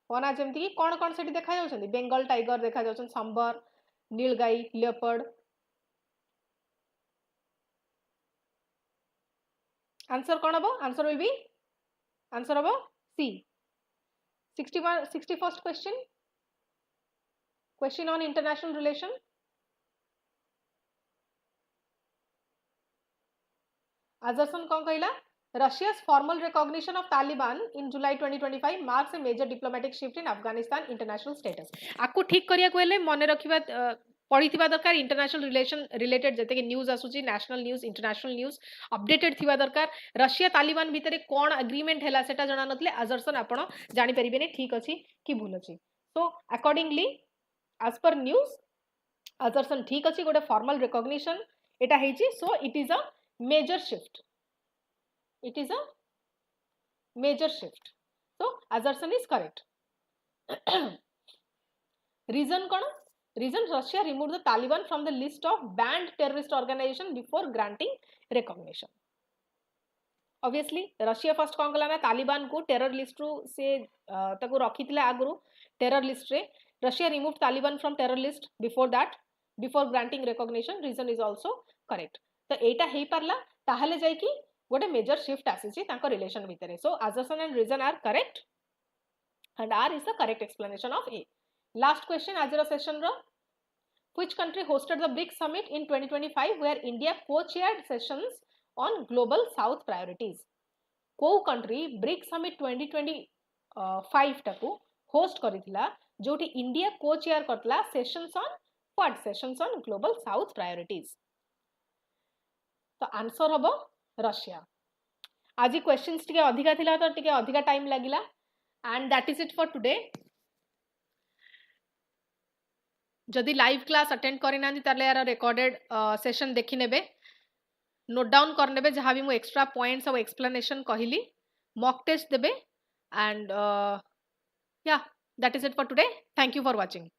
फॉना जेमति कि कोन कोन सेठी देखा जाउछन्ती बेंगल टाइगर देखा जाउछन सांबर नीलगाई लियोपर्ड. आंसर कोन हबो आंसर विल बी आंसर हबो सी. 61st question on international relation. Azarson कौन कहला Russia's formal recognition of Taliban in July 2025 marks a major diplomatic shift in Afghanistan international status. आपको ठीक करिया को हेले मने रखिबा पढ़िथिबा दरकार इंटरनेशनल रिलेशन रिलेटेड जते कि न्यूज़ आसुची national news international news updated थिबा दरकार. रशिया तालिबान भितरे कोन एग्रीमेंट हैला सेटा जणा नतले अजर्सन आपण जानि परिबेनी ठीक अछि कि भूल अछि. So accordingly as per news अजर्सन ठीक अछि गोटे फॉर्मल रिकॉग्निशन एटा हेछि. So it is a major shift. It is a major shift. So assertion is correct. Reason कौन? Reason Russia removed the Taliban from the list of banned terrorist organization before granting recognition. Obviously Russia first कौन कला ना Taliban को terror list रू से ताको रखिथिला आगुरु terror list रे. Russia removed Taliban from terror list before that before granting recognition. Reason is also correct. तो एटा हेई परला ताहले जाय कि गोटे मेजर शिफ्ट आसीची तांको रिलेशन भितरे. सो assertion and reason are correct and R is the correct explanation of A. Last question ajra session ro which country hosted the BRICS summit in 2025 where India co-chaired sessions on global south priorities. को country BRICS summit 2025 टाकू host करिथिला जोठी India co-chair करतला sessions on what sessions on global south priorities. तो answer हबो Russia. आज questions टिके अधिका थिला तो टिके अधिका टाइम लागिला and that is it for today जदि लाइव क्लास अटेंड करना ताले यार रिकॉर्डेड सेशन देखि नेबे नोट डाउन कर नेबे जहाँ भी मु एक्स्ट्रा पॉइंट्स और एक्सप्लेनेशन कहली मॉक टेस्ट देबे एंड या that is it for today thank you for watching